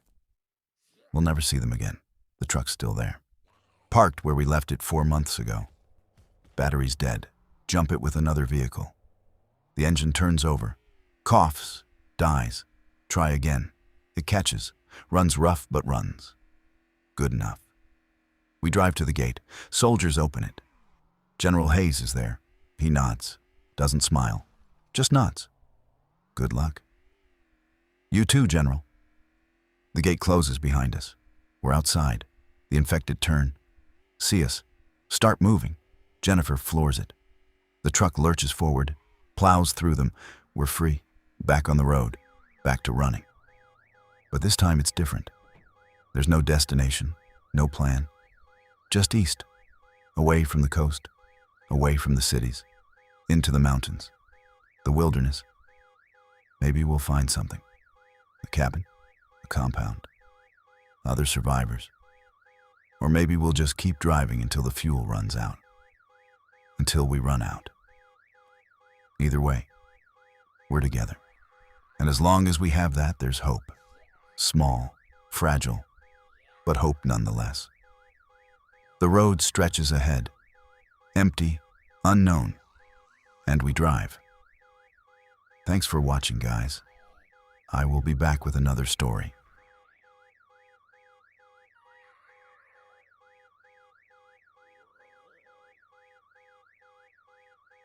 Speaker 1: We'll never see them again. The truck's still there. Parked where we left it 4 months ago. Battery's dead. Jump it with another vehicle. The engine turns over. Coughs. Dies. Try again. It catches. Runs rough but runs. Good enough. We drive to the gate. Soldiers open it. General Hayes is there. He nods. Doesn't smile. Just nods. Good luck. You too, General. The gate closes behind us. We're outside. The infected turn. See us. Start moving. Jennifer floors it. The truck lurches forward, plows through them. We're free. Back on the road. Back to running. But this time it's different. There's no destination, no plan. Just east. Away from the coast. Away from the cities. Into the mountains. The wilderness. Maybe we'll find something. A cabin. A compound. Other survivors. Or maybe we'll just keep driving until the fuel runs out. Until we run out. Either way, we're together. And as long as we have that, there's hope. Small, fragile, but hope nonetheless. The road stretches ahead. Empty, unknown. And we drive. Thanks for watching, guys. I will be back with another story.